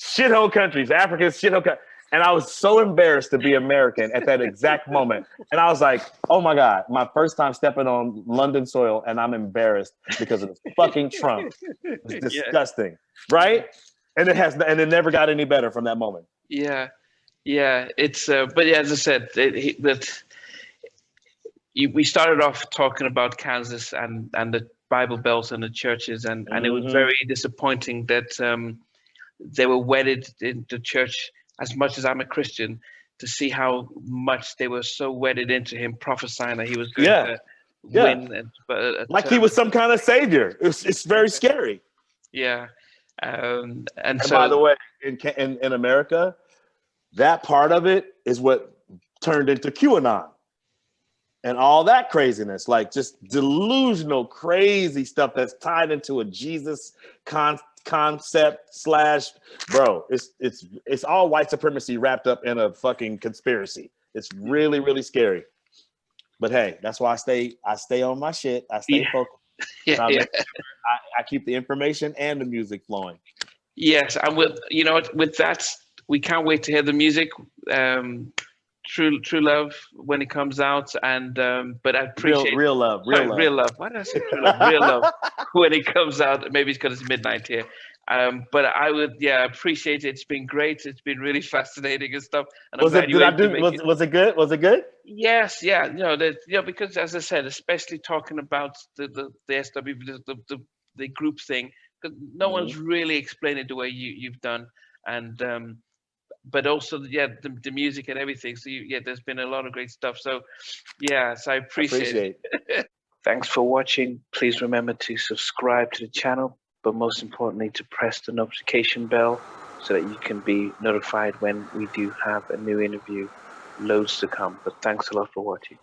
Shithole countries, Africa's shithole countries. And I was so embarrassed to be American at that exact moment. And I was like, oh my God, my first time stepping on London soil, and I'm embarrassed because of this fucking Trump. It's disgusting, right? And it never got any better from that moment. Yeah. It's but yeah, as I said, we started off talking about Kansas and the Bible Belts and the churches, and it was very disappointing that they were wedded in the church. As much as I'm a Christian, to see how much they were so wedded into him, prophesying that he was going to win. Like he was some kind of savior. It's very scary. Yeah. And so, by the way, in America, that part of it is what turned into QAnon and all that craziness, like just delusional, crazy stuff that's tied into a Jesus concept / bro, it's all white supremacy wrapped up in a fucking conspiracy. It's really, really scary. But hey, that's why I stay on my shit. I stay focused. I keep the information and the music flowing. Yes, and with that, we can't wait to hear the music. True Love when it comes out, and but I appreciate real love. Why did I say True Love? Real Love when it comes out. Maybe it's because it's midnight here. But I would appreciate it. It's been great. It's been really fascinating and stuff. And was it good? Was it good? Yes, yeah. Because as I said, especially talking about the SWV, the group thing, because no one's really explained it the way you've done, and but also the music and everything. So there's been a lot of great stuff. So I appreciate it. Thanks for watching. Please remember to subscribe to the channel, but most importantly to press the notification bell so that you can be notified when we do have a new interview. Loads to come, but thanks a lot for watching.